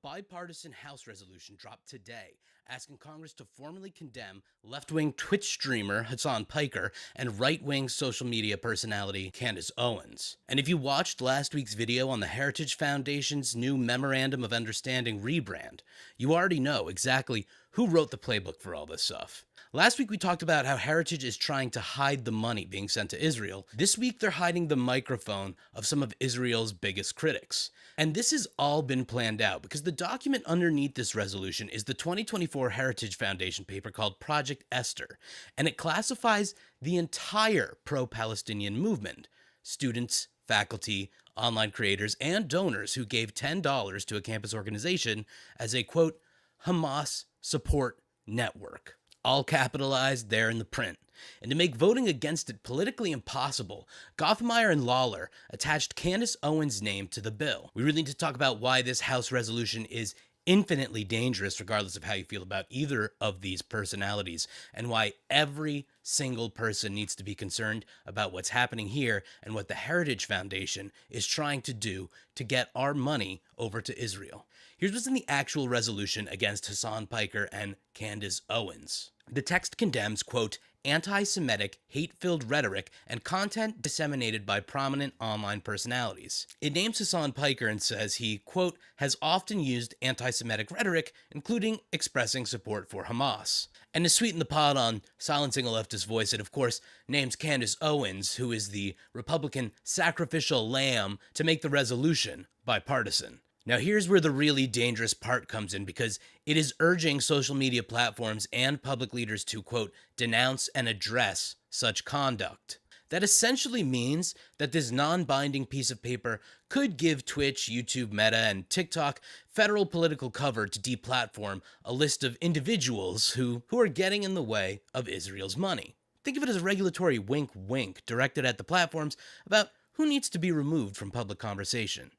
bipartisan House resolution dropped today asking Congress to formally condemn left-wing Twitch streamer Hasan Piker and right-wing social media personality Candace Owens. And if you watched last week's video on the Heritage Foundation's new Memorandum of Understanding rebrand, you already know exactly who wrote the playbook for all this stuff. Last week we talked about how Heritage is trying to hide the money being sent to Israel. This week they're hiding the microphone of some of Israel's biggest critics. And this has all been planned out because the document underneath this resolution is the 2024 Heritage Foundation paper called Project Esther, and it classifies the entire pro-Palestinian movement, students, faculty, online creators, and donors who gave $10 to a campus organization as a, quote, Hamas support network. All capitalized there in the print. And to make voting against it politically impossible, Gothmeier and Lawler attached Candace Owens' name to the bill. We really need to talk about why this House resolution is infinitely dangerous regardless of how you feel about either of these personalities, and why every single person needs to be concerned about what's happening here and what the Heritage Foundation is trying to do to get our money over to Israel. Here's what's in the actual resolution against Hasan Piker and Candace Owens. The text condemns, quote, anti-Semitic, hate-filled rhetoric and content disseminated by prominent online personalities. It names Hasan Piker and says he, quote, has often used anti-Semitic rhetoric, including expressing support for Hamas. And to sweeten the pot on silencing a leftist voice, it of course names Candace Owens, who is the Republican sacrificial lamb, to make the resolution bipartisan. Now here's where the really dangerous part comes in, because it is urging social media platforms and public leaders to, quote, denounce and address such conduct. That essentially means that this non-binding piece of paper could give Twitch, YouTube, Meta, and TikTok federal political cover to deplatform a list of individuals who are getting in the way of Israel's money. Think of it as a regulatory wink-wink directed at the platforms about who needs to be removed from public conversation.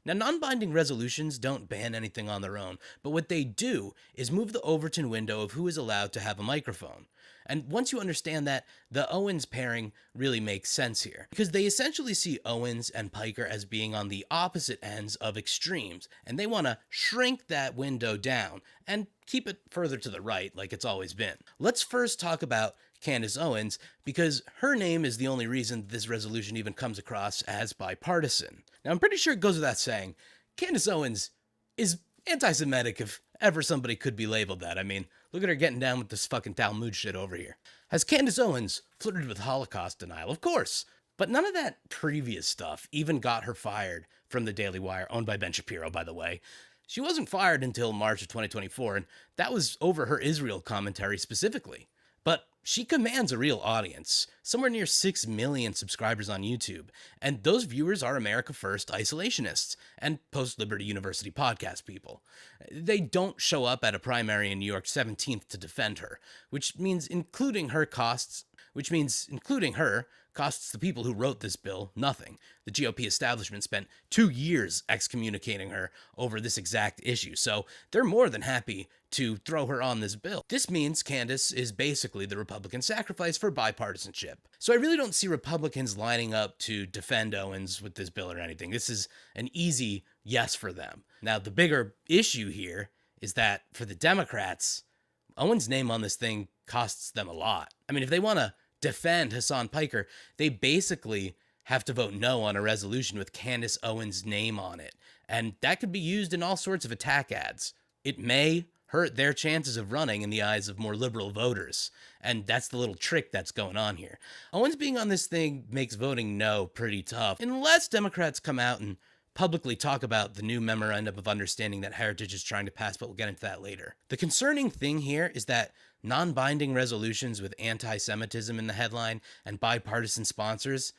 Now, non-binding resolutions don't ban anything on their own, but what they do is move the Overton window of who is allowed to have a microphone. And once you understand that, the Owens pairing really makes sense here, because they essentially see Owens and Piker as being on the opposite ends of extremes, and they want to shrink that window down and keep it further to the right like it's always been. Let's first talk about Candace Owens, because her name is the only reason this resolution even comes across as bipartisan. Now, I'm pretty sure it goes without saying, Candace Owens is anti-Semitic if ever somebody could be labeled that. I mean, look at her getting down with this fucking Talmud shit over here. Has Candace Owens flirted with Holocaust denial? Of course. But none of that previous stuff even got her fired from the Daily Wire, owned by Ben Shapiro, by the way. She wasn't fired until March of 2024, and that was over her Israel commentary specifically. But she commands a real audience, somewhere near 6 million subscribers on YouTube, and those viewers are America First isolationists and post-Liberty University podcast people. They don't show up at a primary in New York 17th to defend her, which means including her costs the people who wrote this bill nothing. The GOP establishment spent 2 years excommunicating her over this exact issue, so they're more than happy to throw her on this bill. This means Candace is basically the Republican sacrifice for bipartisanship. So I really don't see Republicans lining up to defend Owens with this bill or anything. This is an easy yes for them. Now, the bigger issue here is that for the Democrats, Owens' name on this thing costs them a lot. I mean, if they want to defend Hasan Piker, they basically have to vote no on a resolution with Candace Owens' name on it. And that could be used in all sorts of attack ads. It may hurt their chances of running in the eyes of more liberal voters. And that's the little trick that's going on here. Owens being on this thing makes voting no pretty tough, unless Democrats come out and publicly talk about the new Memorandum of Understanding that Heritage is trying to pass, but we'll get into that later. The concerning thing here is that non-binding resolutions with anti-Semitism in the headline and bipartisan sponsors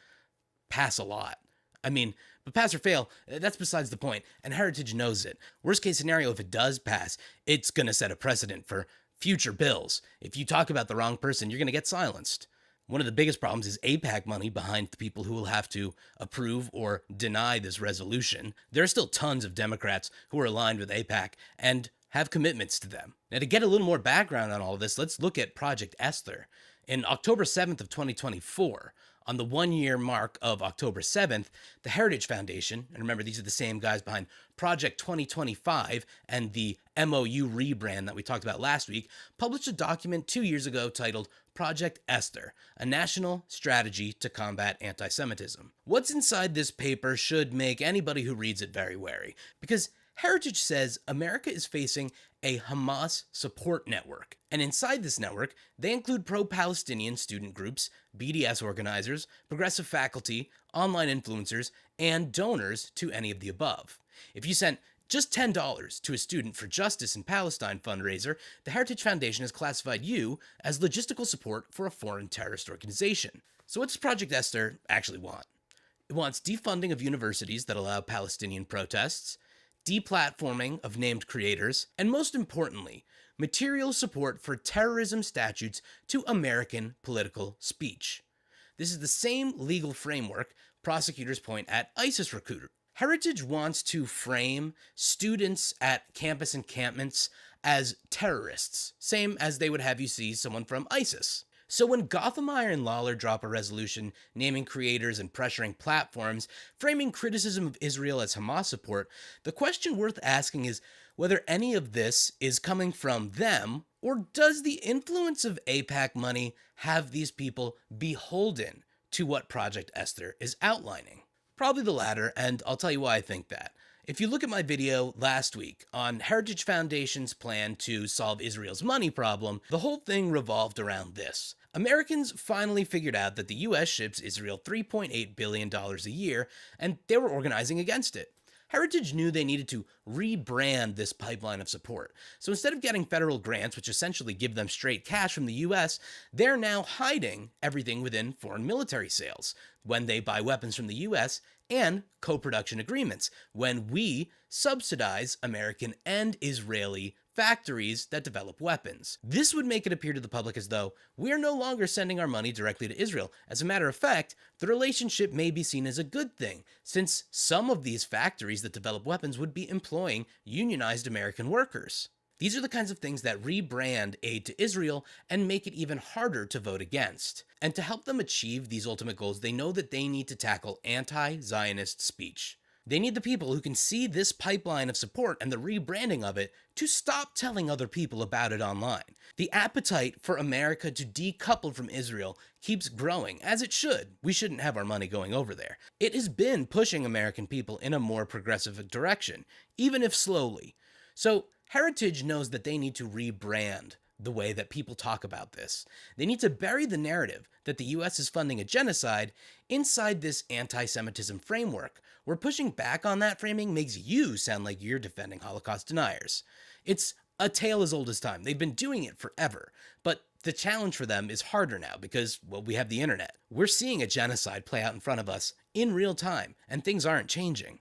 pass a lot. I mean, but pass or fail, that's besides the point, and Heritage knows it. Worst case scenario, if it does pass, it's going to set a precedent for future bills. If you talk about the wrong person, you're going to get silenced. One of the biggest problems is AIPAC money behind the people who will have to approve or deny this resolution. There are still tons of Democrats who are aligned with AIPAC and have commitments to them. Now, to get a little more background on all of this, let's look at Project Esther. In October 7th of 2024, On the 1 year mark of October 7th, the Heritage Foundation, and remember these are the same guys behind Project 2025 and the MOU rebrand that we talked about last week, published a document 2 years ago titled Project Esther, a national strategy to combat anti-Semitism. What's inside this paper should make anybody who reads it very wary, because Heritage says America is facing a Hamas support network. And inside this network, they include pro-Palestinian student groups, BDS organizers, progressive faculty, online influencers, and donors to any of the above. If you sent just $10 to a Student for Justice in Palestine fundraiser, the Heritage Foundation has classified you as logistical support for a foreign terrorist organization. So what does Project Esther actually want? It wants defunding of universities that allow Palestinian protests, deplatforming of named creators, and most importantly, material support for terrorism statutes to American political speech. This is the same legal framework prosecutors point at ISIS recruiters. Heritage wants to frame students at campus encampments as terrorists, same as they would have you see someone from ISIS. So when Gothameier and Lawler drop a resolution naming creators and pressuring platforms, framing criticism of Israel as Hamas support, the question worth asking is whether any of this is coming from them, or does the influence of AIPAC money have these people beholden to what Project Esther is outlining? Probably the latter, and I'll tell you why I think that. If you look at my video last week on Heritage Foundation's plan to solve Israel's money problem, the whole thing revolved around this. Americans finally figured out that the US ships Israel $3.8 billion a year, and they were organizing against it. Heritage knew they needed to rebrand this pipeline of support. So instead of getting federal grants, which essentially give them straight cash from the US, they're now hiding everything within foreign military sales when they buy weapons from the US, and co-production agreements when we subsidize American and Israeli factories that develop weapons. This would make it appear to the public as though we're no longer sending our money directly to Israel. As a matter of fact, the relationship may be seen as a good thing, since some of these factories that develop weapons would be employing unionized American workers. These are the kinds of things that rebrand aid to Israel and make it even harder to vote against. And to help them achieve these ultimate goals, they know that they need to tackle anti-Zionist speech. They need the people who can see this pipeline of support and the rebranding of it to stop telling other people about it online. The appetite for America to decouple from Israel keeps growing, as it should. We shouldn't have our money going over there. It has been pushing American people in a more progressive direction, even if slowly. So Heritage knows that they need to rebrand the way that people talk about this. They need to bury the narrative that the US is funding a genocide inside this anti-Semitism framework, where pushing back on that framing makes you sound like you're defending Holocaust deniers. It's a tale as old as time. They've been doing it forever, but the challenge for them is harder now because, well, we have the internet. We're seeing a genocide play out in front of us in real time, and things aren't changing.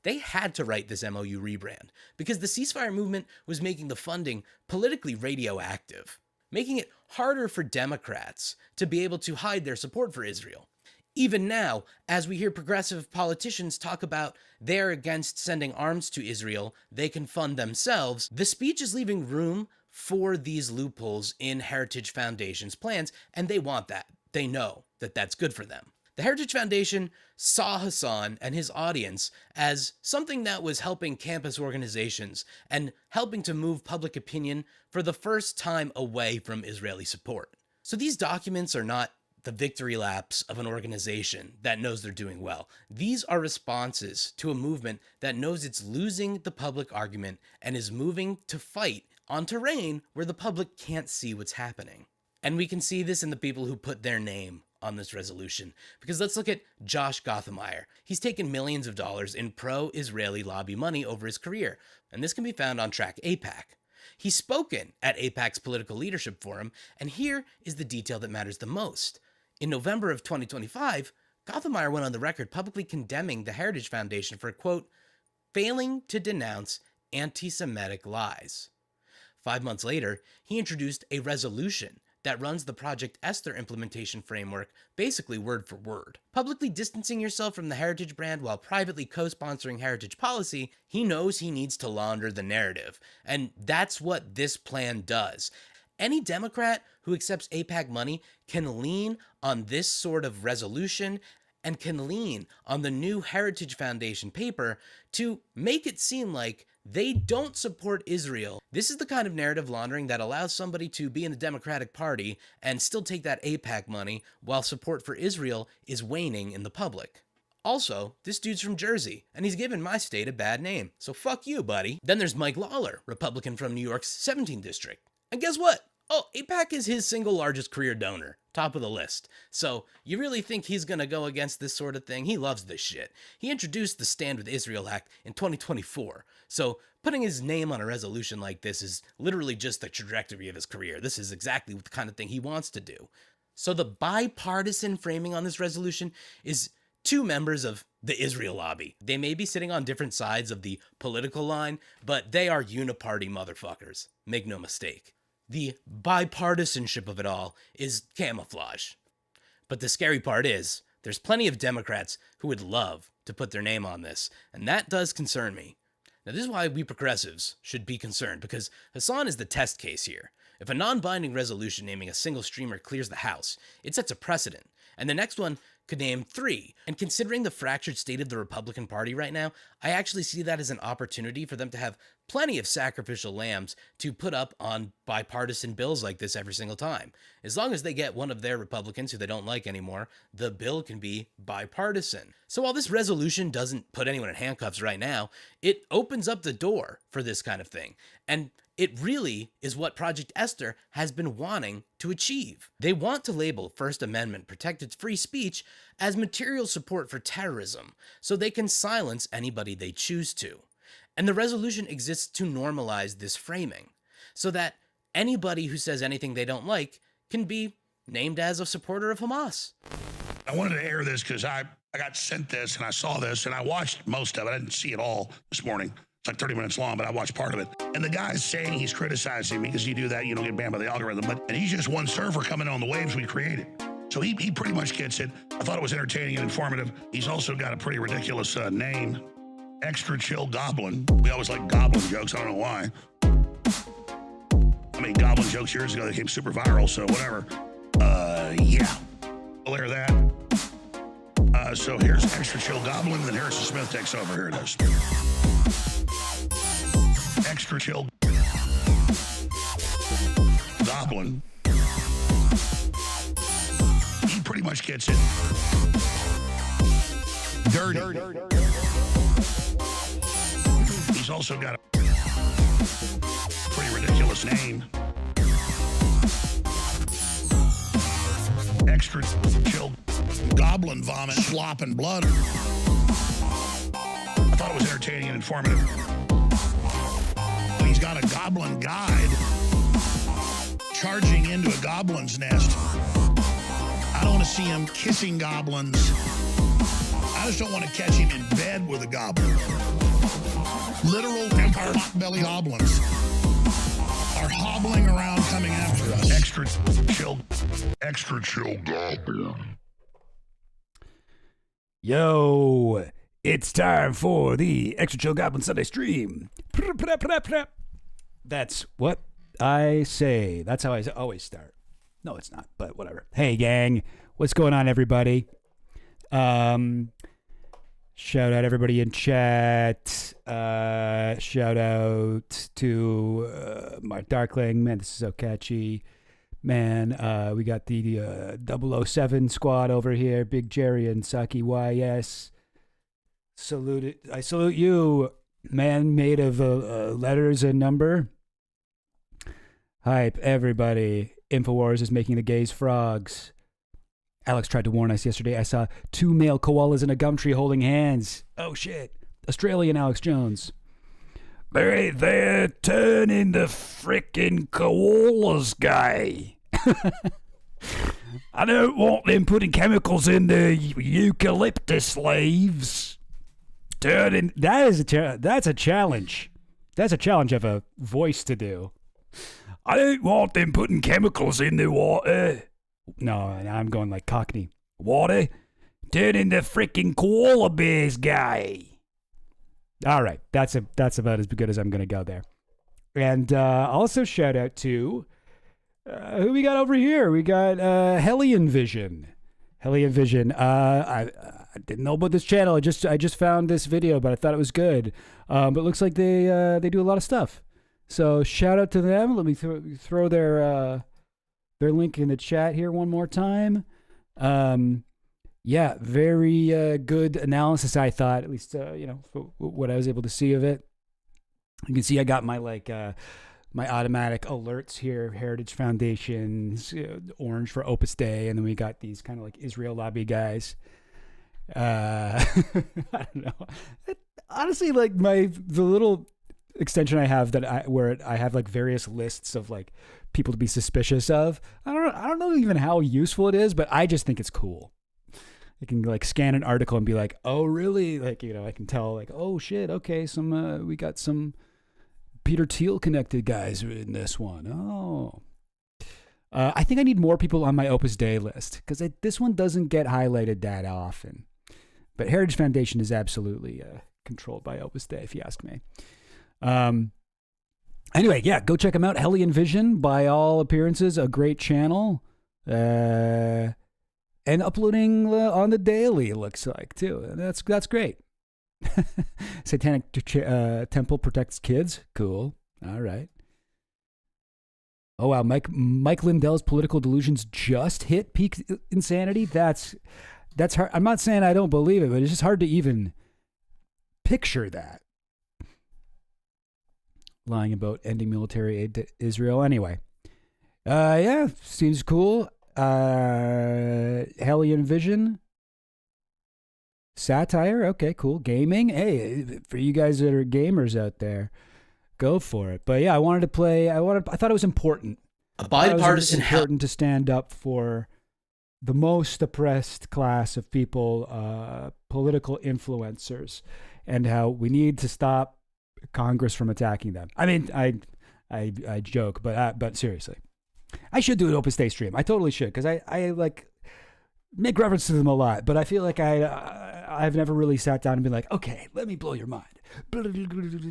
They had to write this MOU rebrand because the ceasefire movement was making the funding politically radioactive, making it harder for Democrats to be able to hide their support for Israel. Even now, as we hear progressive politicians talk about they're against sending arms to Israel, they can fund themselves, the speech is leaving room for these loopholes in Heritage Foundation's plans, and they want that. They know that that's good for them. The Heritage Foundation saw Hasan and his audience as something that was helping campus organizations and helping to move public opinion for the first time away from Israeli support. So these documents are not the victory laps of an organization that knows they're doing well. These are responses to a movement that knows it's losing the public argument and is moving to fight on terrain where the public can't see what's happening. And we can see this in the people who put their name on this resolution, because let's look at Josh Gothameier. He's taken millions of dollars in pro-Israeli lobby money over his career, and this can be found on Track AIPAC. He's spoken at AIPAC's Political Leadership Forum, and here is the detail that matters the most. In November of 2025, Gothameier went on the record publicly condemning the Heritage Foundation for, quote, failing to denounce anti-Semitic lies. 5 months later, he introduced a resolution that runs the Project Esther implementation framework basically word for word. Publicly distancing yourself from the Heritage brand while privately co-sponsoring Heritage policy, he knows he needs to launder the narrative. And that's what this plan does. Any Democrat who accepts AIPAC money can lean on this sort of resolution and can lean on the new Heritage Foundation paper to make it seem like they don't support Israel. This is the kind of narrative laundering that allows somebody to be in the Democratic Party and still take that AIPAC money while support for Israel is waning in the public. Also, this dude's from Jersey, and he's given my state a bad name, so fuck you, buddy. Then there's Mike Lawler, Republican from New York's 17th District. And guess what? Oh, AIPAC is his single largest career donor, top of the list. So, you really think he's gonna go against this sort of thing? He loves this shit. He introduced the Stand With Israel Act in 2024. So, putting his name on a resolution like this is literally just the trajectory of his career. This is exactly the kind of thing he wants to do. So the bipartisan framing on this resolution is two members of the Israel lobby. They may be sitting on different sides of the political line, but they are uniparty motherfuckers. Make no mistake. The bipartisanship of it all is camouflage. But the scary part is, there's plenty of Democrats who would love to put their name on this, and that does concern me. Now, this is why we progressives should be concerned, because Hasan is the test case here. If a non-binding resolution naming a single streamer clears the House, it sets a precedent, and the next one could name 3. And considering the fractured state of the Republican Party right now, I actually see that as an opportunity for them to have plenty of sacrificial lambs to put up on bipartisan bills like this every single time. As long as they get one of their Republicans who they don't like anymore, the bill can be bipartisan. So while this resolution doesn't put anyone in handcuffs right now, it opens up the door for this kind of thing. And it really is what Project Esther has been wanting to achieve. They want to label First Amendment protected free speech as material support for terrorism, so they can silence anybody they choose to. And the resolution exists to normalize this framing, so that anybody who says anything they don't like can be named as a supporter of Hamas. I wanted to air this because I got sent this and I saw this and I watched most of it. I didn't see it all this morning. It's like 30 minutes long, but I watched part of it. And the guy's saying he's criticizing me because you do that, you don't get banned by the algorithm. And he's just one surfer coming on the waves we created. So he pretty much gets it. I thought it was entertaining and informative. He's also got a pretty ridiculous name. Extra Chill Goblin. We always like goblin jokes. I don't know why. I made goblin jokes years ago that became super viral, so whatever. Yeah. We'll air that. So here's Extra Chill Goblin, then Harrison Smith takes over. Here it is. Extra Chill Goblin. He pretty much gets it. Dirty. He's also got a pretty ridiculous name. Extra Chill Goblin Vomit, Slop, and Blood. I thought it was entertaining and informative. He's got a goblin guide charging into a goblin's nest. I don't want to see him kissing goblins. I just don't want to catch him in bed with a goblin. Literal empire belly goblins are hobbling around coming after us. Extra chill goblin. Yo, it's time for the Extra Chill Goblin Sunday stream. That's what I say. That's how I always start. No, it's not, but whatever. Hey, gang. What's going on, everybody? Shout out everybody in chat. Shout out to Mark Darkling. Man, this is so catchy. Man, we got the 007 squad over here. Big Jerry and Saki YS. I salute you, man made of letters and number. Hype, everybody. Infowars is making the gays frogs. Alex tried to warn us yesterday. I saw 2 male koalas in a gum tree holding hands. Oh, shit. Australian Alex Jones. They're turning the frickin' koalas gay. I don't want them putting chemicals in the eucalyptus leaves. That's a challenge. That's a challenge of a voice to do. I don't want them putting chemicals in the water. No, I'm going like Cockney. Water? Turning the freaking koala bears gay. All right, that's about as good as I'm going to go there. And also shout out to Who we got over here? We got Hellion.Vision. Hellion.Vision. I didn't know about this channel. I just found this video, but I thought it was good. But it looks like they do a lot of stuff. So shout out to them. Let me throw their link in the chat here one more time. Yeah, very good analysis. I thought, at least what I was able to see of it. You can see I got my my automatic alerts here, Heritage Foundations, orange for Opus Dei, and then we got these kind of like Israel lobby guys. I don't know. Honestly, like the little extension I have where I have like various lists of like people to be suspicious of. I don't know even how useful it is, but I just think it's cool. I can like scan an article and be like, oh really? Like, I can tell like, oh shit, okay, we got some Peter Thiel connected guys in this one. Oh. I think I need more people on my Opus Dei list because this one doesn't get highlighted that often. But Heritage Foundation is absolutely controlled by Opus Dei, if you ask me. Anyway, yeah, go check them out. Hellion.Vision, by all appearances, a great channel. And uploading on the daily, looks like, too. That's great. Satanic Temple protects kids. Cool. All right. Oh, wow. Mike Lindell's political delusions just hit peak insanity. That's hard. I'm not saying I don't believe it, but it's just hard to even picture that. Lying about ending military aid to Israel. Anyway. Yeah, seems cool. Hellion.Vision. Satire. Okay, cool. Gaming. Hey, for you guys that are gamers out there, go for it. But yeah, I thought it was important. A bipartisan important to stand up for the most oppressed class of people, political influencers, and how we need to stop Congress from attacking them. I mean, I joke, but seriously, I should do an Opus Dei stream. I totally should, because I like make reference to them a lot, but I feel like I've never really sat down and been like, okay, let me blow your mind.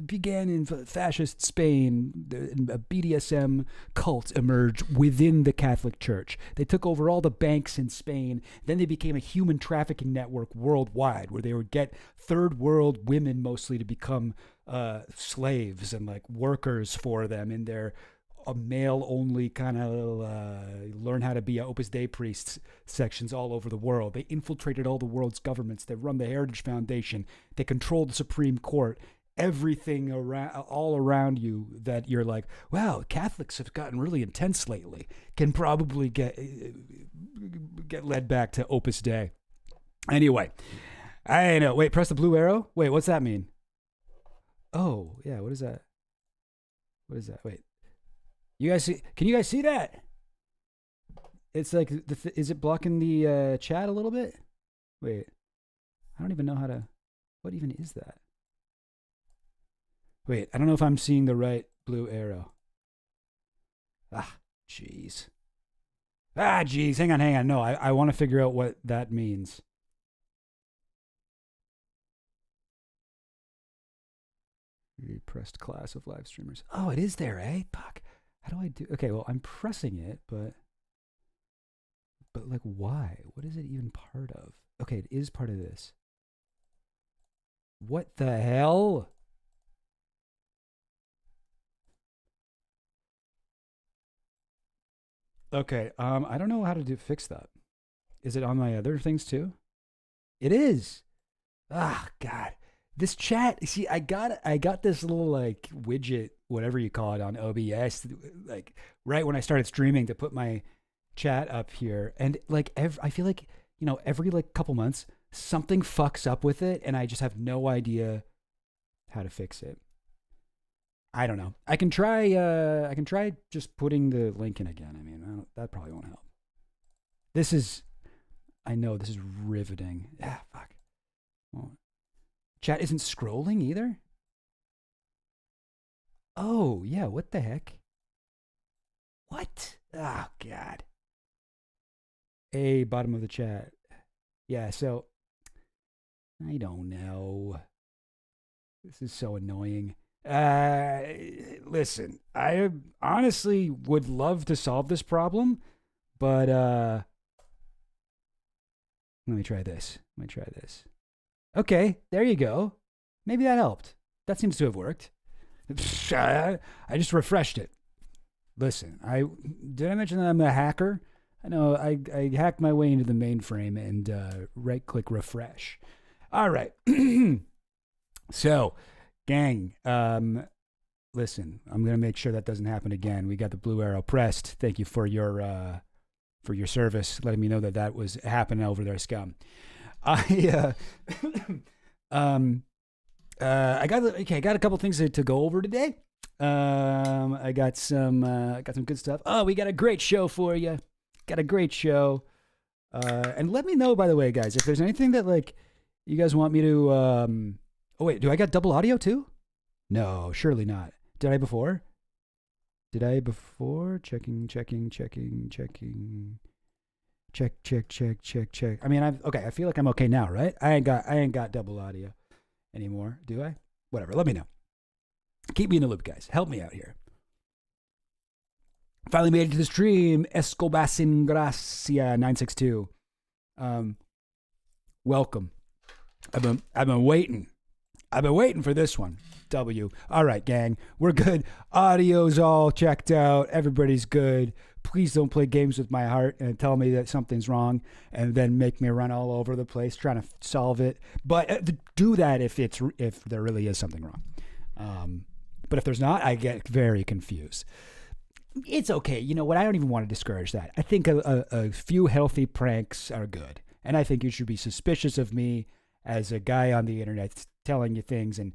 Began in fascist Spain, a BDSM cult emerged within the Catholic Church. They took over all the banks in Spain. Then they became a human trafficking network worldwide, where they would get third world women mostly to become slaves and like workers for them in their a male-only kind of learn how to be a Opus Dei priest sections all over the world. They infiltrated all the world's governments. They run the Heritage Foundation. They control the Supreme Court. Everything all around you that you're like, wow, Catholics have gotten really intense lately, can probably get led back to Opus Dei. Anyway, I know. Wait, press the blue arrow? Wait, what's that mean? Oh, yeah, what is that? What is that? Wait. You guys see? Can you guys see that? It's like, is it blocking the chat a little bit? Wait, I don't even know how to. What even is that? Wait, I don't know if I'm seeing the right blue arrow. Jeez. Jeez. Hang on. No, I want to figure out what that means. Repressed class of live streamers. Oh, it is there, eh? Fuck. How do I do? Okay, well, I'm pressing it, but like, why? What is it even part of? Okay, it is part of this. What the hell? Okay, I don't know how to fix that. Is it on my other things too? It is. God. This chat, see, I got this little like widget, whatever you call it, on OBS, like right when I started streaming to put my chat up here, and like I feel like every like couple months something fucks up with it, and I just have no idea how to fix it. I don't know. I can try just putting the link in again. I mean, that probably won't help. I know this is riveting. Fuck. Well, chat isn't scrolling either? Oh, yeah, what the heck? What? Oh, God. Bottom of the chat. Yeah, so, I don't know. This is so annoying. Listen, I honestly would love to solve this problem, but let me try this. Okay, there you go. Maybe that helped. That seems to have worked. I just refreshed it. Listen, did I mention that I'm a hacker? I know I hacked my way into the mainframe and right-click refresh. All right. So, gang, listen, I'm gonna make sure that doesn't happen again. We got the blue arrow pressed. Thank you for your service, letting me know that was happening over there, scum. I got a couple things to go over today. I got some good stuff. Oh, we got a great show for you. Got a great show. And let me know, by the way, guys, if there's anything that like you guys want me to. Oh wait, do I got double audio too? No, surely not. Did I before? Checking. Check. I mean, I feel like I'm okay now, right? I ain't got double audio anymore, do I? Whatever. Let me know. Keep me in the loop, guys. Help me out here. Finally made it to the stream. Escobasin Gracia 962. Welcome. I've been waiting. I've been waiting for this one. W. All right, gang. We're good. Audio's all checked out. Everybody's good. Please don't play games with my heart and tell me that something's wrong and then make me run all over the place trying to solve it. But do that if there really is something wrong. But if there's not, I get very confused. It's okay. You know what? I don't even want to discourage that. I think a few healthy pranks are good. And I think you should be suspicious of me as a guy on the internet telling you things. And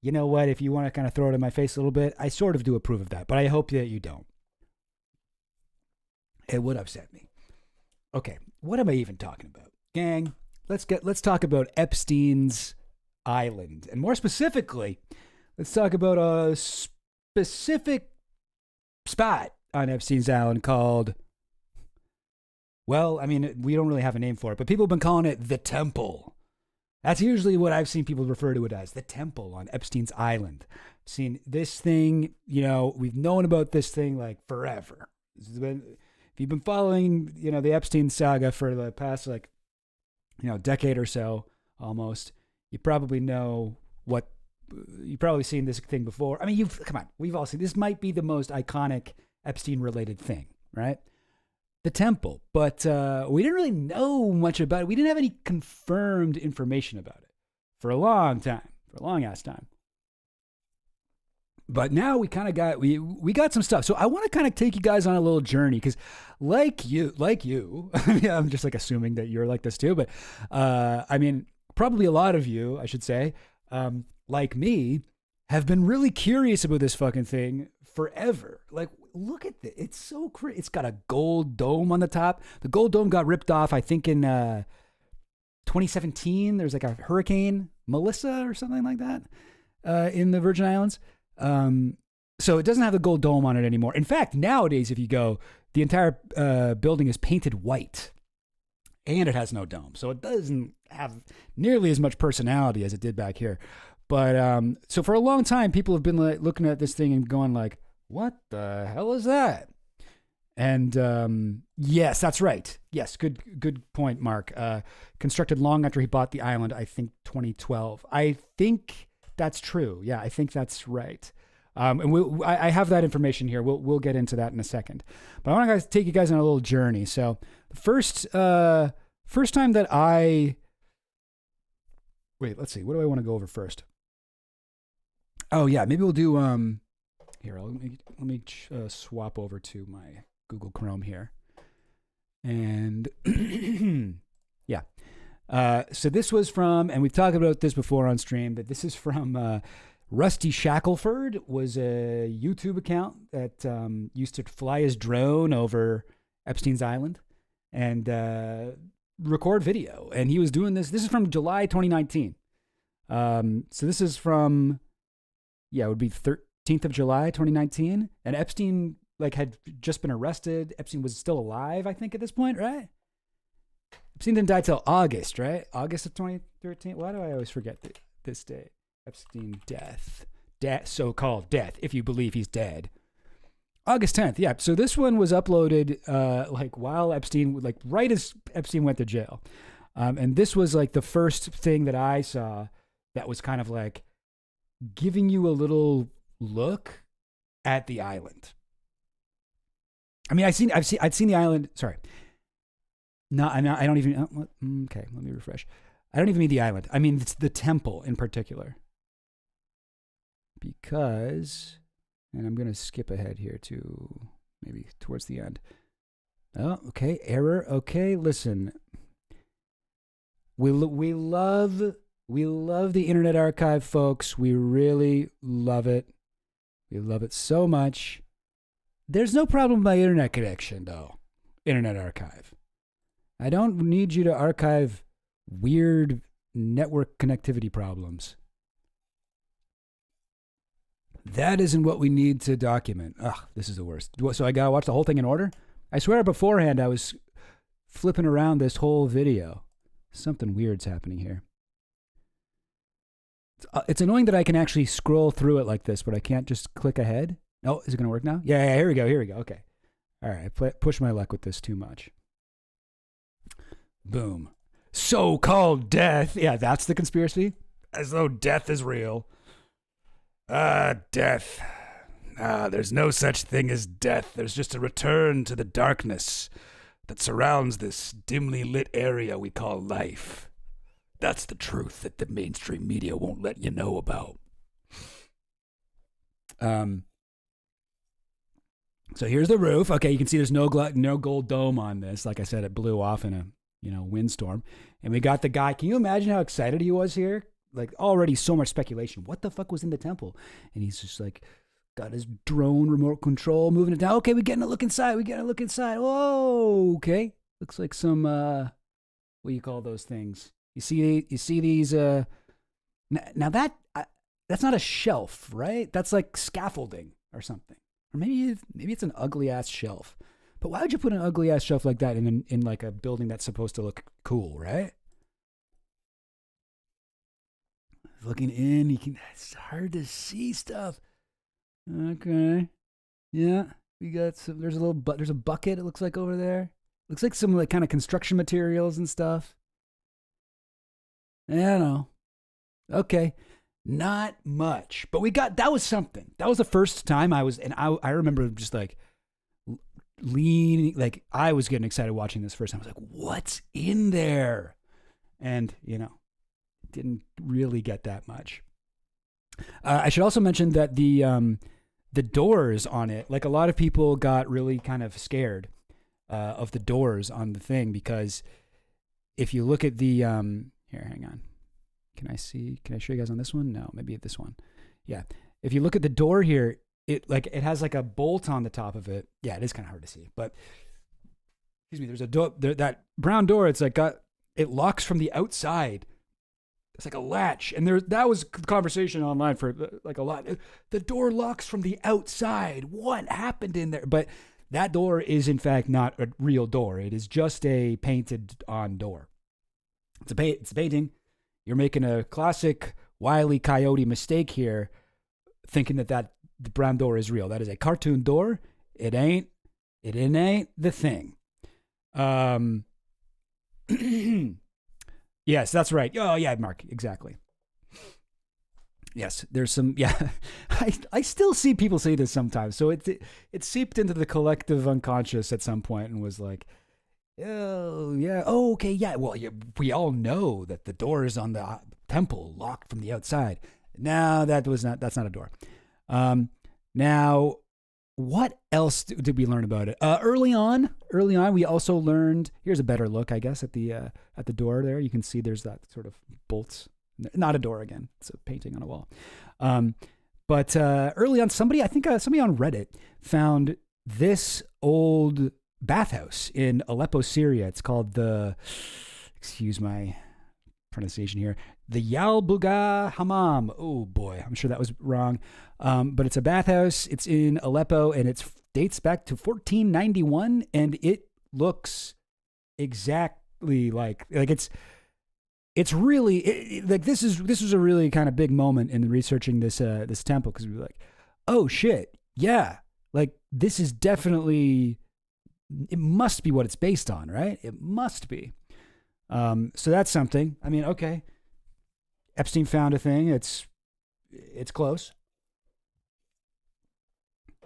you know what? If you want to kind of throw it in my face a little bit, I sort of do approve of that. But I hope that you don't. It would upset me. Okay, what am I even talking about? Gang, let's talk about Epstein's Island. And more specifically, let's talk about a specific spot on Epstein's Island called, well, I mean, we don't really have a name for it, but people have been calling it the Temple. That's usually what I've seen people refer to it as, the Temple on Epstein's Island. I've seen this thing, you know, we've known about this thing like forever. If you've been following, you know, the Epstein saga for the past, like, you know, decade or so, almost, you probably know you've probably seen this thing before. I mean, come on, we've all seen, this might be the most iconic Epstein-related thing, right? The Temple. But we didn't really know much about it. We didn't have any confirmed information about it for a long ass time. But now we kind of got, we got some stuff. So I want to kind of take you guys on a little journey because like you, I'm just like assuming that you're like this too. But I mean, probably a lot of you, I should say, like me, have been really curious about this fucking thing forever. Like, look at this. It's so crazy. It's got a gold dome on the top. The gold dome got ripped off, I think, in 2017. There's like a Hurricane Melissa or something like that in the Virgin Islands. So it doesn't have the gold dome on it anymore. In fact, nowadays, if you go, the entire building is painted white and it has no dome. So it doesn't have nearly as much personality as it did back here. But so for a long time, people have been like looking at this thing and going like, what the hell is that? And yes, that's right. Yes, good point, Mark. Constructed long after he bought the island, I think 2012. I think that's true. Yeah, I think that's right. And I have that information here. We'll get into that in a second. But I want to take you guys on a little journey. So the first time that let's see. What do I want to go over first? Oh yeah, maybe we'll do here. Let me swap over to my Google Chrome here, and yeah. So this was from, and we've talked about this before on stream, but this is from Rusty Shackelford. Was a YouTube account that used to fly his drone over Epstein's Island and record video, and he was doing this. This is from July 2019. So this is from, it would be 13th of July 2019, and Epstein had just been arrested. Epstein was still alive, I think, at this point, right? Epstein didn't die till August, right? August of 2013. Why do I always forget this date? Epstein death so-called death, if you believe he's dead. August 10th, yeah. So this one was uploaded like while Epstein, like right as Epstein went to jail. And this was like the first thing that I saw that was kind of like giving you a little look at the island. I mean, I'd seen the island. Sorry. No, I don't even. Okay, let me refresh. I don't even mean the island. I mean, it's the temple in particular. Because, and I'm going to skip ahead here to maybe towards the end. Oh, okay. Error. Okay, listen. We love the Internet Archive, folks. We really love it. We love it so much. There's no problem with my internet connection, though. Internet Archive. I don't need you to archive weird network connectivity problems. That isn't what we need to document. Ugh, this is the worst. So I gotta watch the whole thing in order? I swear beforehand I was flipping around this whole video. Something weird's happening here. It's annoying that I can actually scroll through it like this, but I can't just click ahead. Oh, is it gonna work now? Yeah, here we go. Okay. All right, I push my luck with this too much. Boom. So-called death. Yeah, that's the conspiracy. As though death is real. Death. There's no such thing as death. There's just a return to the darkness that surrounds this dimly lit area we call life. That's the truth that the mainstream media won't let you know about. So here's the roof. Okay, you can see there's no gold dome on this. Like I said, it blew off in a windstorm. And we got the guy. Can you imagine how excited he was here? Like already so much speculation. What the fuck was in the temple? And he's just like got his drone remote control moving it down. Okay, we're getting a look inside. Whoa, okay. Looks like some what do you call those things? You see these now that's not a shelf, right? That's like scaffolding or something. Or maybe it's an ugly ass shelf. But why would you put an ugly ass shelf like that in like a building that's supposed to look cool, right? Looking in, it's hard to see stuff. Okay. Yeah. We got some, there's a bucket, it looks like over there. Looks like some like kind of construction materials and stuff. I don't know. Okay. Not much. But that was something. That was the first time I remember just like leaning, like I was getting excited watching this first time. I was like, what's in there? And, didn't really get that much. I should also mention that the doors on it, like a lot of people got really kind of scared of the doors on the thing, because if you look at the here, hang on. Can I show you guys on this one? No, maybe at this one. Yeah. If you look at the door here, it has like a bolt on the top of it. Yeah, it is kind of hard to see, but excuse me, there's a door, that brown door, it's like it locks from the outside. It's like a latch. And that was conversation online for like a lot. The door locks from the outside. What happened in there? But that door is in fact not a real door. It is just a painted on door. It's a painting. You're making a classic Wile E. Coyote mistake here, thinking that the brown door is real. That is a cartoon door. It ain't the thing. Yes, that's right. Oh, yeah, Mark, exactly. Yes, there's some, yeah. I still see people say this sometimes. So it seeped into the collective unconscious at some point and was like, oh, yeah, oh, okay, yeah. Well, we all know that the door is on the temple locked from the outside. No, that's not a door. Now, what else did we learn about it? Early on, we also learned. Here's a better look, I guess, at the door there. You can see there's that sort of bolts. Not a door again. It's a painting on a wall. But early on, somebody on Reddit found this old bathhouse in Aleppo, Syria. It's called excuse my pronunciation here, the Yalbuga Hammam. Oh boy, I'm sure that was wrong. But it's a bathhouse. It's in Aleppo, and it dates back to 1491, and it looks exactly like it's it's really like this was a really kind of big moment in researching this temple, because we were like, oh shit, yeah, like this is definitely, it must be what it's based on, right? It must be. So that's something. I mean, okay, Epstein found a thing. It's close.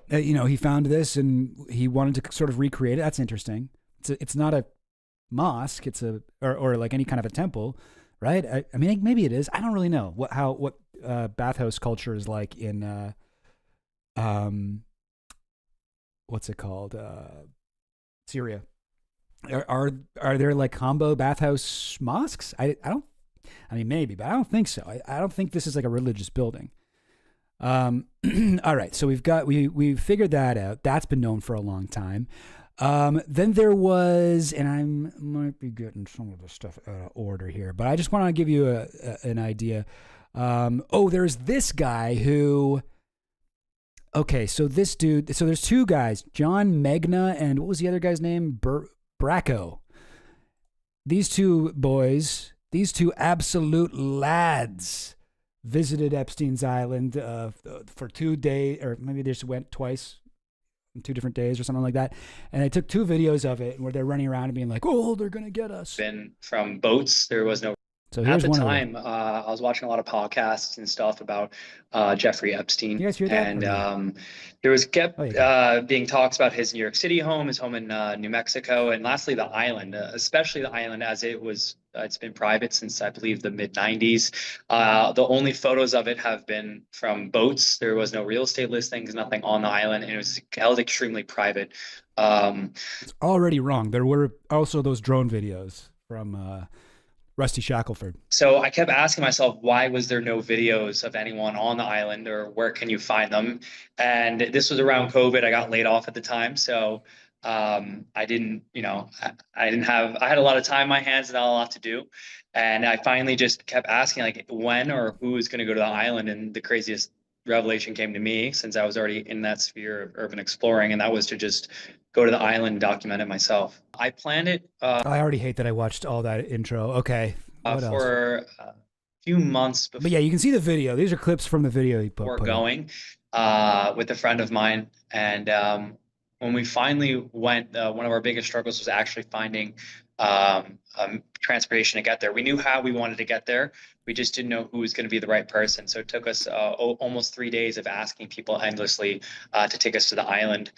He found this and he wanted to sort of recreate it. That's interesting. It's not a mosque. It's or like any kind of a temple, right? I mean, maybe it is. I don't really know what bathhouse culture is like in what's it called? Syria. Are there like combo bathhouse mosques? I mean, maybe, but I don't think so. I don't think this is like a religious building. All right, so we've figured that out. That's been known for a long time. Then there was, and I might be getting some of the stuff out of order here, but I just want to give you an idea. There's this guy who. Okay, so this dude. So there's two guys, John Megna and what was the other guy's name? Bracco. These two boys, these two absolute lads, visited Epstein's Island for 2 days, or maybe they just went twice, in 2 different days or something like that. And they took 2 videos of it where they're running around and being like, "Oh, they're gonna get us." Been from boats. There was no. So here's At the one time, I was watching a lot of podcasts and stuff about Jeffrey Epstein. You guys hear that? And there was being talks about his New York City home, his home in New Mexico, and lastly the island, especially the island as it's been private since I believe the mid 90s. The only photos of it have been from boats. There was no real estate listings, nothing on the island, and it was held extremely private. It's already wrong. There were also those drone videos from Rusty Shackelford. So I kept asking myself, why was there no videos of anyone on the island, or where can you find them? And this was around COVID. I got laid off at the time. So I didn't, I had a lot of time in my hands and not a lot to do. And I finally just kept asking, like, when or who is going to go to the island? And the craziest revelation came to me, since I was already in that sphere of urban exploring, and that was to just go to the island and document it myself. I planned it. I already hate that I watched all that intro. Okay. For a few months before. But yeah, you can see the video. These are clips from the video he put. Before going with a friend of mine. And when we finally went, one of our biggest struggles was actually finding transportation to get there. We knew how we wanted to get there. We just didn't know who was going to be the right person. So it took us almost 3 days of asking people endlessly to take us to the island.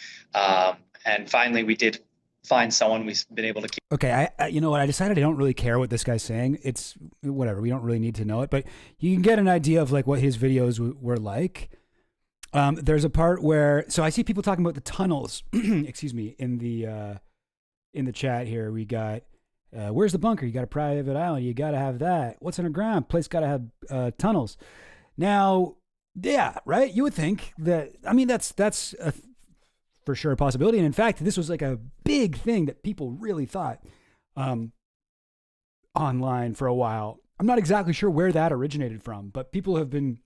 And finally, we did find someone we've been able to keep. Okay, you know what? I decided I don't really care what this guy's saying. It's whatever. We don't really need to know it, but you can get an idea of like what his videos were like. There's a part where, so I see people talking about the tunnels. Excuse me, in the chat here. We got, where's the bunker? You got a private island. You got to have that. What's underground? Place got to have tunnels. Now, yeah, right. You would think that. I mean, that's for sure a possibility. And in fact, this was like a big thing that people really thought online for a while. I'm not exactly sure where that originated from, but people have been,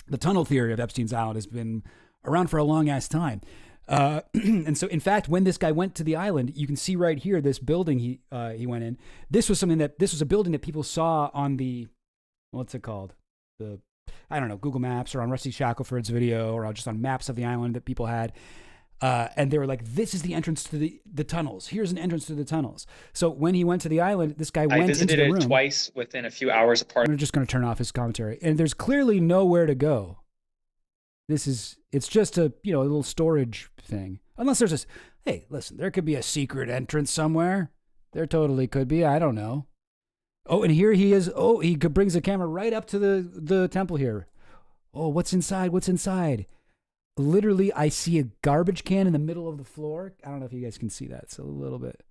the tunnel theory of Epstein's Island has been around for a long ass time. And so in fact, when this guy went to the island, you can see right here, this building he went in, this was a building that people saw on the, what's it called? I don't know, Google Maps, or on Rusty Shackelford's video, or just on maps of the island that people had. And they were like, this is the entrance to the tunnels. Here's an entrance to the tunnels. So when he went to the island, this guy went into the room. I visited it twice within a few hours apart. I'm just going to turn off his commentary. And there's clearly nowhere to go. It's just a little storage thing. Unless there's this, hey, listen, there could be a secret entrance somewhere. There totally could be. I don't know. Oh, and here he is. Oh, he brings the camera right up to the temple here. Oh, what's inside? What's inside? Literally, I see a garbage can in the middle of the floor. I don't know if you guys can see that. It's a little bit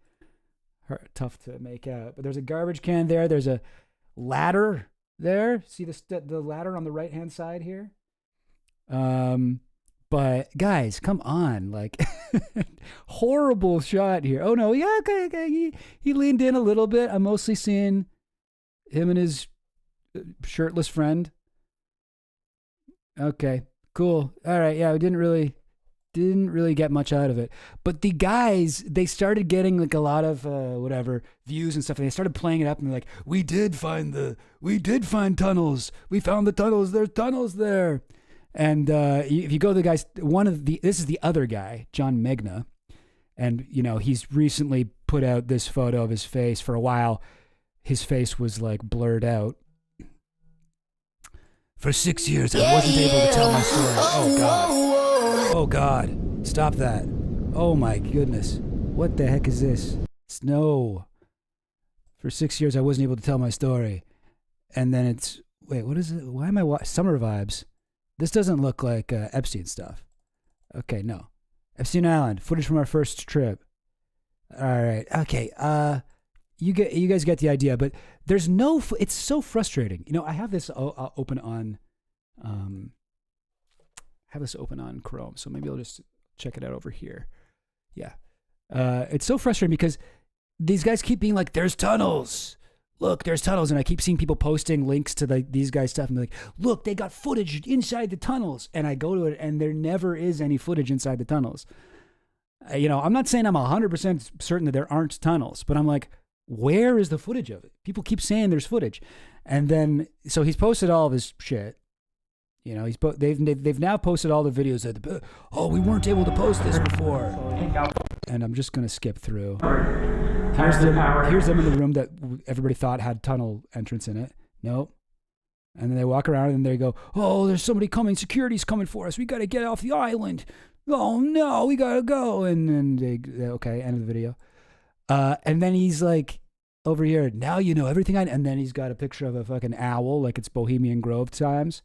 tough to make out. But there's a garbage can there. There's a ladder there. See the ladder on the right-hand side here? But guys, come on. Like, horrible shot here. Oh, no. Yeah, okay. He leaned in a little bit. I'm mostly seeing him and his shirtless friend. Okay. Cool. All right. Yeah, we didn't really didn't really get much out of it. But the guys, they started getting like a lot of views and stuff, and they started playing it up, and they're like, we did find tunnels. We found the tunnels. There's tunnels there. And if you go to the guys, this is the other guy, John Megna, and he's recently put out this photo of his face. For a while, his face was like blurred out. For 6 years, I wasn't able to tell my story. Oh God. Oh God, stop that. Oh my goodness. What the heck is this? Snow. For 6 years, I wasn't able to tell my story. And then wait, what is it? Why am I Summer Vibes? This doesn't look like Epstein stuff. Okay, no. Epstein Island, footage from our first trip. All right, okay. You guys get the idea, but there's it's so frustrating. I have this open on, Chrome, so maybe I'll just check it out over here. Yeah. It's so frustrating because these guys keep being like, there's tunnels. Look, there's tunnels. And I keep seeing people posting links to these guys' stuff and be like, look, they got footage inside the tunnels. And I go to it and there never is any footage inside the tunnels. I'm not saying I'm 100% certain that there aren't tunnels, but I'm like, where is the footage of it? People keep saying there's footage. And then, so he's posted all of his shit. They've now posted all the videos that, we weren't able to post this before. And I'm just going to skip through. Here's them in the room that everybody thought had tunnel entrance in it. Nope. And then they walk around and they go, there's somebody coming. Security's coming for us. We got to get off the island. Oh no, we got to go. And then okay, end of the video. And then he's like, over here, now you know everything and then he's got a picture of a fucking owl, like it's Bohemian Grove times.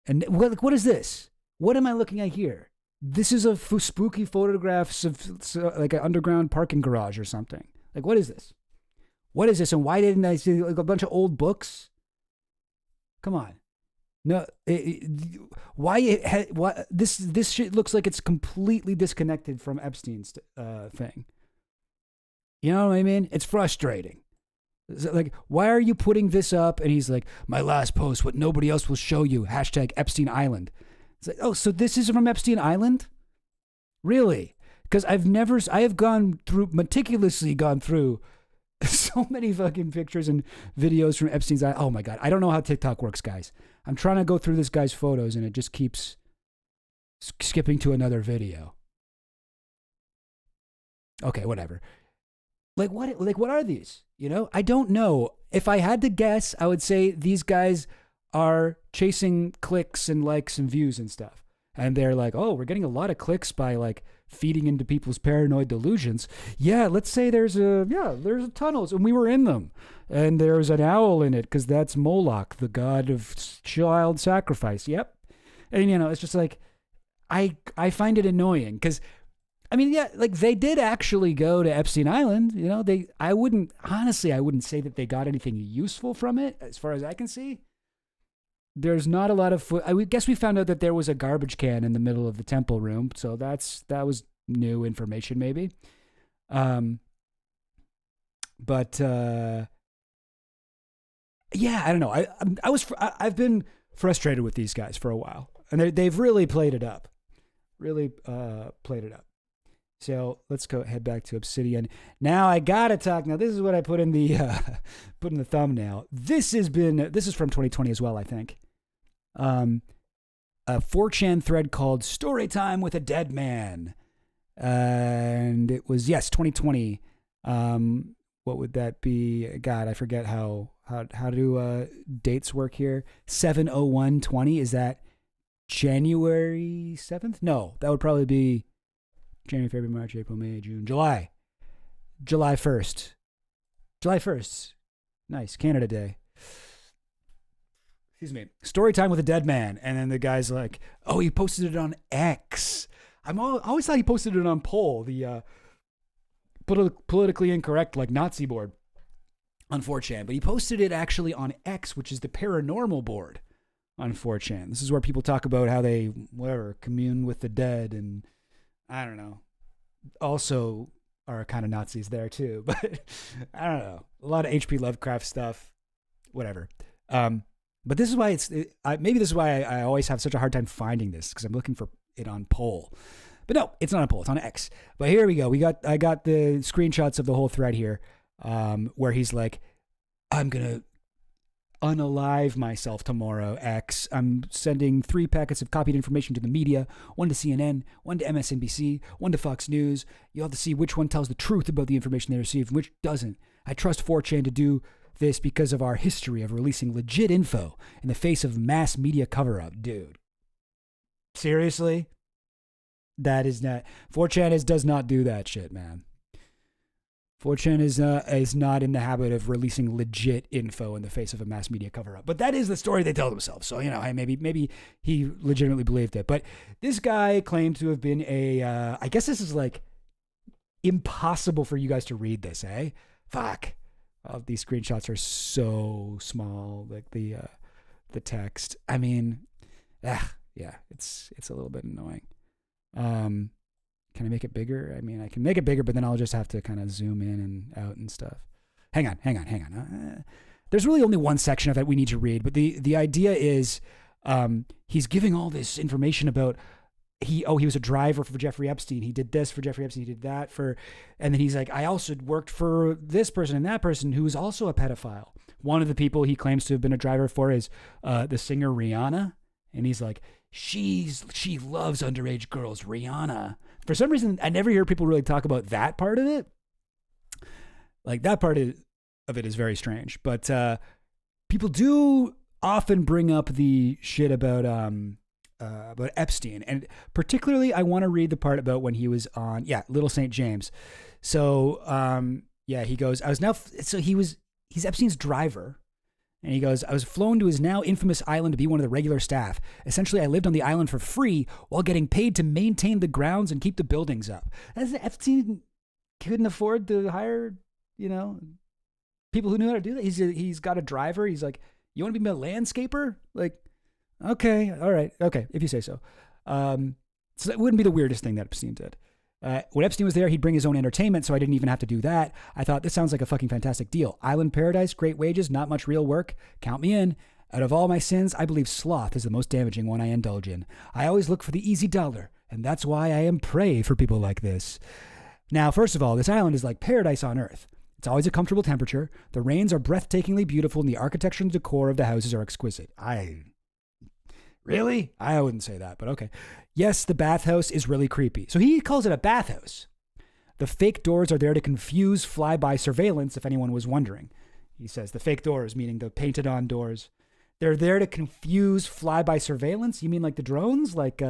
And what is this? What am I looking at here? This is a spooky photographs of like an underground parking garage or something. Like, what is this? What is this? And why didn't I see like a bunch of old books? Come on. No, why this shit looks like it's completely disconnected from Epstein's thing. You know what I mean? It's frustrating. Like, why are you putting this up? And he's like, my last post, what nobody else will show you. # Epstein Island. It's like, so this is from Epstein Island? Really? Because I have meticulously gone through so many fucking pictures and videos from Epstein's Island. Oh my God. I don't know how TikTok works, guys. I'm trying to go through this guy's photos and it just keeps skipping to another video. Okay, whatever. What are these? I don't know. If I had to guess, I would say these guys are chasing clicks and likes and views and stuff. And they're like, we're getting a lot of clicks by like feeding into people's paranoid delusions. Yeah, let's say there's tunnels and we were in them. And there's an owl in it because that's Moloch, the god of child sacrifice. Yep. And it's just like, I find it annoying because like they did actually go to Epstein Island. I wouldn't say that they got anything useful from it as far as I can see. There's not a lot of I guess we found out that there was a garbage can in the middle of the temple room. So that was new information maybe. But yeah, I don't know. I've been frustrated with these guys for a while and they've really played it up. So let's head back to Obsidian. Now I gotta talk. Now this is what I put in the thumbnail. This is from 2020 as well, I think. A 4chan thread called "Story Time with a Dead Man," and it was 2020. What would that be? God, I forget how do dates work here. 7/01/20. Is that January 7th? No, that would probably be January, February, March, April, May, June, July. July 1st. July 1st. Nice. Canada Day. Excuse me. Story time with a dead man. And then the guy's like, he posted it on X. I always thought he posted it on Poll, the politically incorrect like Nazi board on 4chan. But he posted it actually on X, which is the paranormal board on 4chan. This is where people talk about how they, commune with the dead and I don't know. Also are kind of Nazis there too, but I don't know. A lot of H.P. Lovecraft stuff, whatever. But this is why maybe this is why I always have such a hard time finding this because I'm looking for it on poll. But no, it's not on poll. It's on X. But here we go. I got the screenshots of the whole thread here, where he's like, I'm going to unalive myself tomorrow, X. I'm sending 3 packets of copied information to the media, 1 to CNN, 1 to MSNBC, 1 to Fox News. You'll have to see which one tells the truth about the information they receive and which doesn't. I trust 4chan to do this because of our history of releasing legit info in the face of mass media cover-up. Dude. Seriously? That is not... 4chan does not do that shit, man. 4chan is not in the habit of releasing legit info in the face of a mass media cover-up. But that is the story they tell themselves. So, maybe he legitimately believed it. But this guy claimed to have been I guess this is like impossible for you guys to read this, eh? Fuck. These screenshots are so small, like the text. I mean, yeah, it's a little bit annoying. Can I make it bigger? I mean, I can make it bigger, but then I'll just have to kind of zoom in and out and stuff. Hang on. There's really only one section of it we need to read, but the idea is he's giving all this information about he was a driver for Jeffrey Epstein. He did this for Jeffrey Epstein. He did that and then he's like, I also worked for this person and that person who was also a pedophile. One of the people he claims to have been a driver for is the singer Rihanna. And he's like, she loves underage girls, Rihanna. For some reason, I never hear people really talk about that part of it. Like that part of it is very strange. But people do often bring up the shit about Epstein. And particularly, I want to read the part about when he was on, Little St. James. So, he goes, he's Epstein's driver. And he goes, I was flown to his now infamous island to be one of the regular staff. Essentially, I lived on the island for free while getting paid to maintain the grounds and keep the buildings up. As Epstein couldn't afford to hire, people who knew how to do that. He's got a driver. He's like, you want to be my landscaper? Like, okay, all right, okay, if you say so. So that wouldn't be the weirdest thing that Epstein did. When Epstein was there, he'd bring his own entertainment, so I didn't even have to do that. I thought, this sounds like a fucking fantastic deal. Island paradise, great wages, not much real work. Count me in. Out of all my sins, I believe sloth is the most damaging one I indulge in. I always look for the easy dollar, and that's why I am prey for people like this. Now, first of all, this island is like paradise on earth. It's always a comfortable temperature. The rains are breathtakingly beautiful, and the architecture and decor of the houses are exquisite. Really? I wouldn't say that, but okay. Yes, the bathhouse is really creepy. So he calls it a bathhouse. The fake doors are there to confuse flyby surveillance, if anyone was wondering. He says the fake doors, meaning the painted-on doors. They're there to confuse flyby surveillance? You mean like the drones? Like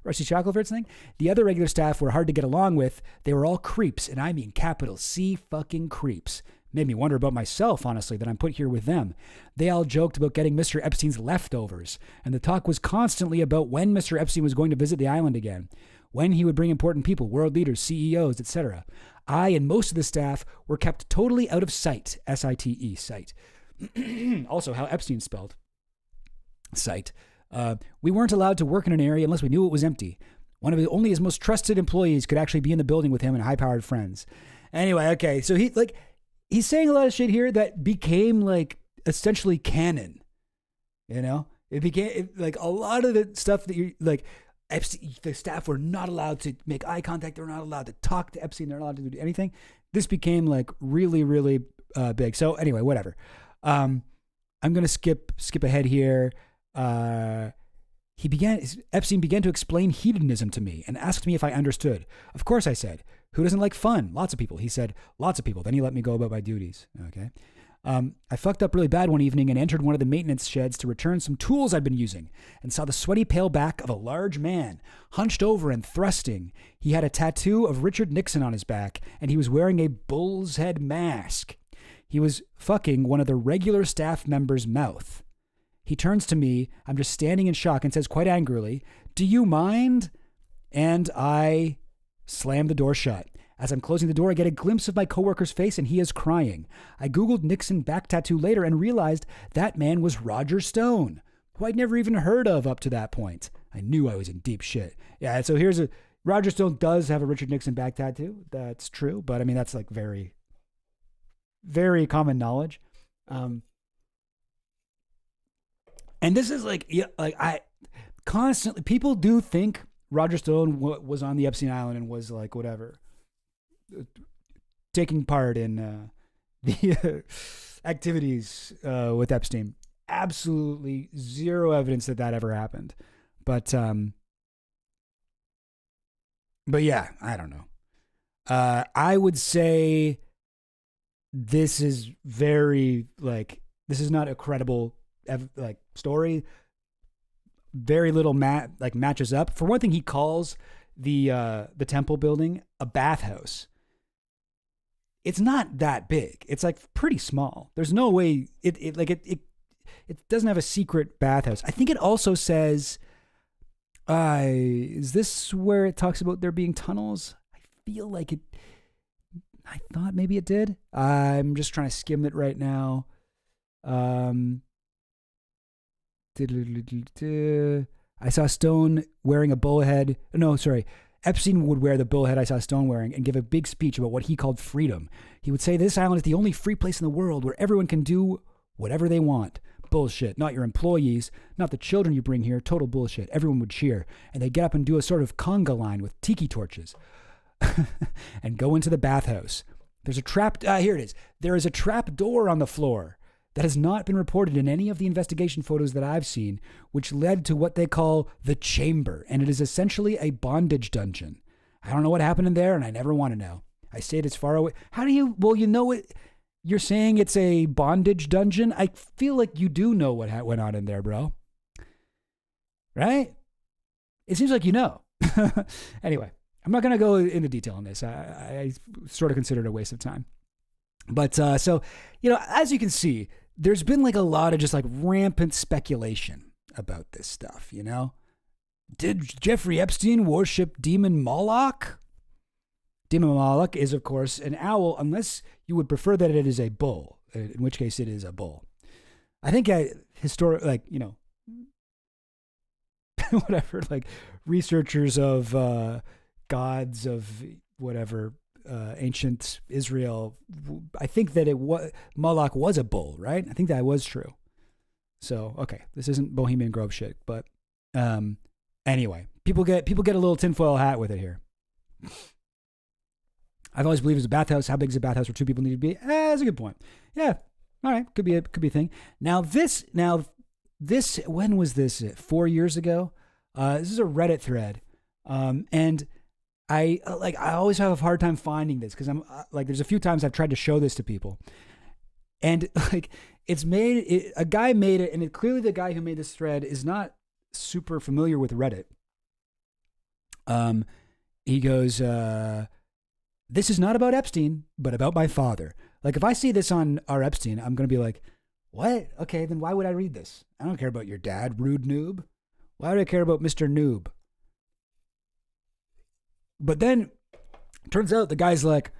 Rusty Shacklever's thing? The other regular staff were hard to get along with. They were all creeps, and I mean capital C fucking creeps. Made me wonder about myself, honestly, that I'm put here with them. They all joked about getting Mr. Epstein's leftovers, and the talk was constantly about when Mr. Epstein was going to visit the island again, when he would bring important people, world leaders, CEOs, etc. I and most of the staff were kept totally out of sight, S-I-T-E, sight. Also, how Epstein spelled sight. We weren't allowed to work in an area unless we knew it was empty. Only his most trusted employees could actually be in the building with him and high-powered friends. Anyway, okay, so he's saying a lot of shit here that became like essentially canon, it became like a lot of the stuff that you like. The staff were not allowed to make eye contact. They're not allowed to talk to Epstein. They're not allowed to do anything. This became like really, really big. So anyway, whatever. I'm going to skip ahead here. Epstein began to explain hedonism to me and asked me if I understood. Of course I said. Who doesn't like fun? Lots of people. He said, lots of people. Then he let me go about my duties. Okay. I fucked up really bad one evening and entered one of the maintenance sheds to return some tools I'd been using and saw the sweaty pale back of a large man, hunched over and thrusting. He had a tattoo of Richard Nixon on his back, and he was wearing a bull's head mask. He was fucking one of the regular staff members' mouth. He turns to me. I'm just standing in shock and says quite angrily, "Do you mind?" And I slam the door shut. As I'm closing the door, I get a glimpse of my coworker's face and he is crying. I Googled Nixon back tattoo later and realized that man was Roger Stone, who I'd never even heard of up to that point. I knew I was in deep shit. Yeah, so Roger Stone does have a Richard Nixon back tattoo. That's true. But I mean, that's like very, very common knowledge. And this is I constantly, people do think Roger Stone was on the Epstein Island and was like whatever, taking part in the activities with Epstein. Absolutely zero evidence that ever happened. But yeah, I don't know. I would say this is very this is not a credible story. Very little matches up. For one thing, he calls the temple building a bathhouse. It's not that big. It's like pretty small. There's no way it doesn't have a secret bathhouse. I think it also says, is this where it talks about there being tunnels? I feel like it. I thought maybe it did. I'm just trying to skim it right now. I saw Stone wearing a bullhead. No, sorry. Epstein would wear the bullhead I saw Stone wearing and give a big speech about what he called freedom. He would say this island is the only free place in the world where everyone can do whatever they want. Bullshit. Not your employees, not the children you bring here. Total bullshit. Everyone would cheer. And they'd get up and do a sort of conga line with tiki torches and go into the bathhouse. There's a trap. Here it is. There is a trap door on the floor that has not been reported in any of the investigation photos that I've seen, which led to what they call the chamber, and it is essentially a bondage dungeon. I don't know what happened in there, and I never want to know. I stayed as far away. How do you, well, you know it, you're saying it's a bondage dungeon? I feel like you do know what went on in there, bro. Right? It seems like you know. Anyway, I'm not going to go into detail on this. I sort of consider it a waste of time. But so, as you can see, there's been like a lot of just like rampant speculation about this stuff, Did Jeffrey Epstein worship Demon Moloch? Demon Moloch is, of course, an owl, unless you would prefer that it is a bull, in which case it is a bull. I think whatever, like researchers of gods of whatever, ancient Israel, I think that Moloch was a bull, right? I think that was true. So, okay, this isn't Bohemian Grove shit, but anyway, people get a little tinfoil hat with it here. I've always believed it's a bathhouse. How big is a bathhouse where two people need to be? That's a good point. Yeah, all right, could be a thing. Now this, when was this? 4 years ago. This is a Reddit thread, and I always have a hard time finding this because I'm there's a few times I've tried to show this to people, and a guy made it, and clearly the guy who made this thread is not super familiar with Reddit. He goes, this is not about Epstein, but about my father. Like if I see this on our Epstein, I'm going to be like, what? Okay, then why would I read this? I don't care about your dad, rude noob. Why would I care about Mr. Noob? But then turns out the guy's like,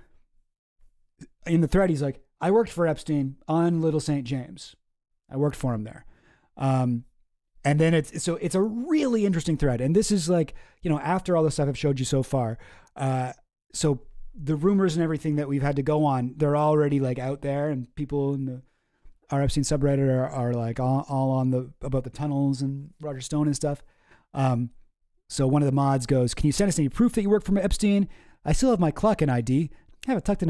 in the thread, he's like, I worked for Epstein on Little St. James. I worked for him there. And then it's a really interesting thread. And this is like, after all the stuff I've showed you so far. So the rumors and everything that we've had to go on, they're already like out there, and people in our Epstein subreddit are like all on about the tunnels and Roger Stone and stuff. So one of the mods goes, can you send us any proof that you work for Epstein? I still have my clock and ID. I have it tucked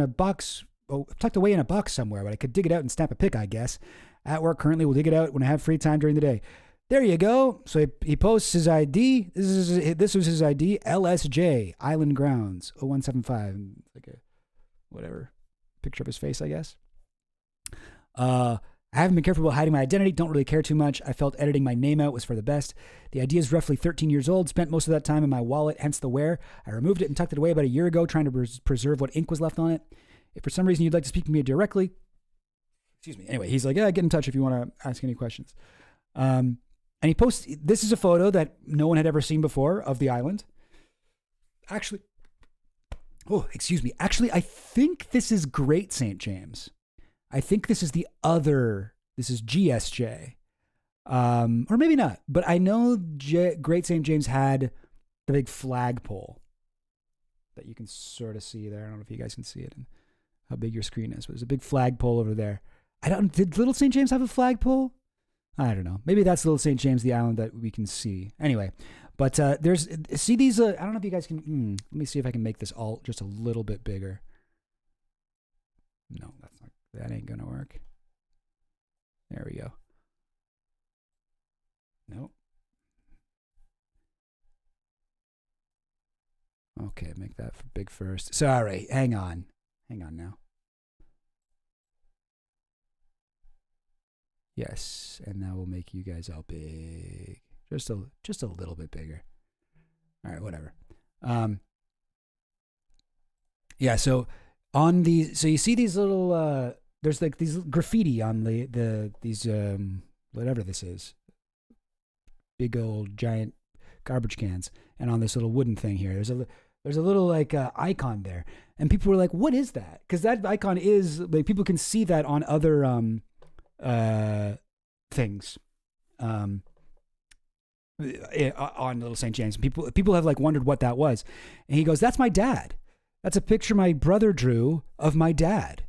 away in a box somewhere, but I could dig it out and snap a pic, I guess. At work currently, we'll dig it out when I have free time during the day. There you go. So he posts his ID. This was his ID, LSJ, Island Grounds, 0175. Like a, whatever, picture of his face, I guess. I haven't been careful about hiding my identity. Don't really care too much. I felt editing my name out was for the best. The ID is roughly 13 years old. Spent most of that time in my wallet, hence the wear. I removed it and tucked it away about a year ago, trying to preserve what ink was left on it. If for some reason you'd like to speak to me directly, excuse me. Anyway, he's like, yeah, get in touch if you want to ask any questions. And he posts, this is a photo that no one had ever seen before of the island. Actually, I think this is Great St. James. I think this is this is GSJ. Or maybe not, but I know Great St. James had the big flagpole that you can sort of see there. I don't know if you guys can see it and how big your screen is, but there's a big flagpole over there. Did Little St. James have a flagpole? I don't know. Maybe that's Little St. James, the island that we can see. Anyway, but see these, I don't know if you guys can, let me see if I can make this all just a little bit bigger. No, that ain't going to work. There we go. Nope. Okay, make that big first. Sorry, hang on now. Yes, and now we'll make you guys all big, just a little bit bigger. All right, whatever. Yeah. So so you see these little there's like these graffiti on these whatever this is, big old giant garbage cans, and on this little wooden thing here, there's a little like icon there, and people were like, "What is that?" Because that icon is like people can see that on other things on Little St. James. People have like wondered what that was, and he goes, "That's my dad. That's a picture my brother drew of my dad."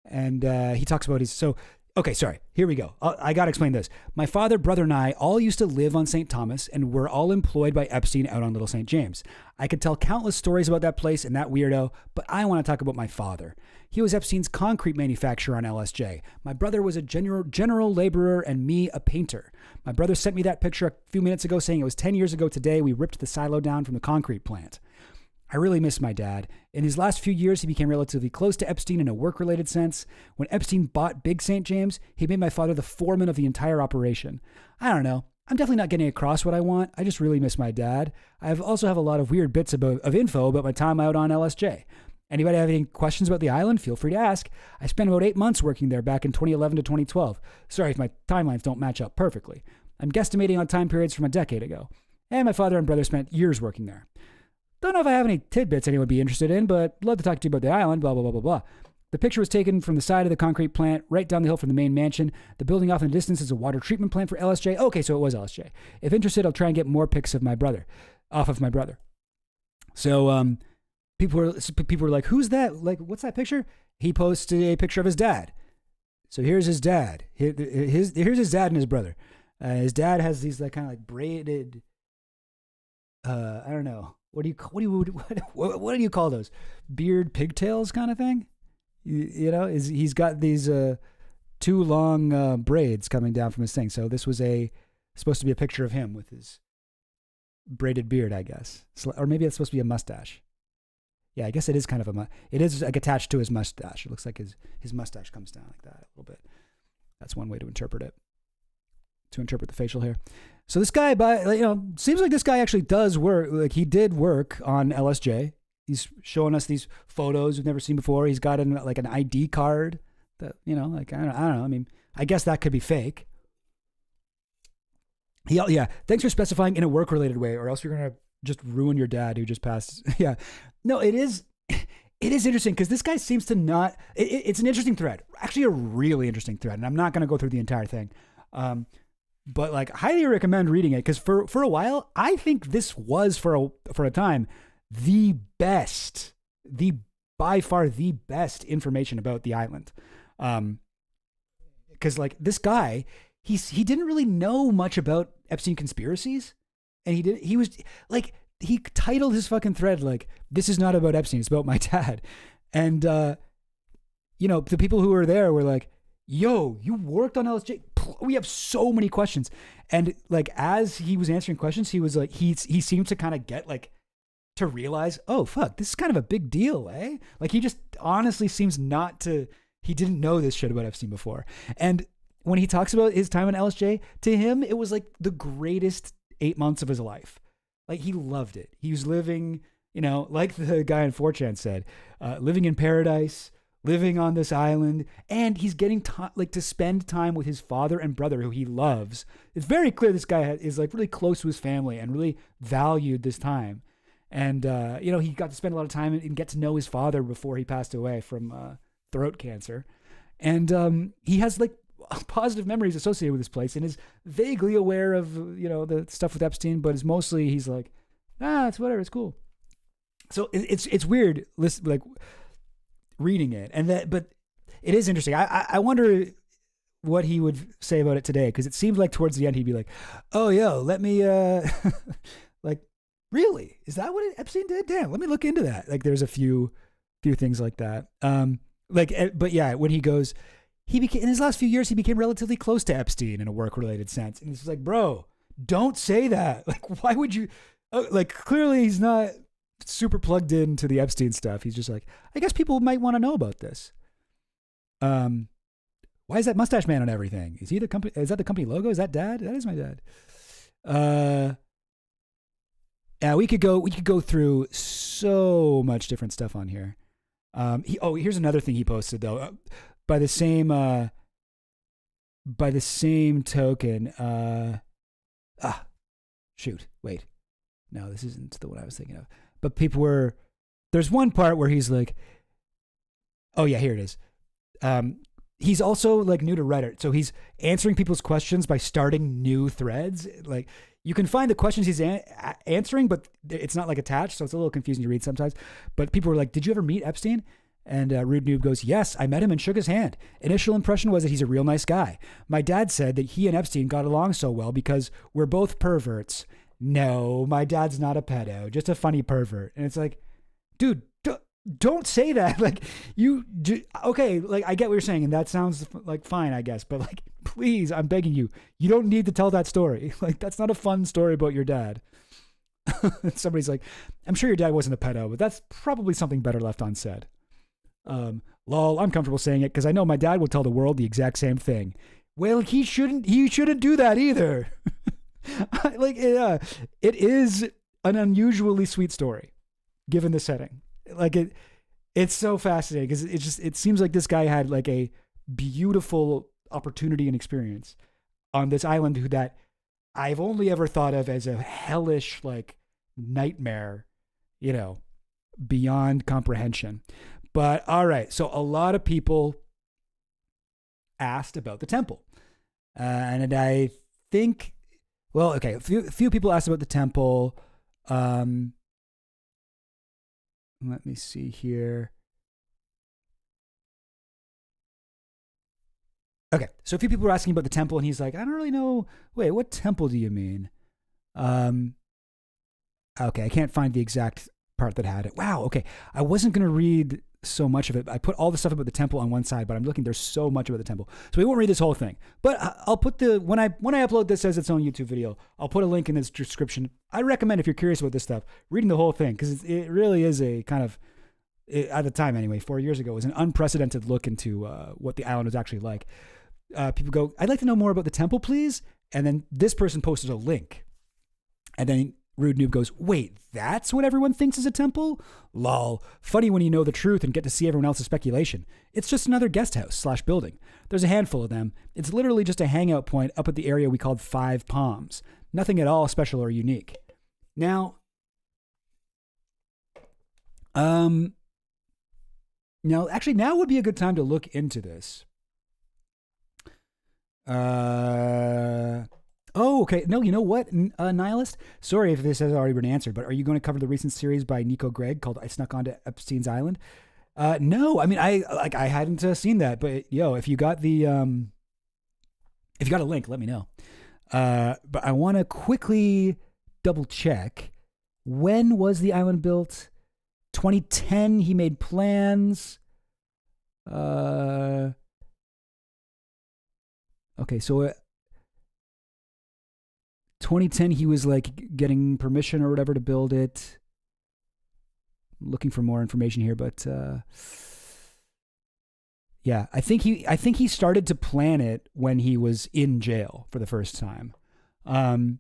And he talks about okay, sorry. Here we go. I got to explain this. My father, brother, and I all used to live on St. Thomas, and were all employed by Epstein out on Little St. James. I could tell countless stories about that place and that weirdo, but I want to talk about my father. He was Epstein's concrete manufacturer on LSJ. My brother was a general laborer, and me a painter. My brother sent me that picture a few minutes ago saying it was 10 years ago today we ripped the silo down from the concrete plant. I really miss my dad. In his last few years, he became relatively close to Epstein in a work-related sense. When Epstein bought Big St. James, he made my father the foreman of the entire operation. I don't know. I'm definitely not getting across what I want. I just really miss my dad. I also have a lot of weird bits of info about my time out on LSJ. Anybody have any questions about the island? Feel free to ask. I spent about 8 months working there back in 2011 to 2012. Sorry if my timelines don't match up perfectly. I'm guesstimating on time periods from a decade ago. And my father and brother spent years working there. Don't know if I have any tidbits anyone would be interested in, but love to talk to you about the island, blah, blah, blah, blah, blah. The picture was taken from the side of the concrete plant, right down the hill from the main mansion. The building off in the distance is a water treatment plant for LSJ. Okay, so it was LSJ. If interested, I'll try and get more pics of my brother. So people were like, who's that? Like, what's that picture? He posted a picture of his dad. So here's his dad. Here's his dad and his brother. His dad has these like kind of like braided, I don't know. What do you call those? Beard pigtails kind of thing? You know, he's got these two long braids coming down from his thing. So this was supposed to be a picture of him with his braided beard, I guess. Or maybe it's supposed to be a mustache. Yeah, I guess it is kind of it is like attached to his mustache. It looks like his mustache comes down like that a little bit. That's one way to interpret it. To interpret the facial hair. So this guy, seems like this guy actually does work. Like he did work on LSJ. He's showing us these photos we've never seen before. He's got an ID card that, like, I don't know. I mean, I guess that could be fake. Yeah. Thanks for specifying in a work-related way, or else you're going to just ruin your dad who just passed. Yeah. No, it is interesting because this guy seems to not, it's an interesting thread. Actually, a really interesting thread. And I'm not going to go through the entire thing. But like highly recommend reading it because for a while, I think this was for a time, by far the best information about the island. Cause like this guy, he didn't really know much about Epstein conspiracies, and he titled his fucking thread like, "This is not about Epstein, it's about my dad." And, the people who were there were like, "Yo, you worked on LSJ? We have so many questions." And like, as he was answering questions, he was like, he seemed to kind of get like, to realize, oh fuck, this is kind of a big deal, eh? Like he just honestly seems he didn't know this shit about Epstein before. And when he talks about his time on LSJ, to him, it was like the greatest 8 months of his life. Like he loved it. He was living, like the guy in 4chan said, living in paradise, living on this island, and he's getting to spend time with his father and brother who he loves. It's very clear this guy is like really close to his family and really valued this time. And, he got to spend a lot of time and get to know his father before he passed away from throat cancer. And he has like positive memories associated with this place and is vaguely aware of, the stuff with Epstein, but he's like, it's whatever, it's cool. So it's weird, like reading it. But it is interesting. I wonder what he would say about it today, because it seemed like towards the end he'd be like, "Oh, yo, let me like, really? Is that what Epstein did? Damn, let me look into that." Like, there's a few things like that. But yeah, when he goes, he became in his last few years he became relatively close to Epstein in a work related sense, and it's like, bro, don't say that. Like, why would you? Like, clearly he's not super plugged into the Epstein stuff. He's just like, I guess people might want to know about this. Why is that mustache man on everything? Is he the company? Is that the company logo? Is that dad? That is my dad. Yeah, we could go through so much different stuff on here. Here's another thing he posted though. By the same token, shoot, wait. No, this isn't the one I was thinking of. But there's one part where he's like, oh yeah, here it is. He's also like new to Reddit. So he's answering people's questions by starting new threads. Like, you can find the questions he's answering, but it's not like attached. So it's a little confusing to read sometimes. But people were like, did you ever meet Epstein? And Rude Noob goes, yes, I met him and shook his hand. Initial impression was that he's a real nice guy. My dad said that he and Epstein got along so well because we're both perverts. No, my dad's not a pedo, just a funny pervert. And it's like, dude, don't say that. Like, okay, like, I get what you're saying, and that sounds like fine, I guess. But like, please, I'm begging you, you don't need to tell that story. Like, that's not a fun story about your dad. Somebody's like, I'm sure your dad wasn't a pedo, but that's probably something better left unsaid. Lol, I'm comfortable saying it because I know my dad will tell the world the exact same thing. Well, he shouldn't do that either. Like, it is an unusually sweet story, given the setting. Like, it's so fascinating because it seems like this guy had like a beautiful opportunity and experience on this island that I've only ever thought of as a hellish like nightmare, beyond comprehension. But all right, so a lot of people asked about the temple, and I think, well, okay, a few people asked about the temple. Let me see here. Okay, so a few people were asking about the temple, and he's like, I don't really know. Wait, what temple do you mean? Okay, I can't find the exact part that had it. Wow, okay. I wasn't going to read so much of it. I put all the stuff about the temple on one side, but I'm looking, there's so much about the temple. So we won't read this whole thing. But I'll put when I upload this as its own YouTube video, I'll put a link in this description. I recommend, if you're curious about this stuff, reading the whole thing, because it really is a kind of, at the time anyway, 4 years ago, it was an unprecedented look into what the island was actually like. People go, I'd like to know more about the temple, please. And then this person posted a link. And then Rude Noob goes, wait, that's what everyone thinks is a temple? Lol. Funny when you know the truth and get to see everyone else's speculation. It's just another guest house / building. There's a handful of them. It's literally just a hangout point up at the area we called Five Palms. Nothing at all special or unique. Now, now would be a good time to look into this. Oh, okay. No, you know what, Nihilist? Sorry if this has already been answered, but are you going to cover the recent series by Nico Gregg called I Snuck Onto Epstein's Island? No, I mean, I hadn't seen that, but if you got the, if you got a link, let me know. But I want to quickly double check. When was the island built? 2010, he made plans. Okay, so 2010, he was like getting permission or whatever to build it. I'm looking for more information here, but yeah, I think he started to plan it when he was in jail for the first time. And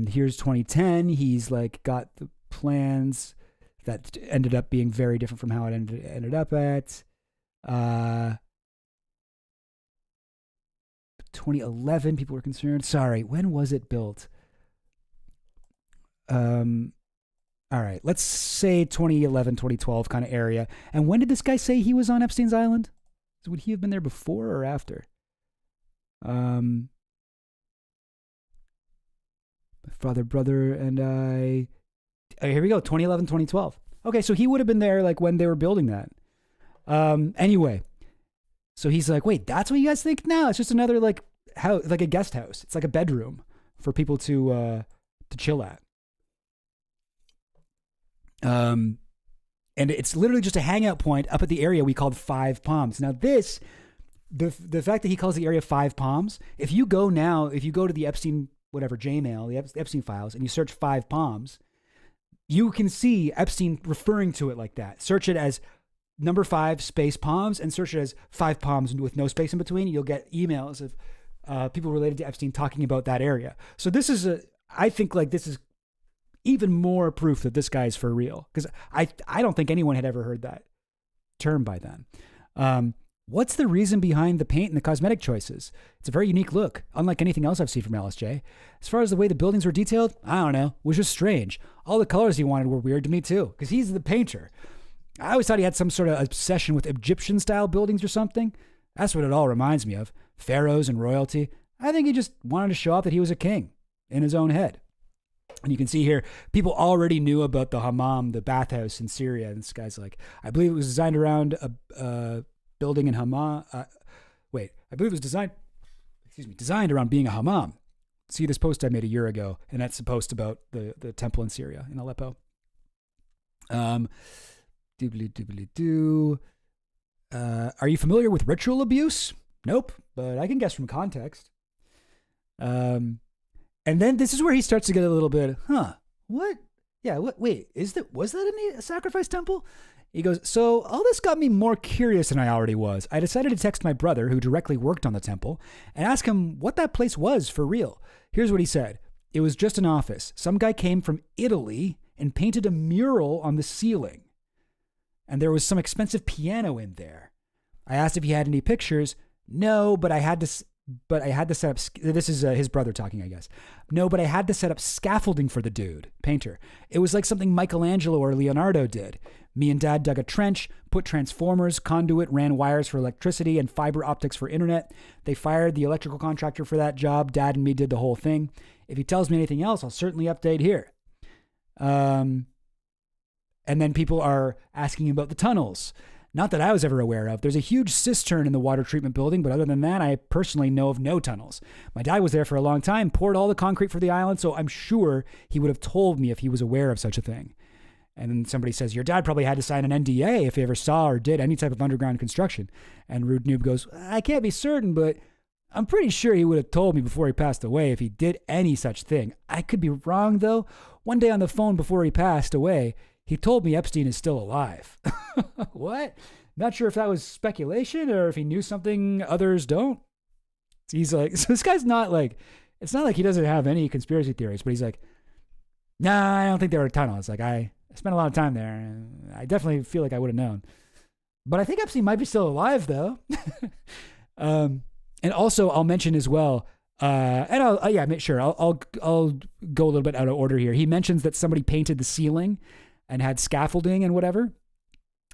here's 2010. He's like got the plans that ended up being very different from how it ended up at. 2011, people were concerned. Sorry, when was it built? All right, let's say 2011, 2012 kind of area. And when did this guy say he was on Epstein's Island? So would he have been there before or after? My father, brother, and I. Oh, here we go, 2011, 2012. Okay, so he would have been there like when they were building that. Anyway, So he's like, wait, that's what you guys think? No, it's just another like house, like a guest house. It's like a bedroom for people to chill at. And it's literally just a hangout point up at the area we called Five Palms. Now this, the fact that he calls the area Five Palms, if you go to the Epstein, whatever, Jmail, the Epstein files, and you search Five Palms, you can see Epstein referring to it like that. Search it as number 5 space palms and search it as 5 palms with no space in between. You'll get emails of people related to Epstein talking about that area. So this is I think like this is even more proof that this guy's for real. Because I don't think anyone had ever heard that term by then. What's the reason behind the paint and the cosmetic choices? It's a very unique look, unlike anything else I've seen from LSJ. As far as the way the buildings were detailed, I don't know, was just strange. All the colors he wanted were weird to me too, because he's the painter. I always thought he had some sort of obsession with Egyptian-style buildings or something. That's what it all reminds me of. Pharaohs and royalty. I think he just wanted to show off that he was a king in his own head. And you can see here, people already knew about the hammam, the bathhouse in Syria. And this guy's like, I believe it was designed around a building in Hammam. I believe it was designed around being a hammam. See this post I made a year ago, and that's a post about the temple in Syria, in Aleppo. Are you familiar with ritual abuse? Nope, but I can guess from context. And then this is where he starts to get a little bit, what? Yeah, what? Wait, was that in the sacrifice temple? He goes, so all this got me more curious than I already was. I decided to text my brother, who directly worked on the temple, and ask him what that place was for real. Here's what he said. It was just an office. Some guy came from Italy and painted a mural on the ceiling. And there was some expensive piano in there. I asked if he had any pictures. No, but I had to set up, this is his brother talking, I guess. No, but I had to set up scaffolding for the dude, painter. It was like something Michelangelo or Leonardo did. Me and Dad dug a trench, put transformers, conduit, ran wires for electricity and fiber optics for internet. They fired the electrical contractor for that job. Dad and me did the whole thing. If he tells me anything else, I'll certainly update here. And then people are asking about the tunnels. Not that I was ever aware of. There's a huge cistern in the water treatment building, but other than that, I personally know of no tunnels. My dad was there for a long time, poured all the concrete for the island, so I'm sure he would have told me if he was aware of such a thing. And then somebody says, your dad probably had to sign an NDA if he ever saw or did any type of underground construction. And Rude Noob goes, I can't be certain, but I'm pretty sure he would have told me before he passed away if he did any such thing. I could be wrong, though. One day on the phone before he passed away, he told me Epstein is still alive. What? Not sure if that was speculation or if he knew something others don't. He's like, so this guy's not like, it's not like he doesn't have any conspiracy theories, but he's like, nah, I don't think there were tunnels. Like I spent a lot of time there and I definitely feel like I would have known. But I think Epstein might be still alive though. And also I'll mention as well, and I'll go a little bit out of order here. He mentions that somebody painted the ceiling and had scaffolding and whatever.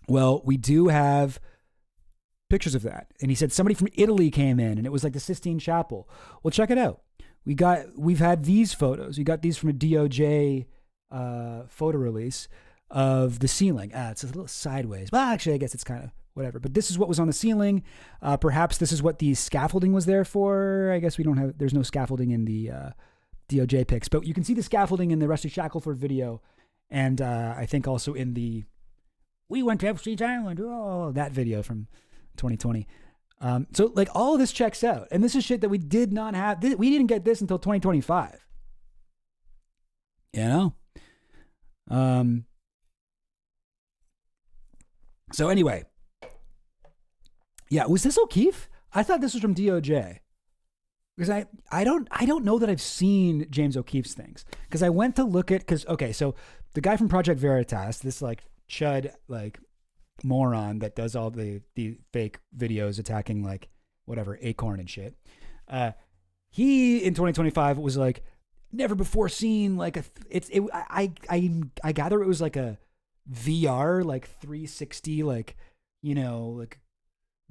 Well, we do have pictures of that. And he said somebody from Italy came in and it was like the Sistine Chapel. Well, check it out. We've had these photos. We got these from a DOJ photo release of the ceiling. It's a little sideways. Well, actually, I guess it's kind of whatever. But this is what was on the ceiling. Perhaps this is what the scaffolding was there for. I guess there's no scaffolding in the DOJ pics. But you can see the scaffolding in the Rusty Shackelford video. And I think also in the We Went to Epstein's Island, that video from 2020. So like all of this checks out. And this is shit that we did not have. We didn't get this until 2025. You know? So anyway. Yeah, was this O'Keefe? I thought this was from DOJ. Because I don't know that I've seen James O'Keefe's things. Because I went to look at, so the guy from Project Veritas, this like chud like moron that does all the fake videos attacking like whatever Acorn and shit. He in 2025 was like never before seen like I gather it was like a VR like 360 like like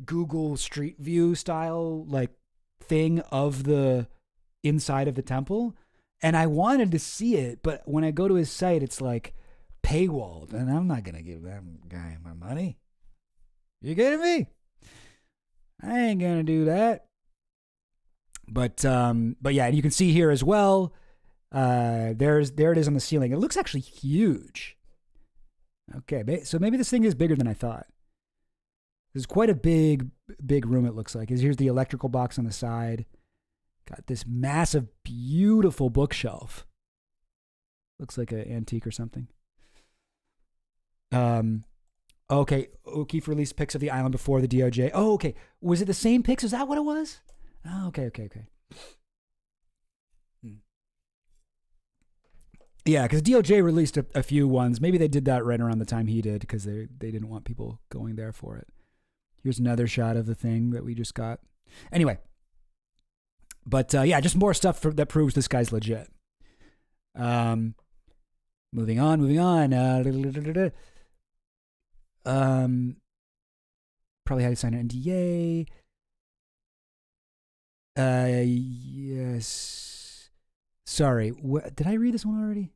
Google Street View style like thing of the inside of the temple, and I wanted to see it, but when I go to his site it's like paywalled, and I'm not gonna give that guy my money. You kidding me? I ain't gonna do that. But yeah, and you can see here as well. There it is on the ceiling. It looks actually huge. Okay, so maybe this thing is bigger than I thought. This is quite a big room. It looks like. Here's the electrical box on the side. Got this massive, beautiful bookshelf. Looks like an antique or something. Okay, O'Keefe released pics of the island before the DOJ. Oh, okay. Was it the same pics? Is that what it was? Oh, okay. Yeah, because DOJ released a few ones. Maybe they did that right around the time he did because they didn't want people going there for it. Here's another shot of the thing that we just got. Anyway, but yeah, just more stuff that proves this guy's legit. Moving on. Probably had to sign an NDA. Yes. Sorry. Did I read this one already?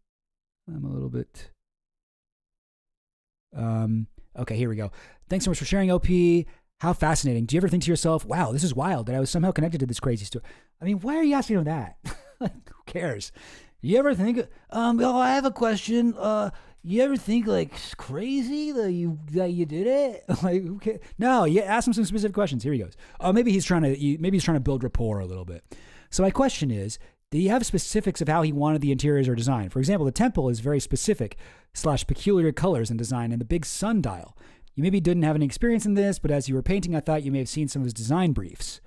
I'm a little bit. Okay, here we go. Thanks so much for sharing, OP. How fascinating. Do you ever think to yourself, wow, this is wild that I was somehow connected to this crazy story? I mean, why are you asking him that? Like, who cares? You ever think, I have a question. You ever think like it's crazy that you did it? Like, okay, no, yeah, ask him some specific questions. Here he goes. Maybe he's trying to build rapport a little bit. So my question is, did he have specifics of how he wanted the interiors or design? For example, the temple is very specific / peculiar colors and design, and the big sundial. You maybe didn't have any experience in this, but as you were painting, I thought you may have seen some of his design briefs.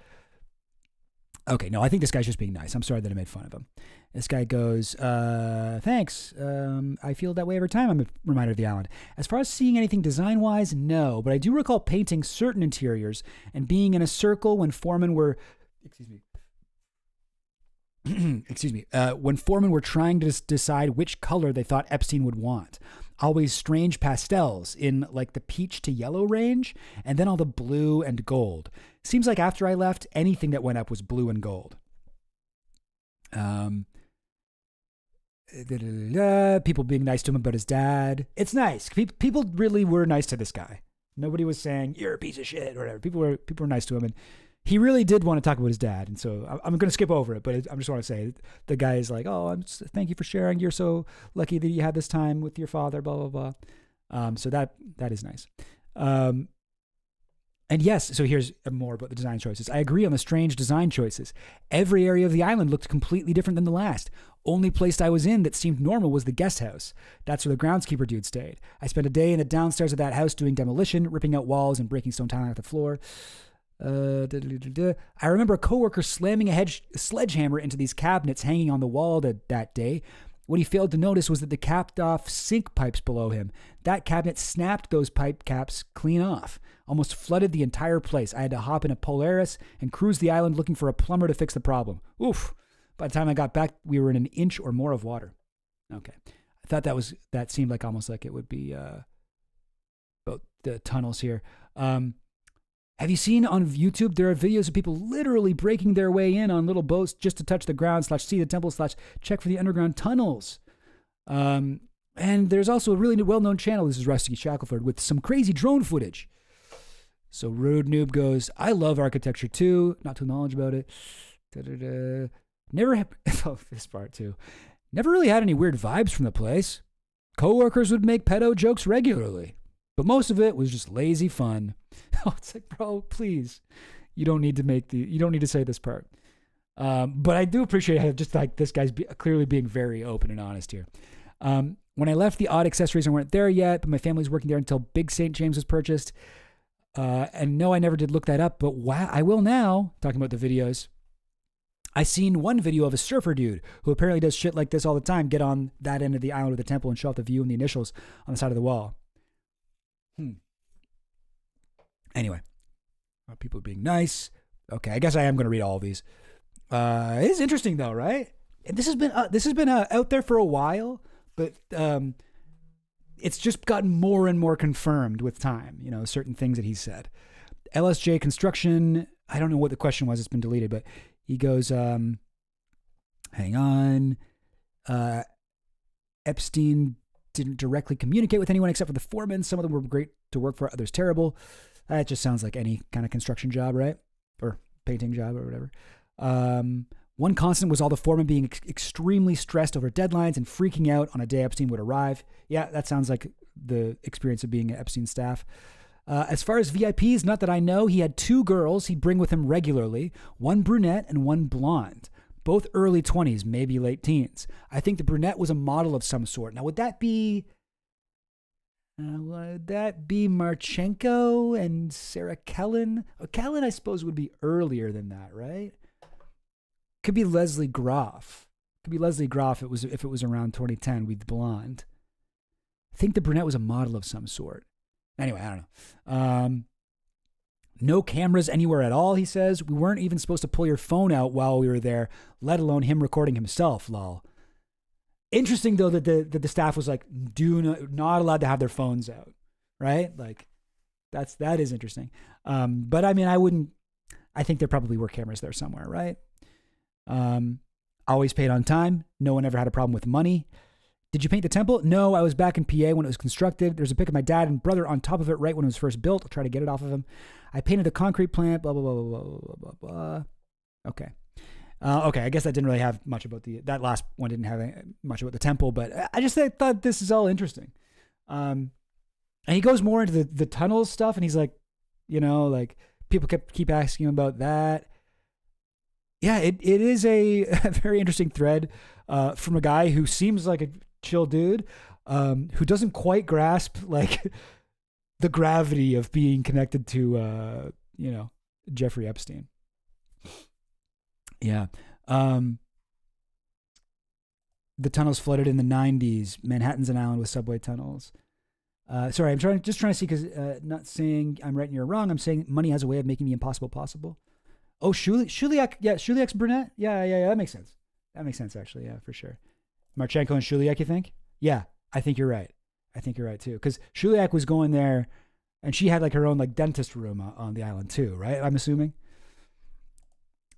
Okay, no, I think this guy's just being nice. I'm sorry that I made fun of him. This guy goes, thanks. I feel that way every time I'm reminded of the island. As far as seeing anything design-wise, no. But I do recall painting certain interiors and being in a circle when foremen were... when foremen were trying to decide which color they thought Epstein would want. Always strange pastels in like the peach to yellow range, and then all the blue and gold. Seems like after I left, anything that went up was blue and gold. People being nice to him about his dad. It's nice. People really were nice to this guy. Nobody was saying, you're a piece of shit or whatever. People were nice to him, and he really did want to talk about his dad. And so I'm going to skip over it, but I just want to say the guy is like, thank you for sharing. You're so lucky that you had this time with your father, blah, blah, blah. So that is nice. And yes, so here's more about the design choices. I agree on the strange design choices. Every area of the island looked completely different than the last. Only place I was in that seemed normal was the guest house. That's where the groundskeeper dude stayed. I spent a day in the downstairs of that house doing demolition, ripping out walls and breaking stone tiling off the floor. I remember a coworker slamming a sledgehammer into these cabinets hanging on the wall that day. What he failed to notice was that the capped off sink pipes below him. That cabinet snapped those pipe caps clean off. Almost flooded the entire place. I had to hop in a Polaris and cruise the island looking for a plumber to fix the problem. Oof. By the time I got back, we were in an inch or more of water. Okay. I thought that seemed like almost like it would be about the tunnels here. Have you seen on YouTube, there are videos of people literally breaking their way in on little boats just to touch the ground / see the temple / check for the underground tunnels. And there's also a really well-known channel, this is Rusty Shackelford, with some crazy drone footage. So Rude Noob goes, I love architecture too, not too knowledge about it. This part too. Never really had any weird vibes from the place. Coworkers would make pedo jokes regularly, but most of it was just lazy fun. It's like, bro, please, you don't need to say this part. But I do appreciate how just like this guy's clearly being very open and honest here. When I left, the odd accessories weren't there yet, but my family's working there until Big St. James was purchased. And no, I never did look that up, but wow, I will now, talking about the videos. I seen one video of a surfer dude who apparently does shit like this all the time, get on that end of the island of the temple and show off the view and the initials on the side of the wall. Anyway, people being nice. Okay, I guess I am going to read all of these. It is interesting though, right? And this has been out there for a while, but it's just gotten more and more confirmed with time. You know, certain things that he said. LSJ Construction. I don't know what the question was. It's been deleted, but he goes, hang on. Epstein didn't directly communicate with anyone except for the foreman. Some of them were great to work for, others terrible. That just sounds like any kind of construction job, right? Or painting job or whatever. One constant was all the foremen being extremely stressed over deadlines and freaking out on a day Epstein would arrive. Yeah, that sounds like the experience of being Epstein's staff. As far as VIPs, not that I know, he had 2 girls he'd bring with him regularly, one brunette and one blonde, both early 20s, maybe late teens. I think the brunette was a model of some sort. Now, would that be Marchenko and Sarah Kellen? Kellen, I suppose, would be earlier than that, right? Could be Leslie Groff. If it was around 2010 with blonde. I think the brunette was a model of some sort. Anyway, I don't know. No cameras anywhere at all, he says. We weren't even supposed to pull your phone out while we were there, let alone him recording himself, lol. Interesting, though, that the staff was like, not allowed to have their phones out, right? Like, that is interesting. But I mean, I think there probably were cameras there somewhere, right? Always paid on time. No one ever had a problem with money. Did you paint the temple? No, I was back in PA when it was constructed. There's a pic of my dad and brother on top of it right when it was first built. I'll try to get it off of him. I painted the concrete plant, blah, blah, blah, blah, blah, blah, blah, blah. Okay. Okay, I guess that didn't really have much about that last one didn't have much about the temple, but I just thought this is all interesting. And he goes more into the tunnels stuff, and he's like, like people keep asking him about that. Yeah, it is a very interesting thread from a guy who seems like a chill dude, who doesn't quite grasp like the gravity of being connected to Jeffrey Epstein. Yeah. The tunnels flooded in the 90s. Manhattan's an island with subway tunnels. Sorry, I'm trying to see, because not saying I'm right and you're wrong. I'm saying money has a way of making the impossible possible. Oh, Shuliak. Yeah, Shuliak's brunette. Yeah. That makes sense. Actually. Yeah, for sure. Marchenko and Shuliak, you think? Yeah, I think you're right. I think you're right too. Because Shuliak was going there, and she had like her own like dentist room on the island too, right? I'm assuming.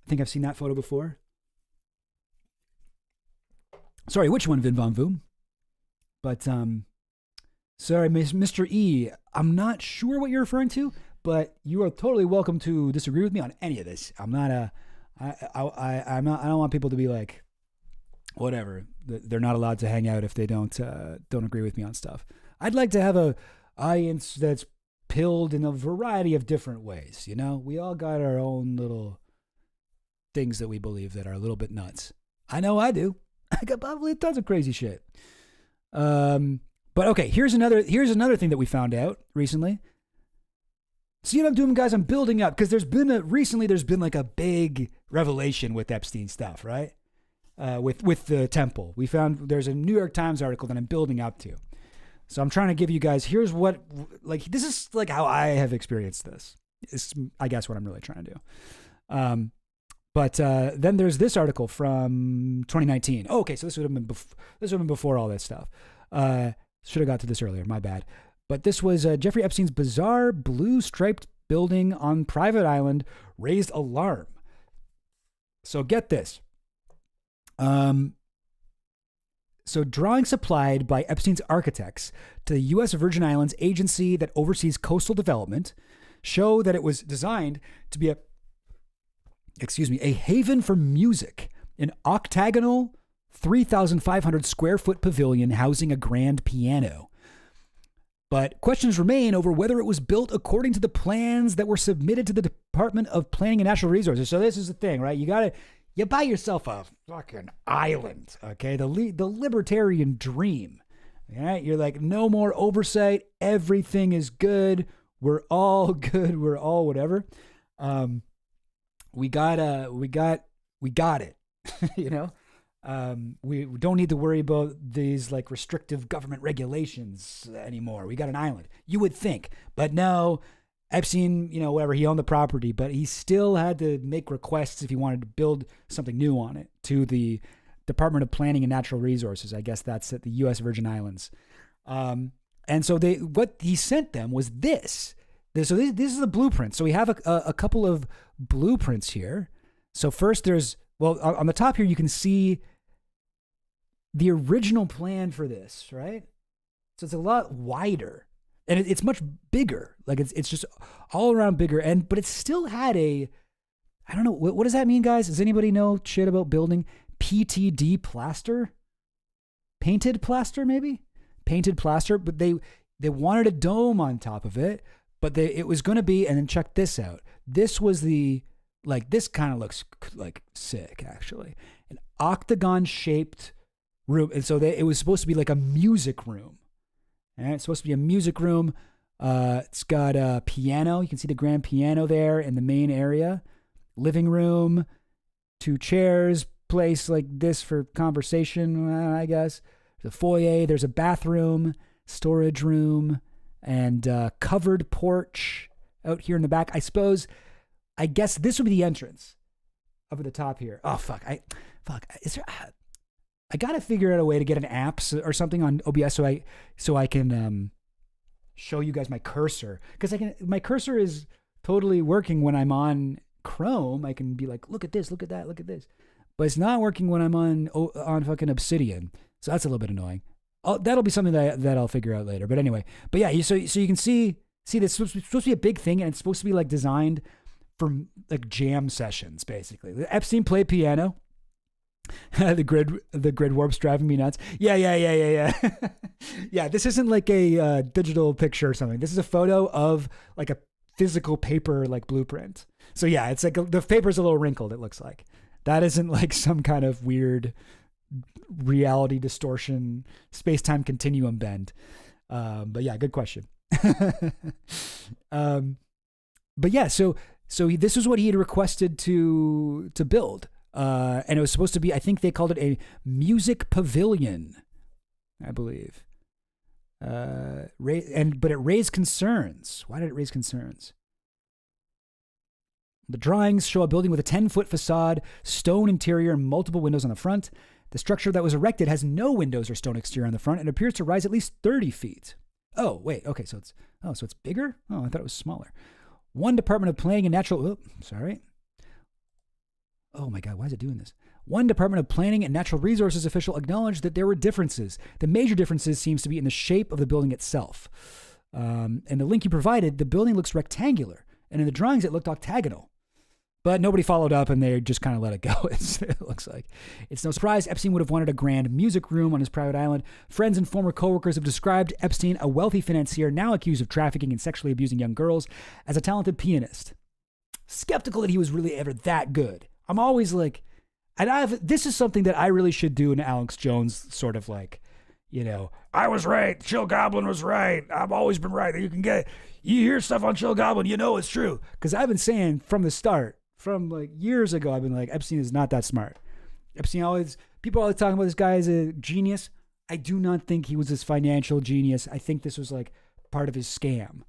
I think I've seen that photo before. Sorry, which one, Vin Von Voom? But sorry, Mr. E. I'm not sure what you're referring to, but you are totally welcome to disagree with me on any of this. I'm not I don't want people to be like, whatever. They're not allowed to hang out if they don't agree with me on stuff. I'd like to have a audience that's pilled in a variety of different ways. We all got our own little things that we believe that are a little bit nuts. I know I do. I got probably tons of crazy shit. But okay, here's another thing that we found out recently. See what I'm doing, guys? I'm building up, because there's been like a big revelation with Epstein stuff, right? With the temple. We found there's a New York Times article that I'm building up to. So I'm trying to give you guys, here's what, like, this is like how I have experienced this. It's, I guess, what I'm really trying to do. But then there's this article from 2019. Oh, okay, so this would have been before all this stuff. Should have got to this earlier. My bad. But this was Jeffrey Epstein's bizarre blue striped building on private island raised alarm. So get this. So drawings supplied by Epstein's architects to the U.S. Virgin Islands agency that oversees coastal development show that it was designed to be a haven for music, an octagonal 3,500 square foot pavilion housing a grand piano. But questions remain over whether it was built according to the plans that were submitted to the Department of Planning and Natural Resources. So this is the thing, right? You buy yourself a fucking island, okay? The libertarian dream, all right? You're like, no more oversight. Everything is good. We're all good. We're all whatever. We got it. We don't need to worry about these like restrictive government regulations anymore. We got an island. You would think, but no. Epstein, whatever, he owned the property, but he still had to make requests if he wanted to build something new on it to the Department of Planning and Natural Resources. I guess that's at the U.S. Virgin Islands. And so what he sent them was this. So this is the blueprint. So we have a couple of blueprints here. So first on the top here, you can see the original plan for this, right? So it's a lot wider. and it's much bigger. Like it's just all around bigger, but it still had I don't know, what does that mean, guys? Does anybody know shit about building? PTD plaster? Painted plaster, maybe? Painted plaster, but they wanted a dome on top of it, but it was going to be, and then check this out. This was this kind of looks like sick, actually. An octagon-shaped room, and so it was supposed to be like a music room. All right, it's supposed to be a music room. It's got a piano. You can see the grand piano there in the main area. Living room, 2 chairs, place like this for conversation, I guess. There's a foyer, there's a bathroom, storage room, and covered porch out here in the back. I guess this would be the entrance up at the top here. Oh, fuck. Is there... I got to figure out a way to get an app or something on OBS so I can show you guys my cursor. Because my cursor is totally working when I'm on Chrome. I can be like, look at this, look at that, look at this. But it's not working when I'm on fucking Obsidian. So that's a little bit annoying. That'll be something that I'll figure out later. But anyway, so you can see this is supposed to be a big thing, and it's supposed to be like designed for like jam sessions, basically. Epstein played piano. the grid warp's driving me nuts. Yeah. Yeah, this isn't like a digital picture or something. This is a photo of like a physical paper like blueprint. So yeah, it's like the paper's a little wrinkled, it looks like. That isn't like some kind of weird reality distortion, space-time continuum bend. But yeah, good question. But yeah, so this was what he had requested to build. And it was supposed to be, I think they called it a music pavilion, I believe. But it raised concerns. Why did it raise concerns? The drawings show a building with a 10-foot facade, stone interior, and multiple windows on the front. The structure that was erected has no windows or stone exterior on the front and appears to rise at least 30 feet. Oh, wait. Okay, so it's bigger? Oh, I thought it was smaller. One Department of Planning and Natural... Oh my God, why is it doing this? One Department of Planning and Natural Resources official acknowledged that there were differences. The major differences seems to be in the shape of the building itself. And the link you provided, the building looks rectangular. And in the drawings, it looked octagonal. But nobody followed up, and they just kind of let it go, it looks like. It's no surprise Epstein would have wanted a grand music room on his private island. Friends and former coworkers have described Epstein, a wealthy financier now accused of trafficking and sexually abusing young girls, as a talented pianist. Skeptical that he was really ever that good. I'm always like, this is something that I really should do an Alex Jones sort of like, I was right. Chill Goblin was right. I've always been right. You hear stuff on Chill Goblin, it's true. Because I've been saying from the start, from like years ago, I've been like, Epstein is not that smart. People are always talking about this guy as a genius. I do not think he was this financial genius. I think this was like part of his scam.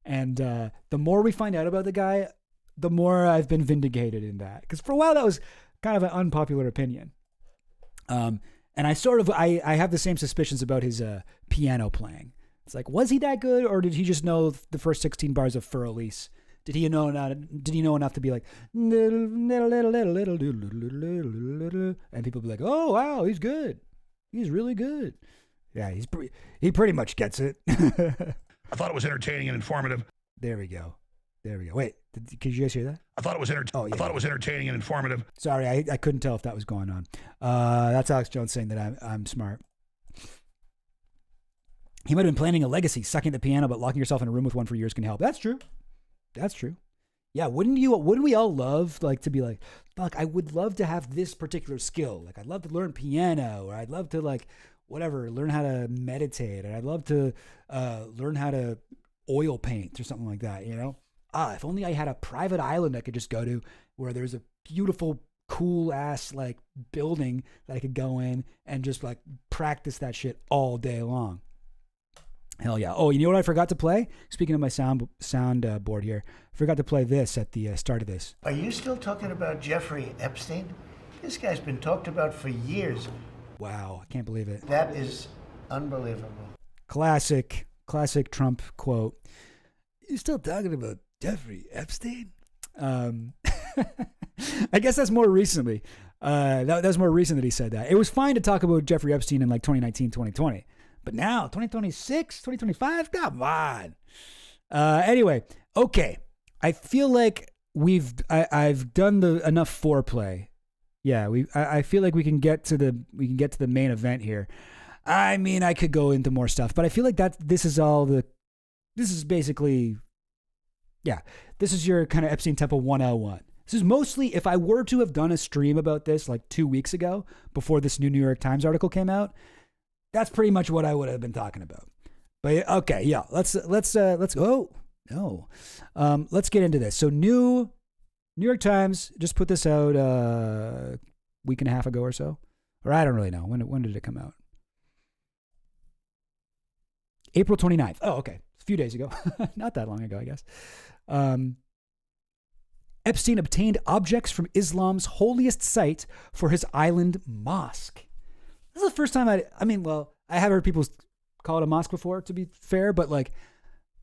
And the more we find out about the guy, the more I've been vindicated in that. Because for a while, that was kind of an unpopular opinion. And I have the same suspicions about his piano playing. It's like, was he that good, or did he just know the first 16 bars of Fur Elise? Did he know enough to be like, and people be like, oh wow, he's good, he's really good. Yeah, he pretty much gets it. I thought it was entertaining and informative. There we go. Wait, could you guys hear that? I thought it was I thought it was entertaining and informative. Sorry, I couldn't tell if that was going on. That's Alex Jones saying that I'm smart. He might have been planning a legacy. Sucking at the piano, but locking yourself in a room with one for years can help. That's true. Yeah, wouldn't we all love like to be like, fuck, I would love to have this particular skill. Like I'd love to learn piano, or I'd love to like whatever, learn how to meditate, or I'd love to learn how to oil paint or something like that, if only I had a private island I could just go to where there's a beautiful, cool ass like building that I could go in and just like practice that shit all day long. Hell yeah. Oh, you know what I forgot to play? Speaking of my sound board here, I forgot to play this at the start of this. Are you still talking about Jeffrey Epstein? This guy's been talked about for years. Wow, I can't believe it. That is unbelievable. Classic Trump quote. You still talking about Jeffrey Epstein? I guess that's more recently. That was more recent that he said that. It was fine to talk about Jeffrey Epstein in like 2019, 2020. But now, 2026, 2025, come on. Anyway, okay. I feel like I've done enough foreplay. Yeah, I feel like we can get to the main event here. I mean, I could go into more stuff, but I feel like this is basically, yeah, this is your kind of Epstein Temple 101. This is mostly, if I were to have done a stream about this like 2 weeks ago before this new New York Times article came out, that's pretty much what I would have been talking about. But okay, yeah, let's go. No. Let's get into this. So New York Times just put this out a week and a half ago or so. Or I don't really know. When did it come out? April 29th. Oh, okay. A few days ago. Not that long ago, I guess. Epstein obtained objects from Islam's holiest site for his island mosque. This is the first time I have heard people call it a mosque before, to be fair, but like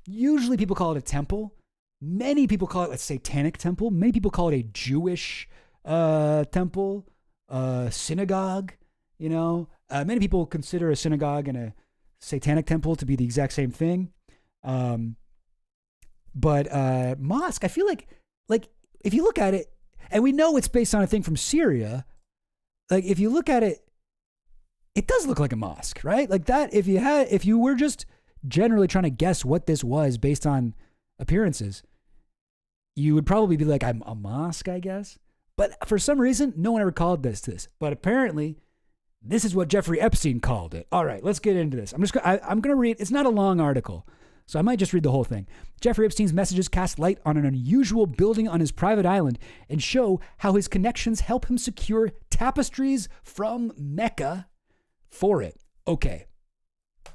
usually people call it a temple. Many people call it a satanic temple. Many people call it a Jewish temple, synagogue. Many people consider a synagogue and a satanic temple to be the exact same thing. But mosque, I feel like if you look at it, and we know it's based on a thing from Syria, like if you look at it, it does look like a mosque, right? Like that, if you were just generally trying to guess what this was based on appearances, you would probably be like, I'm a mosque, I guess. But for some reason, no one ever called this. But apparently, this is what Jeffrey Epstein called it. All right, let's get into this. I'm going to read. It's not a long article, so I might just read the whole thing. Jeffrey Epstein's messages cast light on an unusual building on his private island and show how his connections help him secure tapestries from Mecca for it. Okay.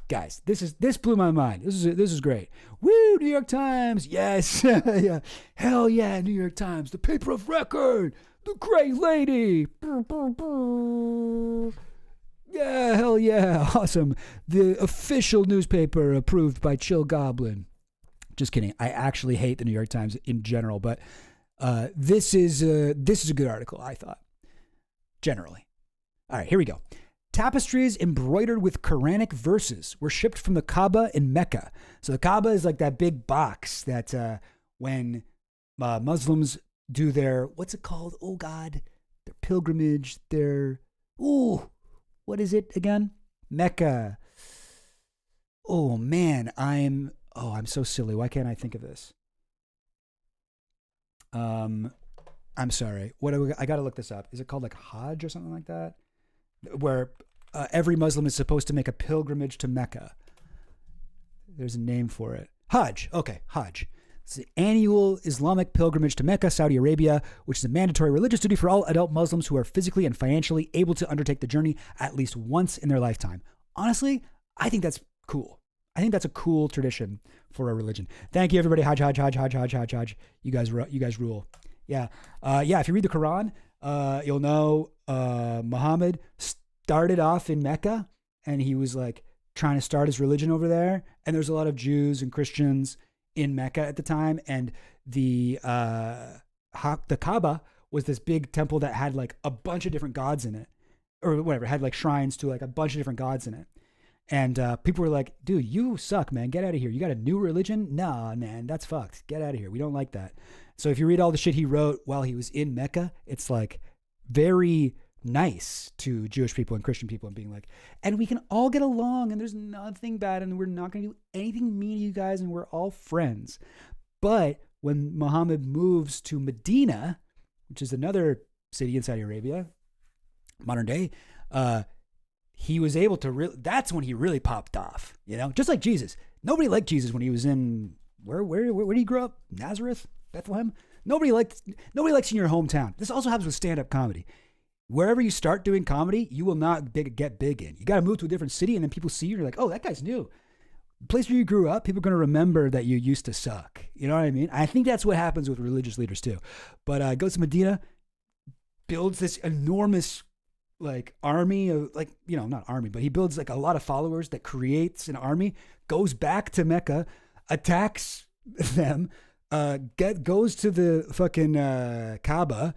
Guys, this blew my mind. This is great. Woo, New York Times. Yes. Yeah. Hell yeah, New York Times. The paper of record. The great lady. Yeah, hell yeah. Awesome. The official newspaper approved by Chill Goblin. Just kidding. I actually hate the New York Times in general, but this is a good article, I thought. Generally. All right, here we go. Tapestries embroidered with Quranic verses were shipped from the Kaaba in Mecca. So the Kaaba is like that big box that when Muslims do their, what's it called? Oh God, their pilgrimage, what is it again? Mecca. Oh man, I'm so silly. Why can't I think of this? I'm sorry. I got to look this up. Is it called like Hajj or something like that? Where every Muslim is supposed to make a pilgrimage to Mecca. There's a name for it. Hajj. Okay, Hajj. It's the annual Islamic pilgrimage to Mecca, Saudi Arabia, which is a mandatory religious duty for all adult Muslims who are physically and financially able to undertake the journey at least once in their lifetime. Honestly, I think that's cool. I think that's a cool tradition for a religion. Thank you, everybody. Hajj, Hajj, Hajj, Hajj, Hajj, Hajj, Hajj. You guys rule. Yeah. If you read the Quran, you'll know Muhammad started off in Mecca, and he was like trying to start his religion over there. And there's a lot of Jews and Christians in Mecca at the time. And the Kaaba was this big temple that had like a bunch of different gods in it, or whatever, had like shrines to like a bunch of different gods in it. And people were like, dude, you suck, man. Get out of here. You got a new religion? Nah, man, that's fucked. Get out of here. We don't like that. So if you read all the shit he wrote while he was in Mecca, it's like very nice to Jewish people and Christian people, and being like, and we can all get along, and there's nothing bad, and we're not going to do anything mean to you guys, and we're all friends. But when Muhammad moves to Medina, which is another city in Saudi Arabia, modern day, he was able to that's when he really popped off, just like Jesus. Nobody liked Jesus when he was in, where did he grow up? Nazareth? Bethlehem? Nobody likes in your hometown. This also happens with stand-up comedy. Wherever you start doing comedy, you will not get big in. You got to move to a different city, and then people see you, and you're like, oh, that guy's new. The place where you grew up, people are going to remember that you used to suck. You know what I mean? I think that's what happens with religious leaders too. But goes to Medina, builds this enormous like army of not army, but he builds like a lot of followers that creates an army, goes back to Mecca, attacks them, goes to the fucking Kaaba,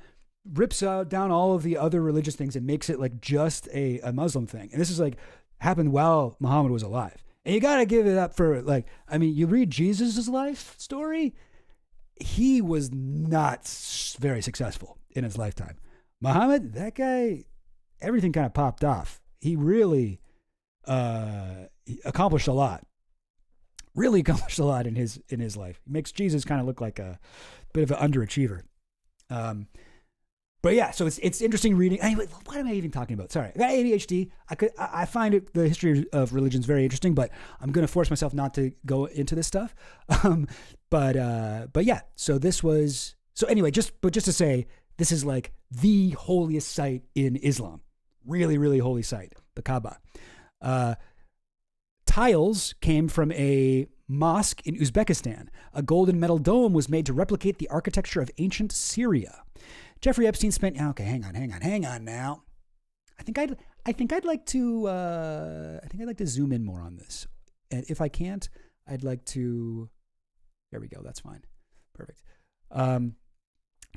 rips down all of the other religious things and makes it like just a Muslim thing. And this is like happened while Muhammad was alive. And you got to give it up for, like, I mean, you read Jesus' life story, he was not very successful in his lifetime. Muhammad, that guy, everything kind of popped off. He really accomplished a lot. Really accomplished a lot in his life. He makes Jesus kind of look like a bit of an underachiever. But yeah, so it's interesting reading. Anyway, what am I even talking about? Sorry, I got ADHD. I find the history of religions very interesting, but I'm going to force myself not to go into this stuff. But yeah, so this was, so anyway, just to say, this is like the holiest site in Islam. Really, really holy site, the Kaaba. Tiles came from a mosque in Uzbekistan. A golden metal dome was made to replicate the architecture of ancient Syria. Jeffrey Epstein spent, okay, hang on now. I think I'd like to zoom in more on this. And if I can't, I'd like to, there we go. That's fine. Perfect.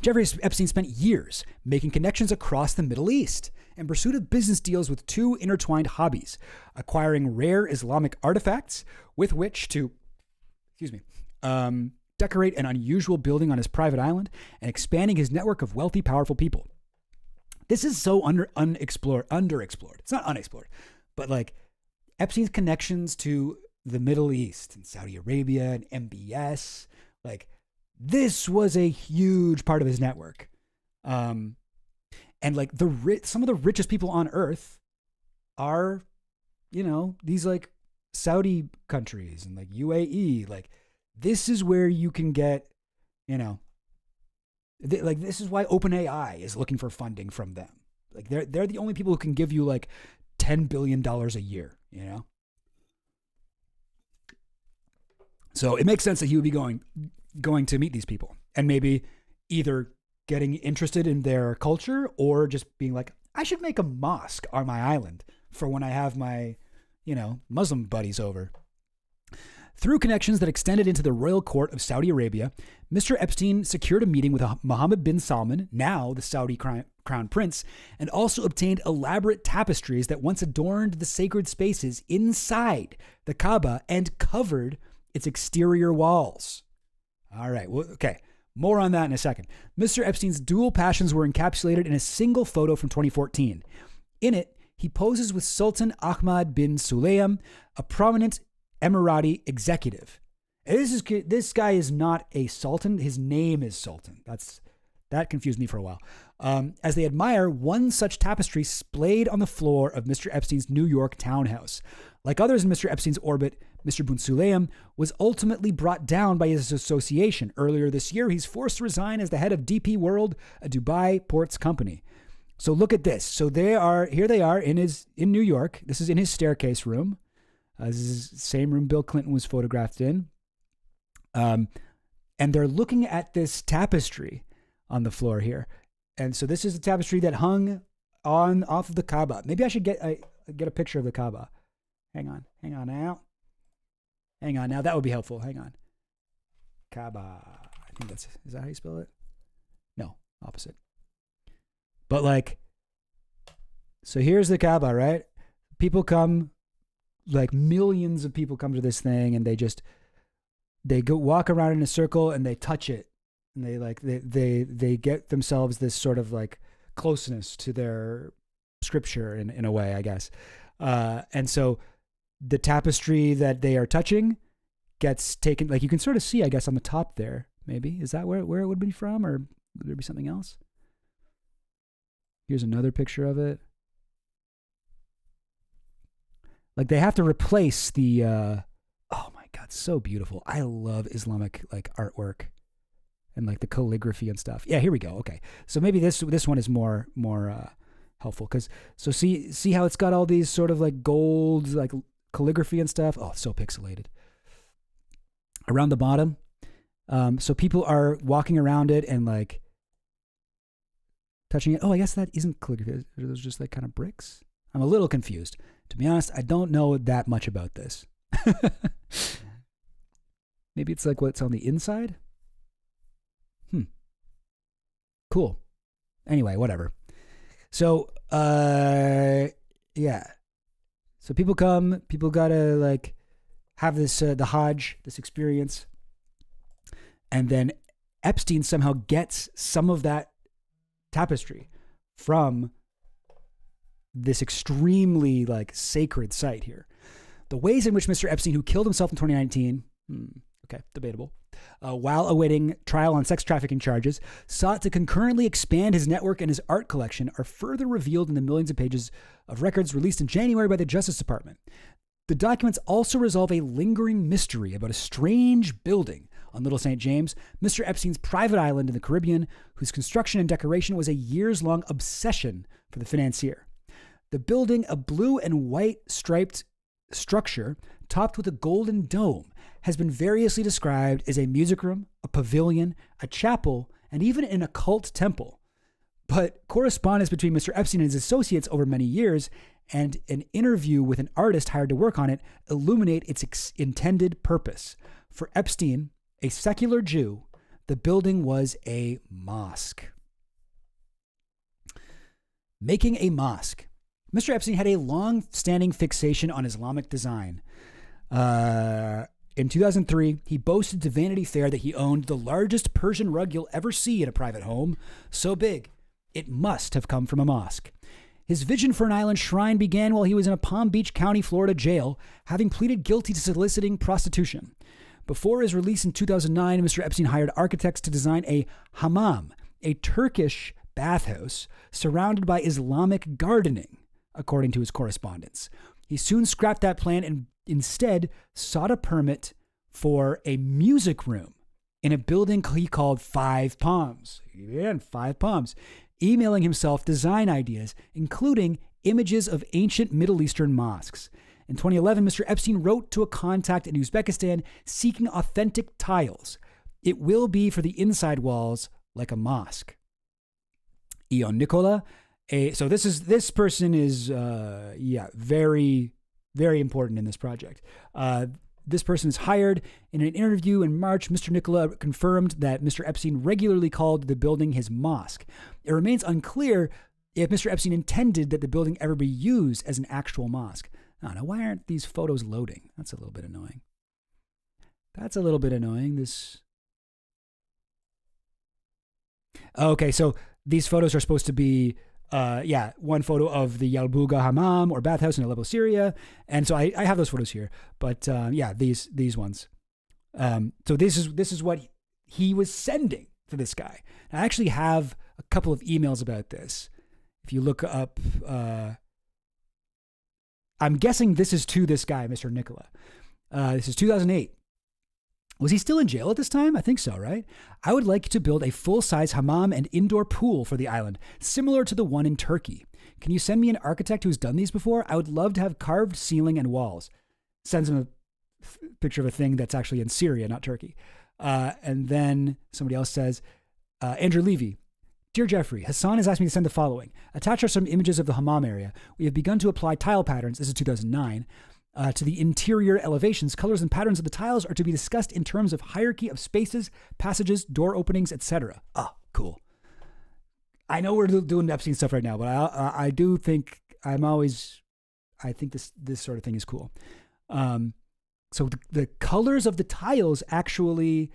Jeffrey Epstein spent years making connections across the Middle East in pursuit of business deals with two intertwined hobbies: acquiring rare Islamic artifacts with which to, decorate an unusual building on his private island, and expanding his network of wealthy, powerful people. This is so underexplored. It's not unexplored, but like Epstein's connections to the Middle East and Saudi Arabia and MBS, like this was a huge part of his network. And like some of the richest people on earth are, these like Saudi countries and like UAE, like this is where you can get, like this is why OpenAI is looking for funding from them. Like they're the only people who can give you like $10 billion a year, So it makes sense that he would be going to meet these people and maybe either getting interested in their culture or just being like, I should make a mosque on my island for when I have my, Muslim buddies over. Through connections that extended into the royal court of Saudi Arabia, Mr. Epstein secured a meeting with Mohammed bin Salman, now the Saudi crown prince, and also obtained elaborate tapestries that once adorned the sacred spaces inside the Kaaba and covered its exterior walls. All right, well, okay, more on that in a second. Mr. Epstein's dual passions were encapsulated in a single photo from 2014. In it, he poses with Sultan Ahmad bin Sulayem, a prominent Emirati executive. This guy is not a sultan. His name is Sultan. That confused me for a while. As they admire one such tapestry splayed on the floor of Mr. Epstein's New York townhouse. Like others in Mr. Epstein's orbit, Mr. bin Sulayem was ultimately brought down by his association. Earlier this year, he's forced to resign as the head of DP World, a Dubai ports company. So look at this. So here they are in New York. This is in his staircase room. This is the same room Bill Clinton was photographed in. And they're looking at this tapestry on the floor here. And so this is the tapestry that hung off of the Kaaba. Maybe I should get a picture of the Kaaba. Hang on now. That would be helpful. Hang on. Kaaba. I think is that how you spell it? No, opposite. But like, so here's the Kaaba, right? People come, like millions of people come to this thing, and they go walk around in a circle and they touch it, and they get themselves this sort of like closeness to their scripture in a way, I guess. And so the tapestry that they are touching gets taken, like you can sort of see, I guess, on the top there. Maybe is that where it would be from, or would there be something else? Here's another picture of it. Like they have to replace the, oh my God, so beautiful. I love Islamic like artwork and like the calligraphy and stuff. Yeah, here we go. Okay. So maybe this one is more helpful because, so see how it's got all these sort of like gold, like calligraphy and stuff. Oh, it's so pixelated. Around the bottom. So people are walking around it and like touching it. Oh, I guess that isn't calligraphy. Are those just like kind of bricks? I'm a little confused. To be honest, I don't know that much about this. Maybe it's like what's on the inside? Cool. Anyway, whatever. So, yeah. So people come, people gotta like have this the Hajj, this experience, and then Epstein somehow gets some of that tapestry from this extremely like sacred site here. The ways in which Mr. Epstein, who killed himself in 2019, okay, debatable, while awaiting trial on sex trafficking charges, sought to concurrently expand his network and his art collection are further revealed in the millions of pages of records released in January by the Justice Department. The documents also resolve a lingering mystery about a strange building on Little St. James, Mr. Epstein's private island in the Caribbean, whose construction and decoration was a years-long obsession for the financier. The building, a blue and white striped structure topped with a golden dome, has been variously described as a music room, a pavilion, a chapel, and even an occult temple. But correspondence between Mr. Epstein and his associates over many years and an interview with an artist hired to work on it illuminate its intended purpose. For Epstein, a secular Jew, the building was a mosque. Making a mosque. Mr. Epstein had a long-standing fixation on Islamic design. In 2003, he boasted to Vanity Fair that he owned the largest Persian rug you'll ever see in a private home. So big, it must have come from a mosque. His vision for an island shrine began while he was in a Palm Beach County, Florida jail, having pleaded guilty to soliciting prostitution. Before his release in 2009, Mr. Epstein hired architects to design a hammam, a Turkish bathhouse surrounded by Islamic gardening, according to his correspondence. He soon scrapped that plan and instead sought a permit for a music room in a building he called Five Palms. Again, Five Palms. Emailing himself design ideas, including images of ancient Middle Eastern mosques. In 2011, Mr. Epstein wrote to a contact in Uzbekistan seeking authentic tiles. It will be for the inside walls like a mosque. Ion Nicola, so this person is very, very important in this project. This person is hired. In an interview in March, Mr. Nicola confirmed that Mr. Epstein regularly called the building his mosque. It remains unclear if Mr. Epstein intended that the building ever be used as an actual mosque. I don't know, why aren't these photos loading? That's a little bit annoying. Okay, so these photos are supposed to be one photo of the Yalbuga Hammam or bathhouse in Aleppo, Syria. And so I have those photos here. But these ones. So this is what he was sending to this guy. I actually have a couple of emails about this. If you look up, I'm guessing this is to this guy, Mr. Nicola. This is 2008. Was he still in jail at this time? I think so, right? I would like to build a full-size hammam and indoor pool for the island, similar to the one in Turkey. Can you send me an architect who's done these before? I would love to have carved ceiling and walls. Sends him a picture of a thing that's actually in Syria, not Turkey. And then somebody else says, Andrew Levy, Dear Jeffrey, Hasan has asked me to send the following. Attached are some images of the hammam area. We have begun to apply tile patterns, this is 2009, to the interior elevations. Colors and patterns of the tiles are to be discussed in terms of hierarchy of spaces, passages, door openings, etc. Oh, cool. I know we're doing Epstein stuff right now, but I do think I think this sort of thing is cool. So the colors of the tiles actually,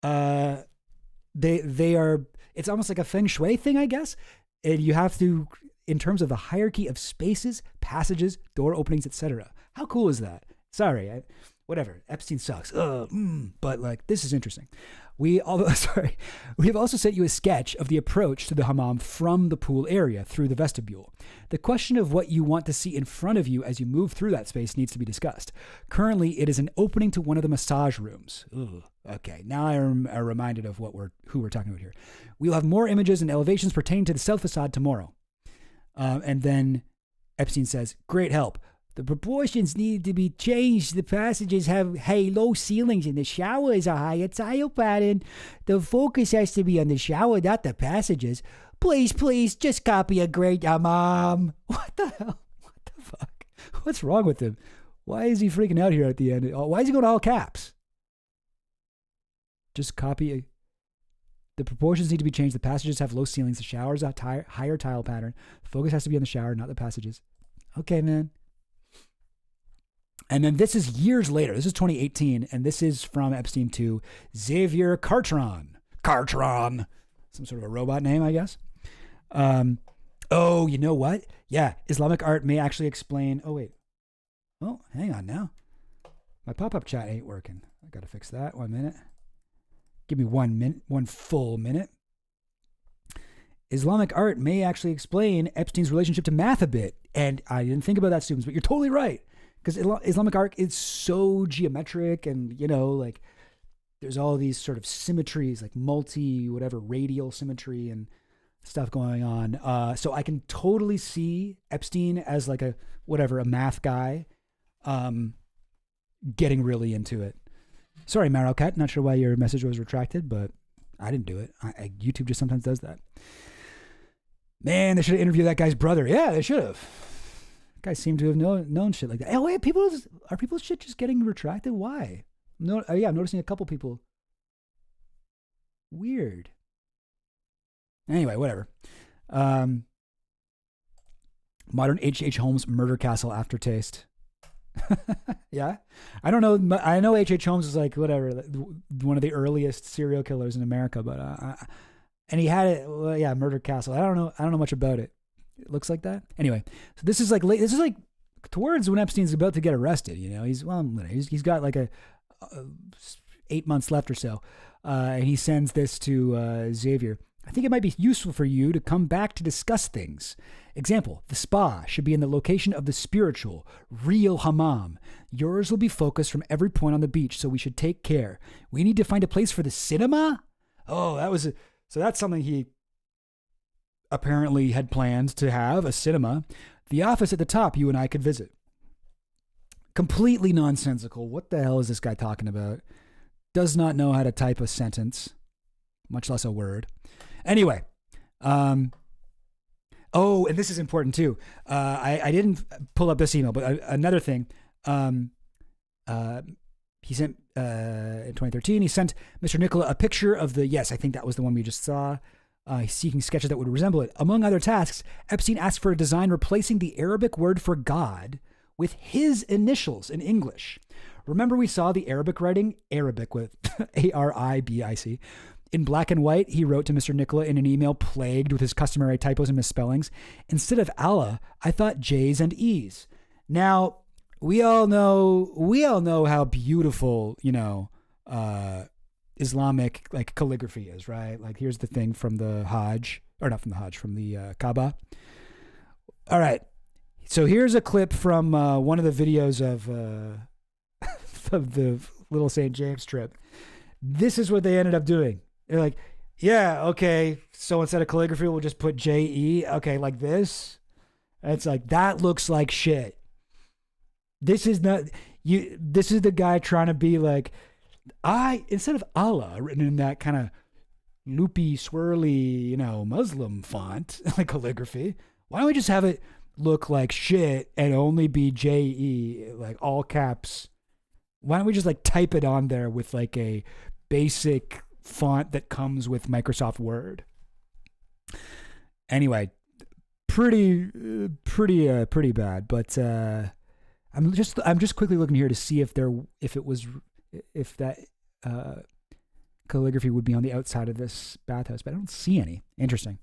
they are, it's almost like a feng shui thing, I guess. And you have to, in terms of the hierarchy of spaces, passages, door openings, etc. How cool is that? Sorry, whatever. Epstein sucks. But like, this is interesting. We have also sent you a sketch of the approach to the hammam from the pool area through the vestibule. The question of what you want to see in front of you as you move through that space needs to be discussed. Currently, it is an opening to one of the massage rooms. Ugh. Okay, now I am reminded of who we're talking about here. We'll have more images and elevations pertaining to the south facade tomorrow. And then Epstein says, great help. The proportions need to be changed. The passages have halo ceilings and the shower is a higher tile pattern. The focus has to be on the shower, not the passages. Please, just copy a great hammam. What the hell? What the fuck? What's wrong with him? Why is he freaking out here at the end? Why is he going all caps? Just copy. The proportions need to be changed. The passages have low ceilings. The shower is a higher tile pattern. The focus has to be on the shower, not the passages. Okay, man. And then this is years later. This is 2018, and this is from Epstein to Xavier Cartron. Cartron. Some sort of a robot name, I guess. Oh, you know what? Yeah, Islamic art may actually explain... Oh, wait. Oh, hang on now. My pop-up chat ain't working. I got to fix that. 1 minute. Give me 1 minute, 1 full minute. Islamic art may actually explain Epstein's relationship to math a bit. And I didn't think about that, students, but you're totally right. Because Islamic art is so geometric and, you know, like there's all these sort of symmetries, like radial symmetry and stuff going on. So I can totally see Epstein as like a math guy, getting really into it. Sorry, Marowcat, not sure why your message was retracted, but I didn't do it. YouTube just sometimes does that. Man, they should have interviewed that guy's brother. Yeah, they should have. Guys seem to have known shit like that. Oh, wait, are people's shit just getting retracted? Why? No, yeah, I'm noticing a couple people. Weird. Anyway, whatever. Modern H.H. Holmes murder castle aftertaste. Yeah, I don't know. I know H.H. Holmes is like whatever, one of the earliest serial killers in America, but and he had it. Well, yeah, murder castle. I don't know much about it. It looks like that. Anyway, so this is like towards when Epstein's about to get arrested. You know, he's got like a 8 months left or so, and he sends this to Xavier. I think it might be useful for you to come back to discuss things. Example, the spa should be in the location of the spiritual, real hammam. Yours will be focused from every point on the beach, so we should take care. We need to find a place for the cinema? Oh, so that's something he apparently had planned to have, a cinema. The office at the top you and I could visit. Completely nonsensical. What the hell is this guy talking about? Does not know how to type a sentence, much less a word. Anyway, oh, and this is important too. I didn't pull up this email, but another thing, he sent, in 2013, he sent Mr. Nicola a picture of I think that was the one we just saw. He's seeking sketches that would resemble it. Among other tasks, Epstein asked for a design replacing the Arabic word for God with his initials in English. Remember we saw the Arabic writing, Arabic with Aribic, in black and white. He wrote to Mr. Nicola in an email plagued with his customary typos and misspellings. Instead of Allah, I thought J's and E's. Now, we all know how beautiful, Islamic like calligraphy is, right? Like here's the thing from the Hajj, or not from the Hajj, from the Kaaba. All right. So here's a clip from one of the videos of the Little St. James trip. This is what they ended up doing. They're like, yeah, okay, so instead of calligraphy, we'll just put J-E. Okay, like this. And it's like, that looks like shit. This is the guy trying to be like, instead of Allah written in that kind of loopy, swirly, Muslim font, like calligraphy, why don't we just have it look like shit and only be J-E, like all caps? Why don't we just like type it on there with like a basic font that comes with Microsoft Word? Anyway, pretty bad. But I'm just quickly looking here to see if that calligraphy would be on the outside of this bathhouse, but I don't see any. Interesting.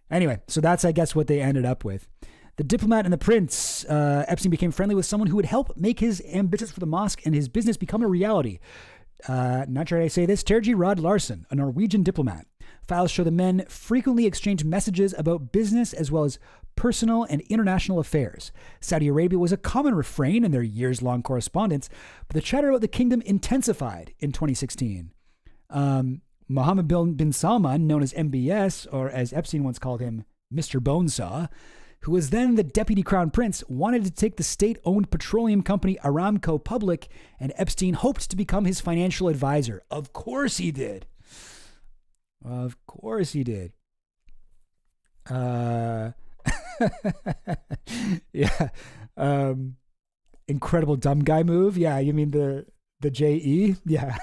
Anyway, so that's, I guess, what they ended up with. The diplomat and the prince. Epstein became friendly with someone who would help make his ambitions for the mosque and his business become a reality. Not sure how to say this. Terje Rod Larsen, a Norwegian diplomat. Files show the men frequently exchanged messages about business as well as personal and international affairs. Saudi Arabia was a common refrain in their years-long correspondence, but the chatter about the kingdom intensified in 2016. Mohammed bin Salman, known as MBS, or as Epstein once called him, Mr. Bonesaw, who was then the deputy crown prince, wanted to take the state-owned petroleum company Aramco public, and Epstein hoped to become his financial advisor. Of course he did. Of course he did. Yeah. Incredible dumb guy move. Yeah, you mean the JE? Yeah.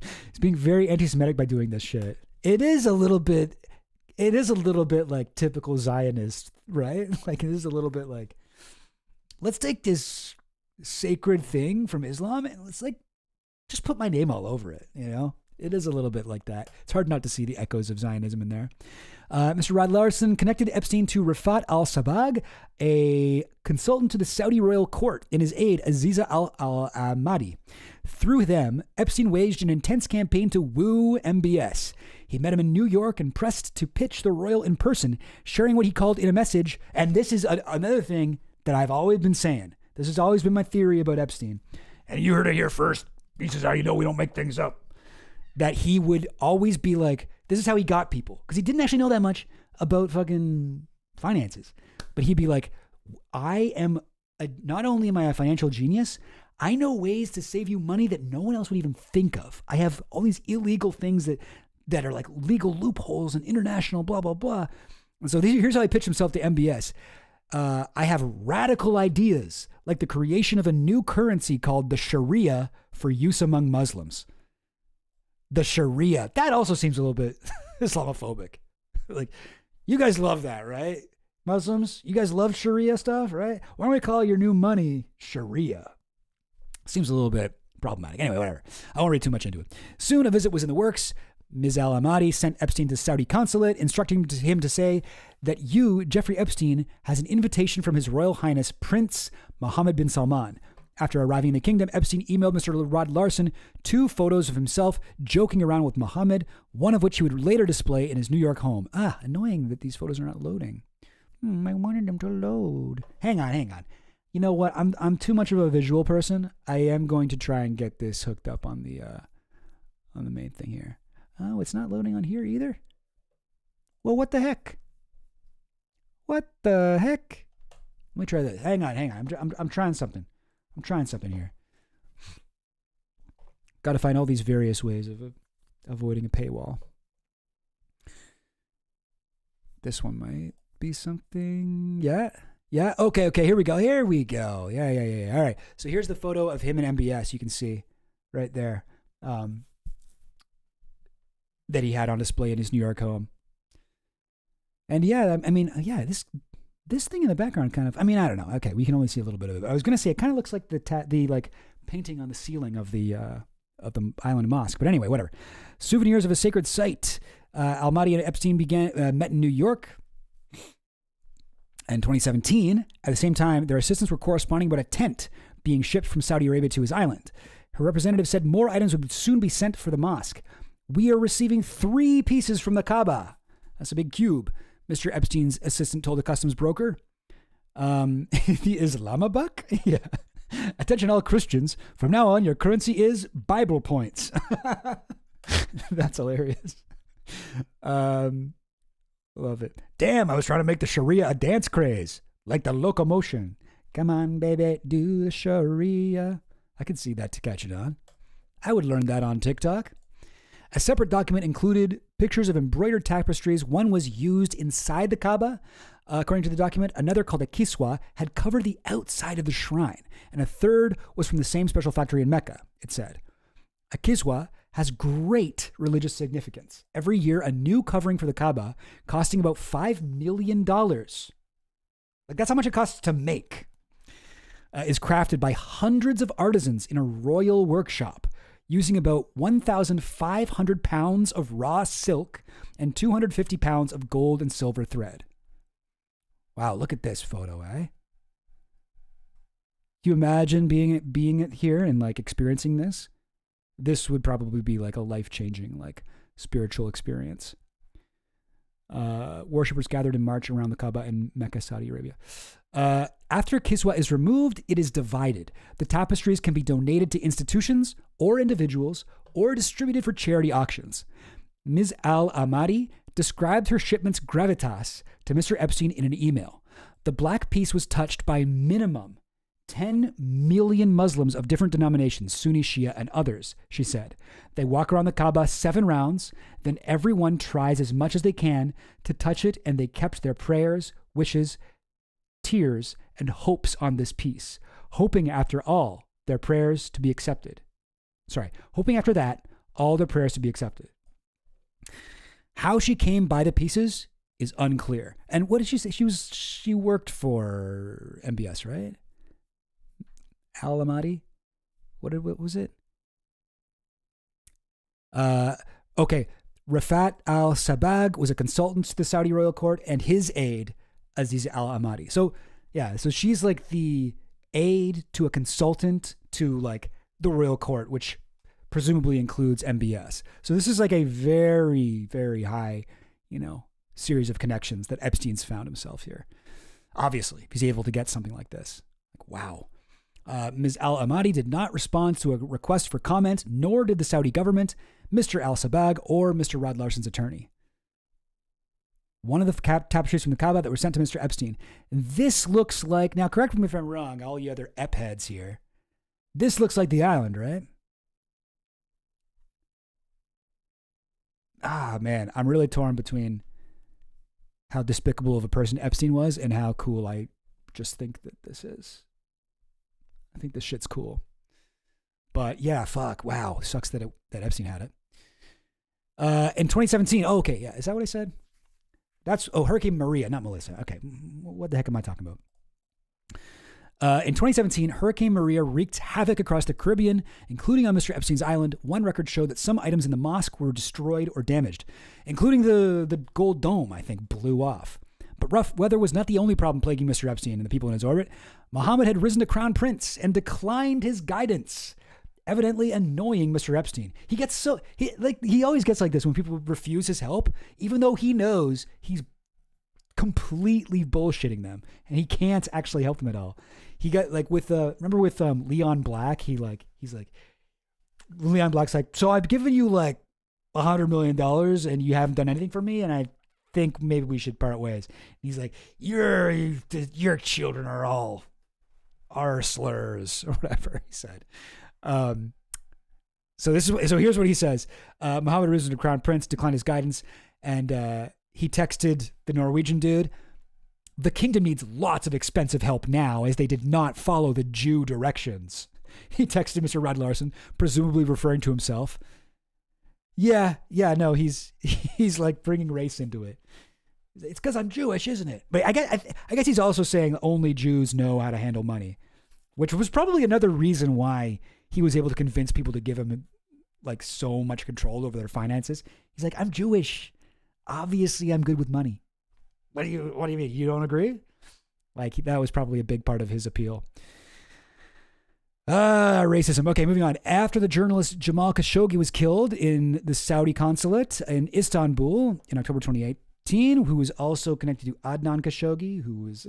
He's being very anti-Semitic by doing this shit. It is a little bit like typical Zionist, right? Like it is a little bit like, let's take this sacred thing from Islam. And it's like, just put my name all over it, you know? It is a little bit like that. It's hard not to see the echoes of Zionism in there. Mr. Rod Larson connected Epstein to Rafat al-Sabag, a consultant to the Saudi royal court, and his aide, Aziza al-Ahmadi. Through them, Epstein waged an intense campaign to woo MBS. He met him in New York and pressed to pitch the royal in person, sharing what he called in a message, and this is another thing that I've always been saying. This has always been my theory about Epstein. And you heard it here first. This is how you know we don't make things up. That he would always be like, this is how he got people. Because he didn't actually know that much about fucking finances. But he'd be like, not only am I a financial genius, I know ways to save you money that no one else would even think of. I have all these illegal things that are like legal loopholes and international blah, blah, blah. And so here's how he pitched himself to MBS. I have radical ideas, like the creation of a new currency called the Sharia for use among Muslims. The Sharia. That also seems a little bit Islamophobic. Like, you guys love that, right? Muslims, you guys love Sharia stuff, right? Why don't we call your new money Sharia? Seems a little bit problematic. Anyway, whatever. I won't read too much into it. Soon, a visit was in the works. Ms. Al-Ahmadi sent Epstein to the Saudi consulate, instructing him to say that you, Jeffrey Epstein, has an invitation from His Royal Highness Prince Mohammed bin Salman. After arriving in the kingdom, Epstein emailed Mr. Rod Larson 2 photos of himself joking around with Mohammed, one of which he would later display in his New York home. Annoying that these photos are not loading. I wanted them to load. Hang on. You know what? I'm too much of a visual person. I am going to try and get this hooked up on the main thing here. Oh, it's not loading on here either. Well, what the heck? What the heck? Let me try this. Hang on. I'm trying something. I'm trying something here. Got to find all these various ways of avoiding a paywall. This one might be something. Yeah. Okay. Here we go. Yeah. All right. So here's the photo of him and MBS. You can see right there that he had on display in his New York home. And this thing in the background kind of, I don't know. Okay, we can only see a little bit of it. I was going to say it kind of looks like the like painting on the ceiling of the island mosque. But anyway, whatever. Souvenirs of a sacred site. Al-Mahdi and Epstein met in New York in 2017. At the same time, their assistants were corresponding about a tent being shipped from Saudi Arabia to his island. Her representative said more items would soon be sent for the mosque. We are receiving 3 pieces from the Kaaba. That's a big cube. Mr. Epstein's assistant told the customs broker. The Islamabad? Yeah. Attention all Christians. From now on, your currency is Bible points. That's hilarious. Love it. Damn, I was trying to make the Sharia a dance craze. Like the locomotion. Come on, baby, do the Sharia. I could see that to catch it on. I would learn that on TikTok. A separate document included pictures of embroidered tapestries. One was used inside the Kaaba. According to the document, another called a kiswa had covered the outside of the shrine. And a third was from the same special factory in Mecca, it said. A kiswa has great religious significance. Every year, a new covering for the Kaaba, costing about $5 million. Like, that's how much it costs to make. Is crafted by hundreds of artisans in a royal workshop, using about 1,500 pounds of raw silk and 250 pounds of gold and silver thread. Wow, look at this photo, eh? Can you imagine being here and like experiencing this? This would probably be like a life-changing, like spiritual experience. Worshippers gathered in March around the Kaaba in Mecca, Saudi Arabia. After kiswa is removed, it is divided. The tapestries can be donated to institutions or individuals or distributed for charity auctions. Ms. Al-Ahmadi described her shipment's gravitas to Mr. Epstein in an email. The black piece was touched by minimum 10 million Muslims of different denominations, Sunni, Shia, and others, she said. They walk around the Kaaba 7 rounds, then everyone tries as much as they can to touch it, and they kept their prayers, wishes, tears, and hopes on this piece, hoping after their prayers to be accepted. Hoping after that, all their prayers to be accepted. How she came by the pieces is unclear. And what did she say? She worked for MBS, right? Al-Amadi. What was it? Okay. Rafat al-Sabag was a consultant to the Saudi royal court, and his aide, Aziz al-Amadi. So she's like the aide to a consultant to like the royal court, which presumably includes MBS. So this is like a very, very high, series of connections that Epstein's found himself here. Obviously, he's able to get something like this. Like, wow. Ms. al-Amadi did not respond to a request for comment, nor did the Saudi government, Mr. al-Sabag, or Mr. Rod Larson's attorney. One of the tapestries from the Kaaba that were sent to Mr. Epstein. And this looks like, now correct me if I'm wrong, all you other Ep heads here. This looks like the island, right? Ah, man, I'm really torn between how despicable of a person Epstein was and how cool I just think that this is. I think this shit's cool. But yeah, fuck. Wow. Sucks that Epstein had it. In 2017. Oh, okay. Yeah. Is that what I said? Hurricane Maria, not Melissa. Okay. What the heck am I talking about? In 2017, Hurricane Maria wreaked havoc across the Caribbean, including on Mr. Epstein's island. One record showed that some items in the mosque were destroyed or damaged, including the gold dome, I think, blew off. But rough weather was not the only problem plaguing Mr. Epstein and the people in his orbit. Mohammed had risen to crown prince and declined his guidance, evidently annoying Mr. Epstein. He always gets like this when people refuse his help, even though he knows he's completely bullshitting them and he can't actually help them at all. He got like with Leon Black, he's like Leon Black's like, so I've given you like $100 million and you haven't done anything for me, and I think maybe we should part ways. And he's like, your children are all R slurs or whatever he said. So here's what he says. Mohammed risen to crown prince, declined his guidance, and he texted the Norwegian dude, the kingdom needs lots of expensive help now, as they did not follow the Jew directions. He texted Mr. Rod Larson, presumably referring to himself. Yeah, no, he's like bringing race into it. It's because I'm Jewish, isn't it? But I guess he's also saying only Jews know how to handle money, which was probably another reason why he was able to convince people to give him like so much control over their finances. He's like, I'm Jewish. Obviously, I'm good with money. What do you mean? You don't agree? Like, that was probably a big part of his appeal. Racism. Okay, moving on. After the journalist Jamal Khashoggi was killed in the Saudi consulate in Istanbul in October 2018, who was also connected to Adnan Khashoggi, who was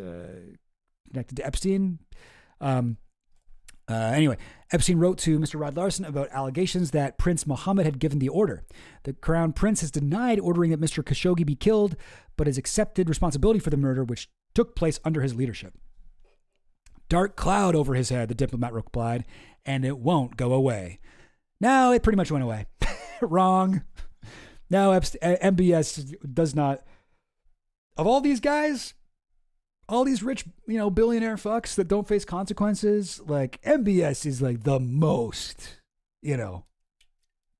connected to Epstein. Anyway, Epstein wrote to Mr. Rod Larson about allegations that Prince Mohammed had given the order. The Crown Prince has denied ordering that Mr. Khashoggi be killed, but has accepted responsibility for the murder, which took place under his leadership. Dark cloud over his head, the diplomat replied, and it won't go away. Now it pretty much went away. Wrong. Now MBS does not. Of all these guys, all these rich, billionaire fucks that don't face consequences, like MBS is like the most,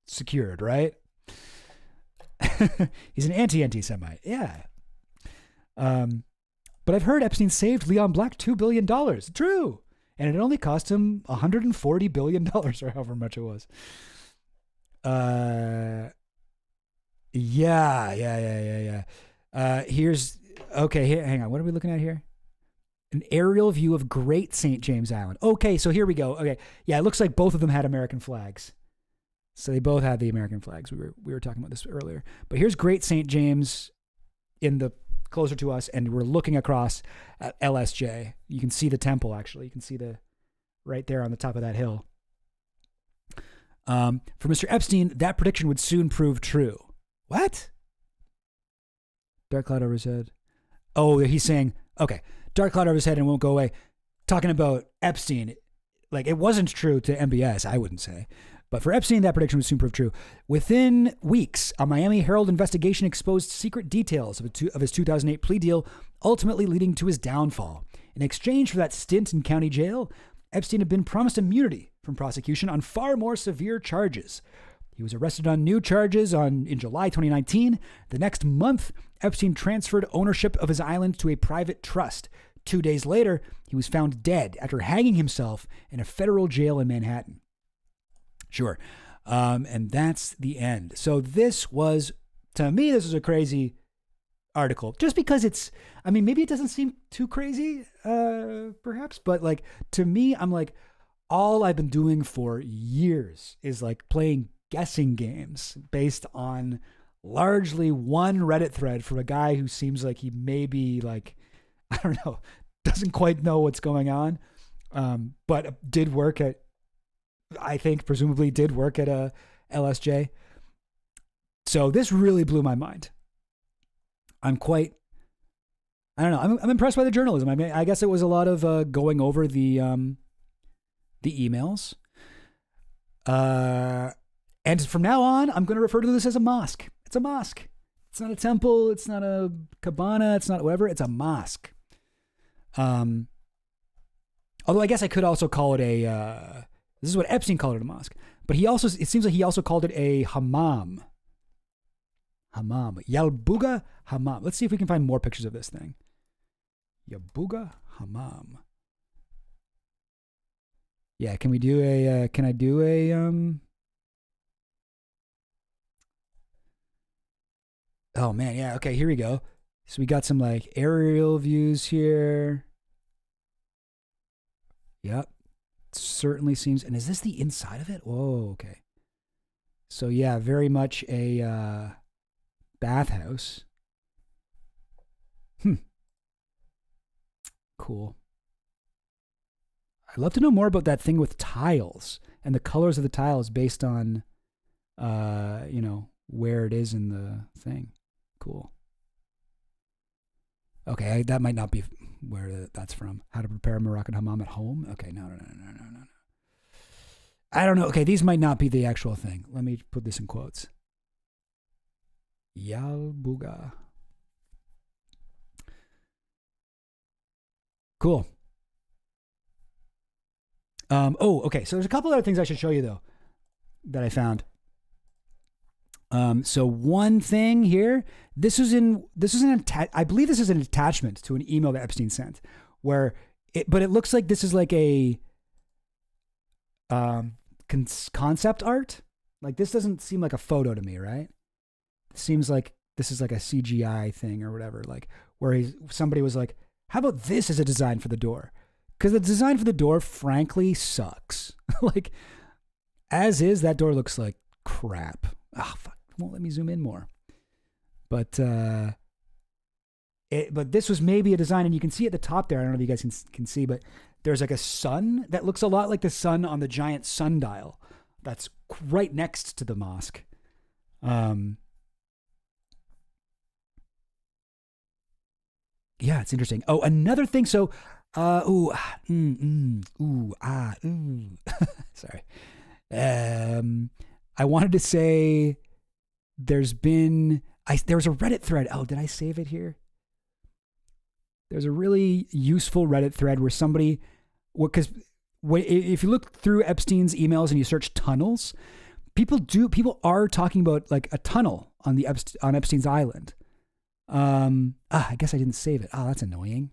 secured, right? He's an anti-Semite. Yeah. But I've heard Epstein saved Leon Black $2 billion. True. And it only cost him $140 billion or however much it was. Yeah. Hang on. What are we looking at here? An aerial view of Great St. James Island. Okay, so here we go. Okay. Yeah, it looks like both of them had American flags. So they both had the American flags. We were talking about this earlier. But here's Great St. James in the closer to us, and we're looking across at LSJ. You can see the temple, actually. You can see right there on the top of that hill. For Mr. Epstein, that prediction would soon prove true. What? Dark cloud over his head. Oh, he's saying, okay, dark cloud over his head and it won't go away. Talking about Epstein, like it wasn't true to MBS, I wouldn't say. But for Epstein, that prediction would soon prove true. Within weeks, a Miami Herald investigation exposed secret details of his 2008 plea deal, ultimately leading to his downfall. In exchange for that stint in county jail, Epstein had been promised immunity from prosecution on far more severe charges. He was arrested on new charges in July 2019. The next month, Epstein transferred ownership of his island to a private trust. 2 days later, he was found dead after hanging himself in a federal jail in Manhattan. Sure. And that's the end. So this was, to me, this was a crazy article. Just because it's, I mean, maybe it doesn't seem too crazy, perhaps, but like, to me, I'm like, all I've been doing for years is like playing guessing games based on largely one Reddit thread from a guy who seems like he may be like, I don't know, doesn't quite know what's going on, but did work at, I think presumably did work at a LSJ. So this really blew my mind. I don't know. I'm impressed by the journalism. I mean, I guess it was a lot of going over the emails. And from now on, I'm going to refer to this as a mosque. It's a mosque. It's not a temple. It's not a cabana. It's not whatever. It's a mosque. Although I guess I could also call it a, this is what Epstein called it, a mosque. But it seems like he also called it a hammam. Hammam. Yalbuga hammam. Let's see if we can find more pictures of this thing. Yalbuga hammam. Yeah, can I do a, oh man, yeah, okay, here we go. So we got some like aerial views here. Yep. Certainly seems, and is this the inside of it? Whoa, okay. So yeah, very much a bathhouse. Cool. I'd love to know more about that thing with tiles and the colors of the tiles based on, where it is in the thing. Cool. Okay, that might not be where that's from. How to prepare a Moroccan hammam at home? Okay, no. I don't know. Okay, these might not be the actual thing. Let me put this in quotes. Yalbuga. Cool. Okay. So there's a couple other things I should show you though that I found. So one thing here, I believe this is an attachment to an email that Epstein sent, but it looks like this is like a concept art. Like this doesn't seem like a photo to me, right? It seems like this is like a CGI thing or whatever, like where somebody was like, how about this as a design for the door? Because the design for the door, frankly, sucks. Like, as is, that door looks like crap. Oh, fuck. It won't let me zoom in more. But this was maybe a design, and you can see at the top there, I don't know if you guys can see, but there's like a sun that looks a lot like the sun on the giant sundial that's right next to the mosque. Yeah, it's interesting. Oh, another thing. So, sorry. I wanted to say there was a Reddit thread. Oh, did I save it here? There's a really useful Reddit thread where somebody, because if you look through Epstein's emails and you search tunnels, people are talking about like a tunnel on Epstein's island. I guess I didn't save it. Oh, that's annoying.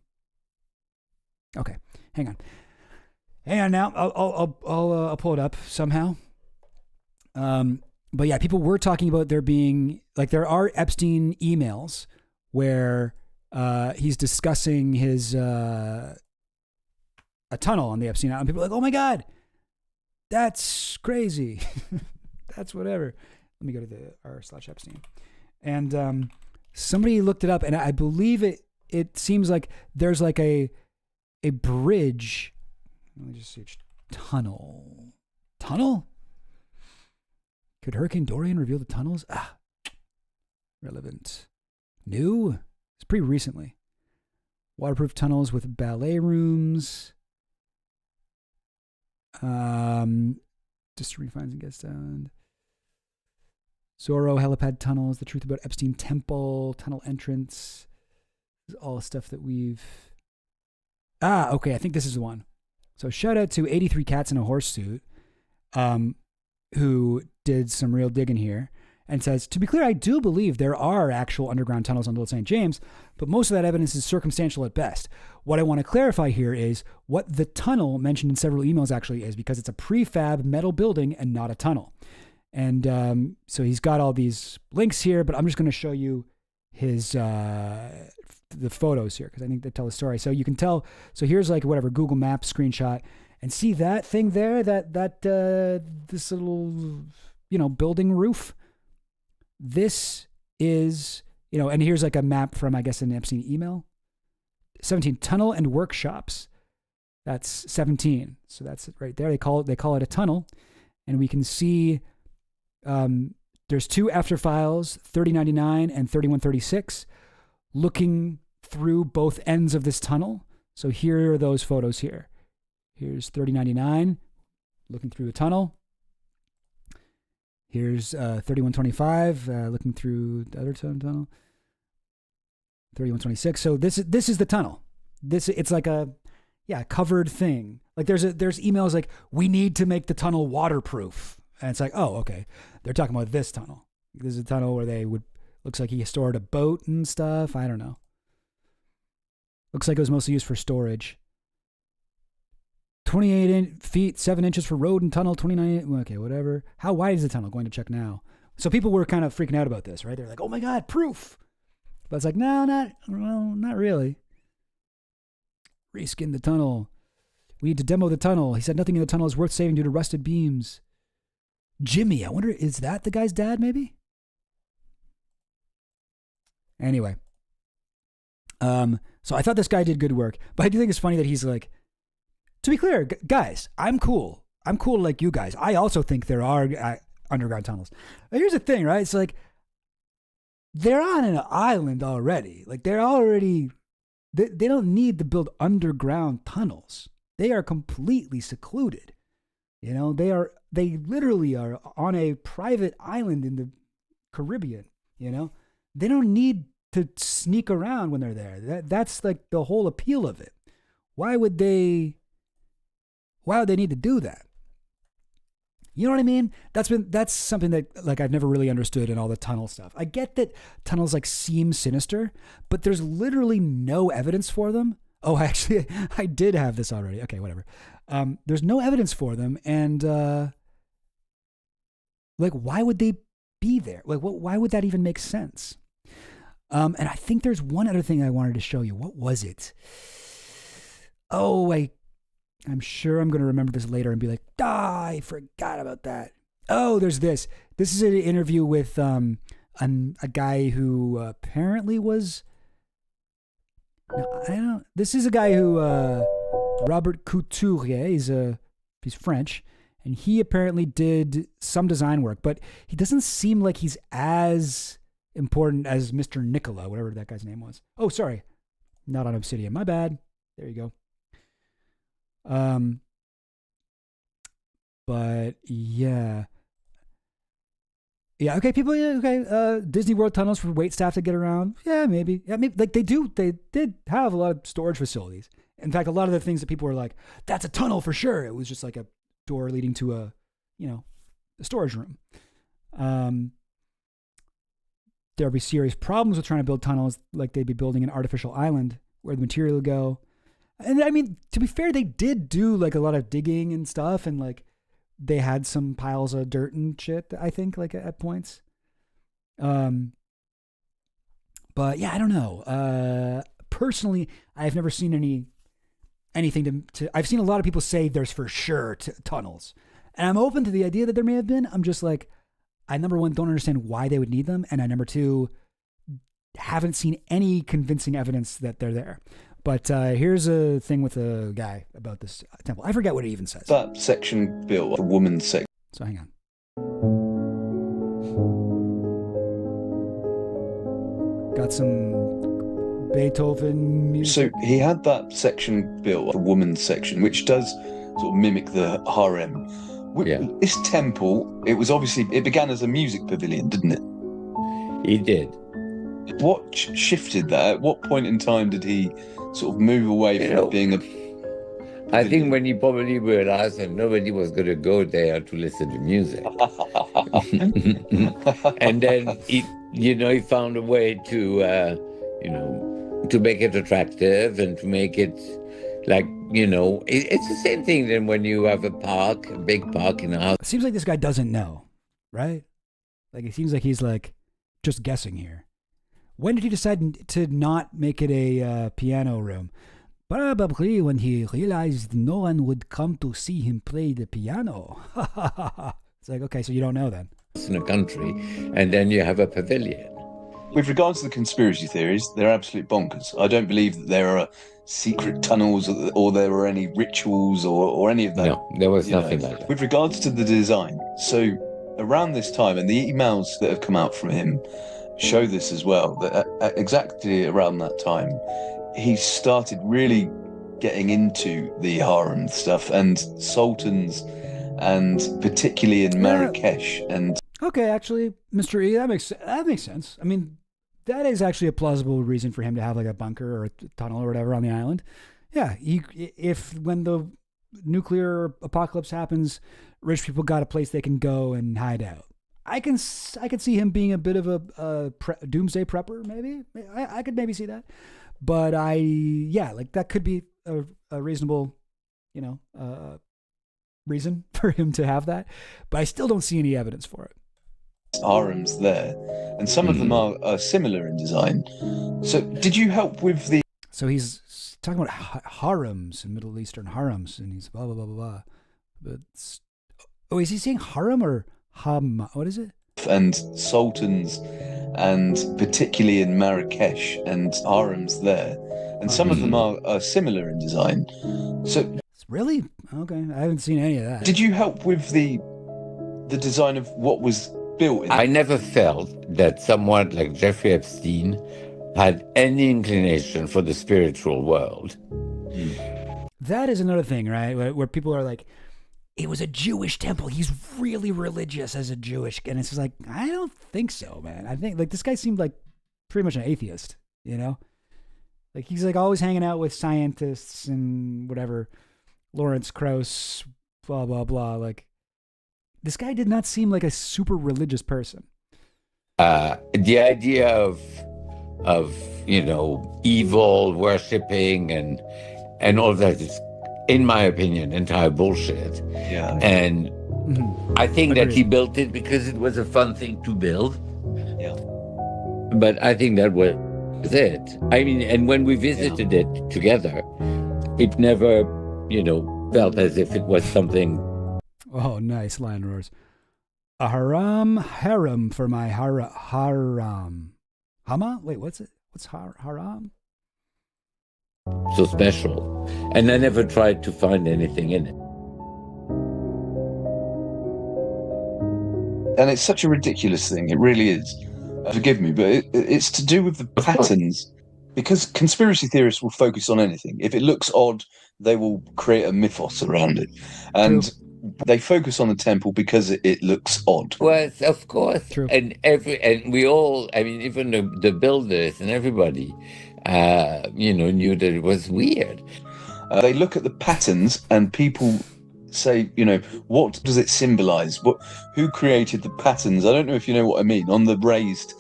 Okay, hang on now. I'll pull it up somehow. But yeah, people were talking about there being like, there are Epstein emails where he's discussing his a tunnel on the Epstein Island. People are like, oh my God, that's crazy. That's whatever. Let me go to the r/Epstein. And somebody looked it up, and I believe it seems like there's like a bridge. Let me just search tunnel. Tunnel? Could Hurricane Dorian reveal the tunnels? Relevant. New? It's pretty recently. Waterproof tunnels with ballet rooms. Just refines and gets down. Zorro helipad tunnels. The truth about Epstein Temple tunnel entrance. This is all stuff that we've. Okay. I think this is the one. So shout out to 83 Cats in a Horse Suit, who did some real digging here. and says, to be clear, I do believe there are actual underground tunnels on Little St. James, but most of that evidence is circumstantial at best. What I want to clarify here is what the tunnel mentioned in several emails actually is, because it's a prefab metal building and not a tunnel. And so he's got all these links here, but I'm just going to show you his the photos here, because I think they tell the story. So you can tell. So here's like whatever Google Maps screenshot, and see that thing there, that this little building roof. This is and here's like a map from, I guess, an Epstein email. 17 tunnel and workshops. That's 17. So that's right there. They call it a tunnel, and we can see. There's two after files, 3099 and 3136, looking through both ends of this tunnel. So here are those photos here. Here's 3099 looking through the tunnel. Here's 3125 looking through the other tunnel. 3126. So this is the tunnel. It's like a covered thing. Like there's emails like, we need to make the tunnel waterproof. And it's like, oh, okay. They're talking about this tunnel. This is a tunnel where looks like he stored a boat and stuff. I don't know. Looks like it was mostly used for storage. 28 feet, 7 inches for road and tunnel, 29. Okay, whatever. How wide is the tunnel? Going to check now. So people were kind of freaking out about this, right? They're like, oh my God, proof. But it's like, no, not really. Reskin the tunnel. We need to demo the tunnel. He said nothing in the tunnel is worth saving due to rusted beams. Jimmy, I wonder, is that the guy's dad maybe? Anyway. So I thought this guy did good work, but I do think it's funny that he's like, to be clear, guys, I'm cool. I'm cool like you guys. I also think there are underground tunnels. But here's the thing, right? It's like, they're on an island already. Like they don't need to build underground tunnels. They are completely secluded. They literally are on a private island in the Caribbean. They don't need to sneak around when they're there. That's like the whole appeal of it. Why would they need to do that? You know what I mean? That's something that like I've never really understood in all the tunnel stuff. I get that tunnels like seem sinister, but there's literally no evidence for them. Oh, actually, I did have this already. Okay, whatever. There's no evidence for them, and like, why would they be there? Like, why would that even make sense? And I think there's one other thing I wanted to show you. What was it? Oh, I'm sure I'm going to remember this later and be like, I forgot about that. Oh, there's this. This is an interview with a guy who apparently was. No, I don't know. This is a guy who Robert Couturier. He's French, and he apparently did some design work, but he doesn't seem like he's as important as Mr. Nicola, whatever that guy's name was. Oh, sorry, not on Obsidian. My bad. There you go. But yeah. Yeah, okay, people, yeah, okay, Disney World tunnels for wait staff to get around. Yeah, maybe. Yeah, maybe, like they did have a lot of storage facilities. In fact, a lot of the things that people were like, that's a tunnel for sure. It was just like a door leading to a storage room. There'll be serious problems with trying to build tunnels, like they'd be building an artificial island where the material would go. And I mean, to be fair, they did do like a lot of digging and stuff, and like they had some piles of dirt and shit, I think, like at points. But yeah, I don't know. Personally, I've never seen anything to I've seen a lot of people say there's for sure tunnels, and I'm open to the idea that there may have been. I'm just like, I number one, don't understand why they would need them, and I number two, haven't seen any convincing evidence that they're there. But here's a thing with a guy about this temple. I forget what it even says. That section built, the woman's section. So hang on. Got some Beethoven music. So he had that section built, the woman's section, which does sort of mimic the harem. Yeah. This temple, it began as a music pavilion, didn't it? He did. What shifted that? At what point in time did he sort of move away from being a I think when he probably realized that nobody was going to go there to listen to music. And then he found a way to, to make it attractive and to make it like, it's the same thing than when you have a big park in a house. It seems like this guy doesn't know, right? Like, it seems like he's like just guessing here. When did he decide to not make it a piano room? Probably when he realized no one would come to see him play the piano. It's like, okay, so you don't know then. In a country, and then you have a pavilion. With regards to the conspiracy theories, they're absolute bonkers. I don't believe that there are secret tunnels or there were any rituals or any of that. No, there was nothing like that. With regards to the design, so around this time, and the emails that have come out from him show this as well, that exactly around that time, he started really getting into the harem stuff and sultans, and particularly in Marrakesh. And okay, actually, Mr. E, that makes sense. I mean, that is actually a plausible reason for him to have like a bunker or a tunnel or whatever on the island. Yeah, if when the nuclear apocalypse happens, rich people got a place they can go and hide out. I can see him being a bit of a doomsday prepper, maybe. I could maybe see that. But like that could be a reasonable, reason for him to have that. But I still don't see any evidence for it. Harems there, and some of them are similar in design. So did you help with the... So he's talking about harems and Middle Eastern harems, and he's blah, blah, blah, blah, blah. But, is he saying harem or ham? What is it? And sultans, and particularly in Marrakesh, and harems there. And some of them are similar in design. So really? Okay, I haven't seen any of that. Did you help with the design of what was built? I never felt that someone like Jeffrey Epstein had any inclination for the spiritual world. That is another thing, right? Where people are like, it was a Jewish temple. He's really religious as a Jewish. And it's just like, I don't think so, man. I think like this guy seemed like pretty much an atheist, Like he's like always hanging out with scientists and whatever, Lawrence Krauss, blah, blah, blah. Like this guy did not seem like a super religious person. The idea of evil worshipping and all that is, in my opinion, entire bullshit. Yeah. And I think that he built it because it was a fun thing to build. Yeah. But I think that was it. I mean, and when we visited it together, it never, felt as if it was something. Oh, nice line roars. A harem for my haram. Hama? Wait, what's it? What's haram? So special. And I never tried to find anything in it. And it's such a ridiculous thing. It really is. Forgive me, but it's to do with the patterns. Because conspiracy theorists will focus on anything. If it looks odd, they will create a mythos around it. And they focus on the temple because it looks odd. Well, of course. True. And we all, I mean, even the builders and everybody, knew that it was weird. They look at the patterns and people say, what does it symbolize? Who created the patterns? I don't know if you know what I mean. On the raised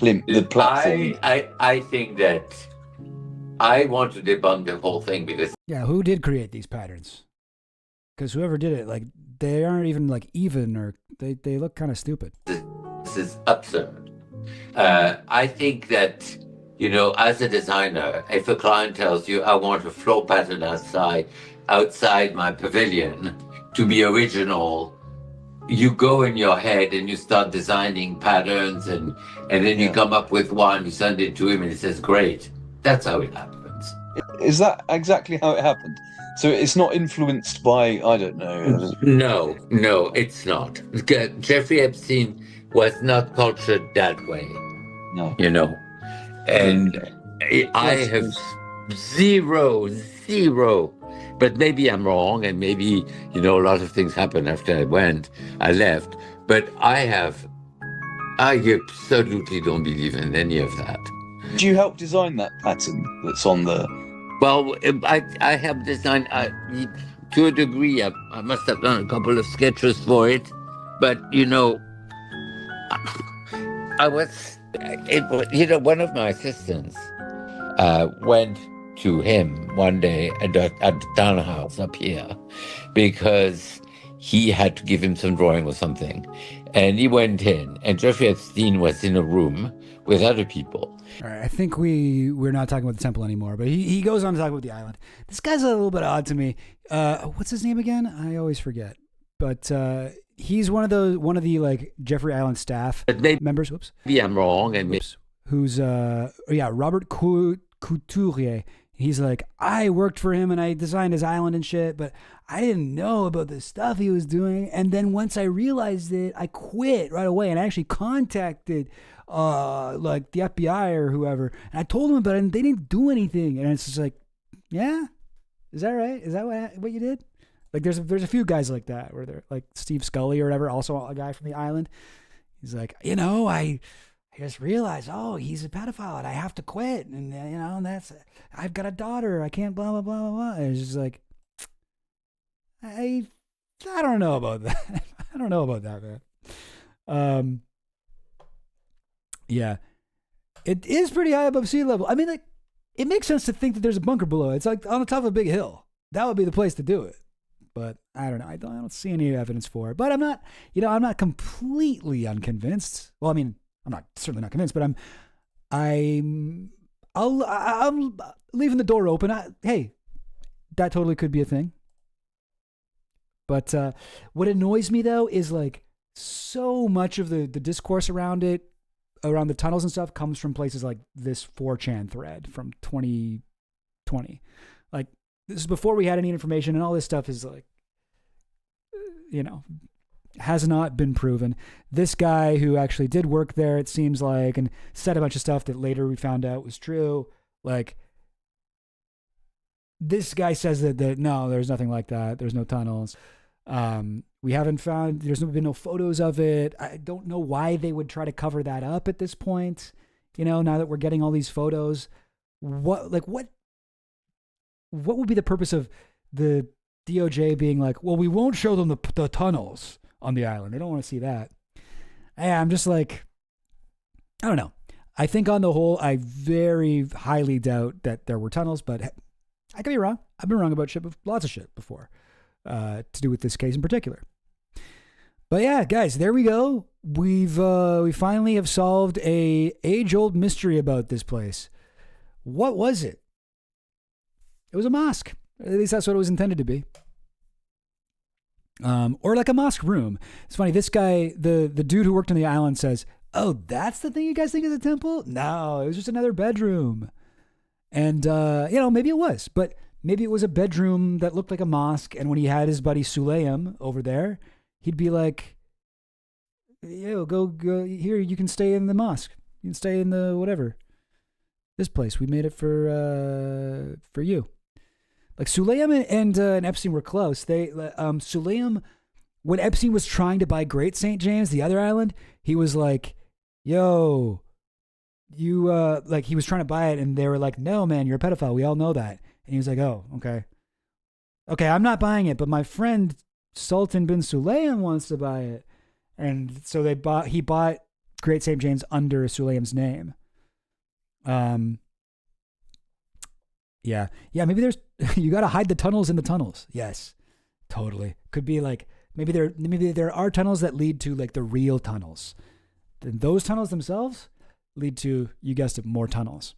the platform. I think that I want to debunk the whole thing because... Yeah, who did create these patterns? Because whoever did it, like, they aren't even, like, even, or they look kind of stupid. This is absurd. I think that, as a designer, if a client tells you, I want a floor pattern outside my pavilion to be original, you go in your head and you start designing patterns and then you come up with one, you send it to him and he says, great. That's how it happens. Is that exactly how it happened? So it's not influenced by, I don't know. No, it's not. Jeffrey Epstein was not cultured that way. No. And I have zero, but maybe I'm wrong, and maybe, a lot of things happened after I left, but I absolutely don't believe in any of that. Do you help design that pattern that's on the Well, I have designed to a degree. I must have done a couple of sketches for it, but I was one of my assistants went to him one day at the townhouse up here because he had to give him some drawing or something, and he went in, and Jeffrey Epstein was in a room with other people. All right, I think we're not talking about the temple anymore, but he goes on to talk about the island. This guy's a little bit odd to me. What's his name again? I always forget. But he's one of the like Jeffrey Island staff members. Whoops. Maybe I'm wrong. And who's Robert Couturier. He's like, I worked for him and I designed his island and shit, but I didn't know about the stuff he was doing. And then once I realized it, I quit right away and I actually contacted like the FBI or whoever, and I told them about it and they didn't do anything. And it's just like, yeah, is that right? Is that what you did? Like there's a few guys like that where they're like Steve Scully or whatever, also a guy from the island. He's like, I just realized, oh, he's a pedophile and I have to quit. And, and I've got a daughter. I can't blah, blah, blah, blah, blah. And it's just like, I don't know about that. I don't know about that, man. Yeah. It is pretty high above sea level. I mean, like, it makes sense to think that there's a bunker below. It's like on the top of a big hill. That would be the place to do it. But I don't know. I don't see any evidence for it. But I'm not completely unconvinced. Well, I mean, I'm certainly not convinced, but I'm leaving the door open. Hey, that totally could be a thing. But what annoys me though is like so much of the discourse around it, around the tunnels and stuff, comes from places like this 4chan thread from 2020. Like this is before we had any information, and all this stuff is like, has not been proven. This guy who actually did work there, it seems like, and said a bunch of stuff that later we found out was true. Like, this guy says that no, there's nothing like that. There's no tunnels. We haven't found, there's been no photos of it. I don't know why they would try to cover that up at this point. Now that we're getting all these photos, what would be the purpose of the DOJ being like, well, we won't show them the tunnels on the island. They don't want to see that. I'm just like, I don't know. I think on the whole, I very highly doubt that there were tunnels, but I could be wrong. I've been wrong about lots of shit before, to do with this case in particular. But yeah, guys, there we go. We finally have solved a age-old mystery about this place. What was it? It was a mosque. At least that's what it was intended to be. Or like a mosque room. It's funny. This guy, the dude who worked on the island, says, "Oh, that's the thing you guys think is a temple? No, it was just another bedroom." And maybe it was, but maybe it was a bedroom that looked like a mosque. And when he had his buddy Sulaim over there, he'd be like, "Yo, go here. You can stay in the mosque. You can stay in the whatever. This place. We made it for you." Like Sulaim and Epstein were close. Sulaim, when Epstein was trying to buy Great St. James, the other island, he was like, "Yo, you like," he was trying to buy it, and they were like, "No, man, you're a pedophile. We all know that." And he was like, "Oh, okay, I'm not buying it, but my friend Sultan bin Sulaim wants to buy it," and so he bought Great St. James under Sulaim's name. Yeah, maybe you got to hide the tunnels in the tunnels. Yes, totally. Could be like, maybe there are tunnels that lead to like the real tunnels. Then those tunnels themselves lead to, you guessed it, more tunnels.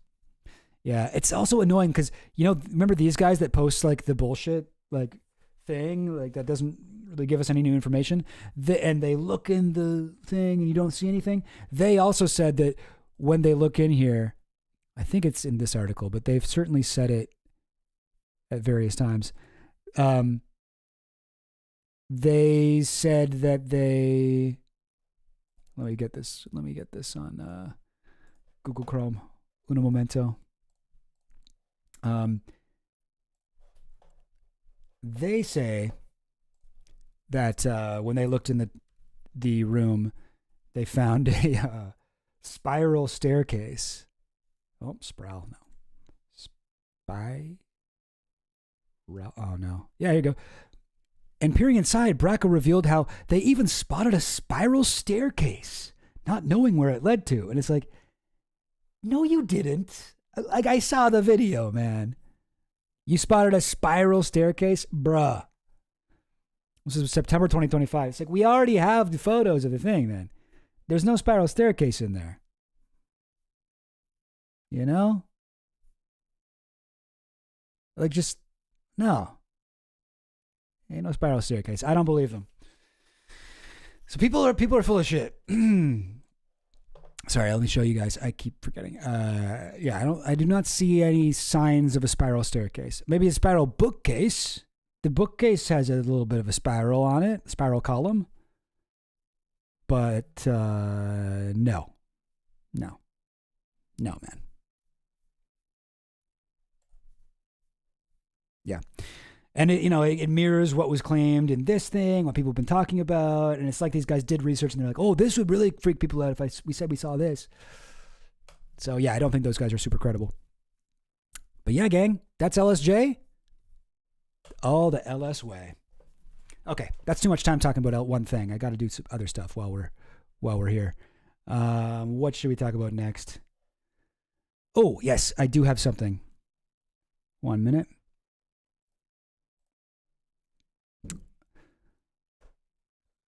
Yeah, it's also annoying because, remember these guys that post like the bullshit like thing, like that doesn't really give us any new information, and they look in the thing and you don't see anything. They also said that when they look in here, I think it's in this article, but they've certainly said it at various times. They said that let me get this on Google Chrome. Un momento. They say that when they looked in the room, they found a spiral staircase. Oh, spiral, no. Oh, no. Yeah, here you go. And peering inside, Bracco revealed how they even spotted a spiral staircase, not knowing where it led to. And it's like, no, you didn't. Like, I saw the video, man. You spotted a spiral staircase? Bruh. This is September 2025. It's like, we already have the photos of the thing, man. There's no spiral staircase in there. You know? Like, just, no. Ain't no spiral staircase. I don't believe them. So people are full of shit. Sorry, let me show you guys. I keep forgetting. Yeah, I do not see any signs of a spiral staircase. Maybe a spiral bookcase. The bookcase has a little bit of a spiral on it, spiral column. But no, man. Yeah. And it mirrors what was claimed in this thing, what people have been talking about. And it's like these guys did research and they're like, oh, this would really freak people out if we said we saw this. So yeah, I don't think those guys are super credible. But yeah, gang, that's LSJ. All the LS way. Okay, that's too much time talking about one thing. I got to do some other stuff while we're here. What should we talk about next? Oh, yes, I do have something. 1 minute.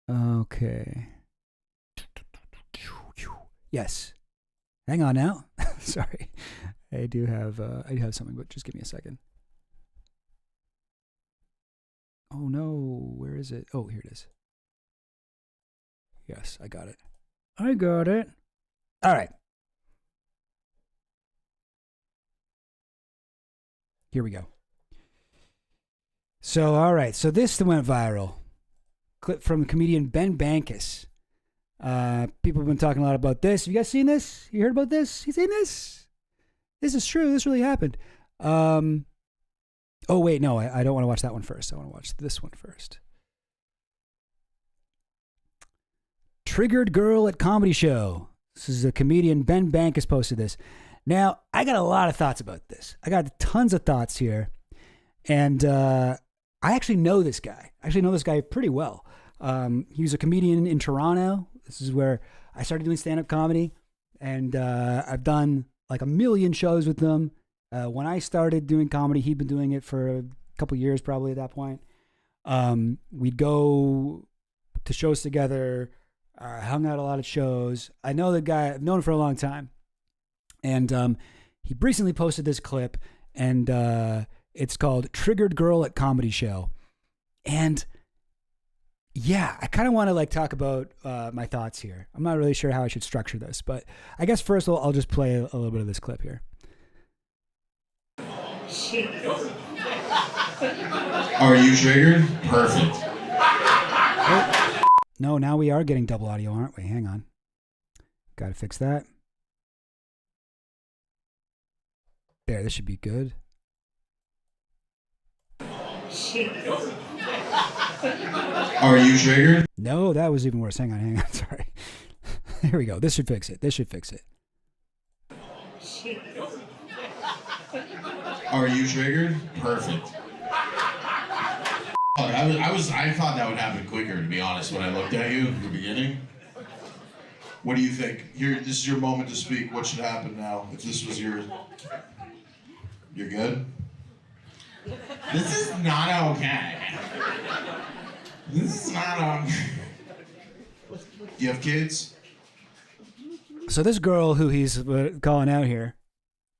Okay. Yes. Hang on now. Sorry. I do have something, but just give me a second. Oh no, where is it? Oh, here it is. Yes, I got it. I got it. All right. Here we go. So, all right. So this went viral. Clip from comedian Ben Bankus. People have been talking a lot about this. Have you guys seen this? You heard about this? You seen this? This is true. This really happened. Oh, wait, no, I don't want to watch that one first. I want to watch this one first. Triggered girl at comedy show. This is a comedian, Ben Bankus posted this. Now, I got a lot of thoughts about this. I got tons of thoughts here. And I actually know this guy. I actually know this guy pretty well. He was a comedian in Toronto. This is where I started doing stand-up comedy. And I've done like 1 million shows with them. When I started doing comedy, he'd been doing it for a couple years probably at that point. We'd go to shows together, hung out a lot of shows. I know the guy, I've known him for a long time. And he recently posted this clip, and it's called Triggered Girl at Comedy Show. And yeah, I kind of want to like talk about my thoughts here. I'm not really sure how I should structure this, but I guess first I'll just play a little bit of this clip here. Are you triggered? Perfect. Oh, no, now we are getting double audio, aren't we? Hang on. Got to fix that. There, this should be good. Are you triggered? No, that was even worse. Hang on. Sorry. Here we go. This should fix it. Are you triggered? Perfect. I thought that would happen quicker, to be honest, when I looked at you at the beginning. What do you think? Here, this is your moment to speak. What should happen now? If this was your... You're good? This is not okay. This is not okay. Do you have kids? So this girl who he's calling out here,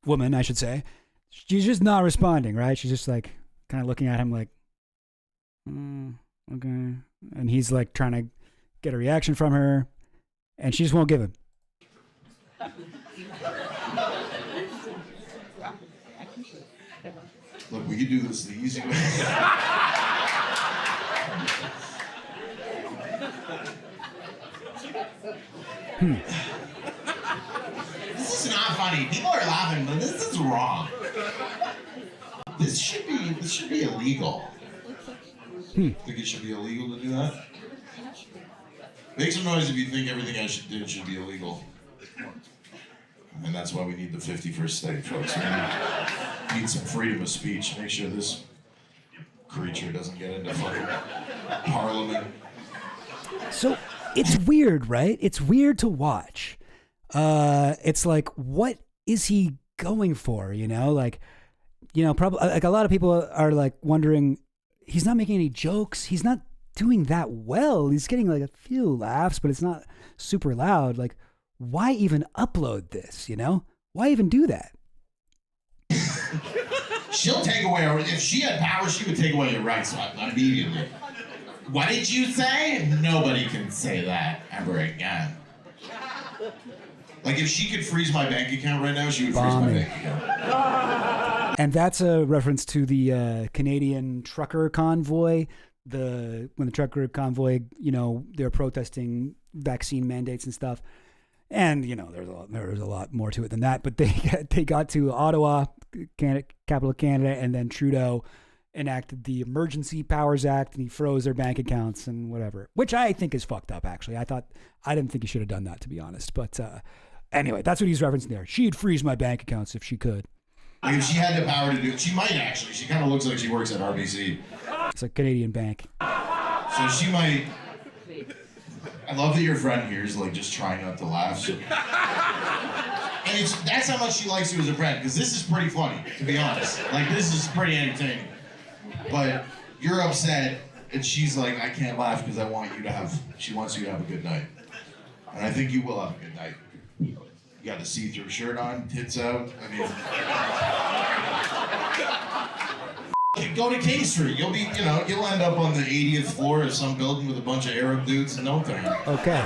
woman, I should say, she's just not responding, right? She's just like kind of looking at him like, okay. And he's like trying to get a reaction from her, and she just won't give him. Look, we could do this the easy way. This is not funny. People are laughing, but this is wrong. This should be illegal. Think it should be illegal to do that? Make some noise if you think everything I should do should be illegal. And that's why we need the 51st state, folks. We need some freedom of speech. Make sure this creature doesn't get into fucking Parliament. So it's weird, right? It's weird to watch. It's like, what is he going for? You know, like, you know, probably like a lot of people are like wondering, he's not making any jokes. He's not doing that well. He's getting like a few laughs, but it's not super loud. Like, why even upload this? You know, why even do that? She'll take away if she had power, she would take away your rights immediately. What did you say? Nobody can say that ever again. Like, if she could freeze my bank account right now, she would freeze my bank account. And that's a reference to the Canadian trucker convoy. When the trucker convoy, you know, they're protesting vaccine mandates and stuff. And, you know, there's a lot more to it than that. But they got to Ottawa, capital of Canada, and then Trudeau enacted the Emergency Powers Act, and he froze their bank accounts and whatever, which I think is fucked up, actually. I didn't think he should have done that, to be honest. But anyway, that's what he's referencing there. She'd freeze my bank accounts if she could. Like, if she had the power to do it, she might actually. She kind of looks like she works at RBC. It's a Canadian bank. So she might. I love that your friend here is like just trying not to laugh. And that's how much she likes you as a friend, because this is pretty funny, to be honest. Like, this is pretty entertaining. But you're upset, and she's like, I can't laugh because she wants you to have a good night. And I think you will have a good night. You got a see-through shirt on, tits out. I mean, go to King Street. You'll end up on the 80th floor of some building with a bunch of Arab dudes in no time. Okay.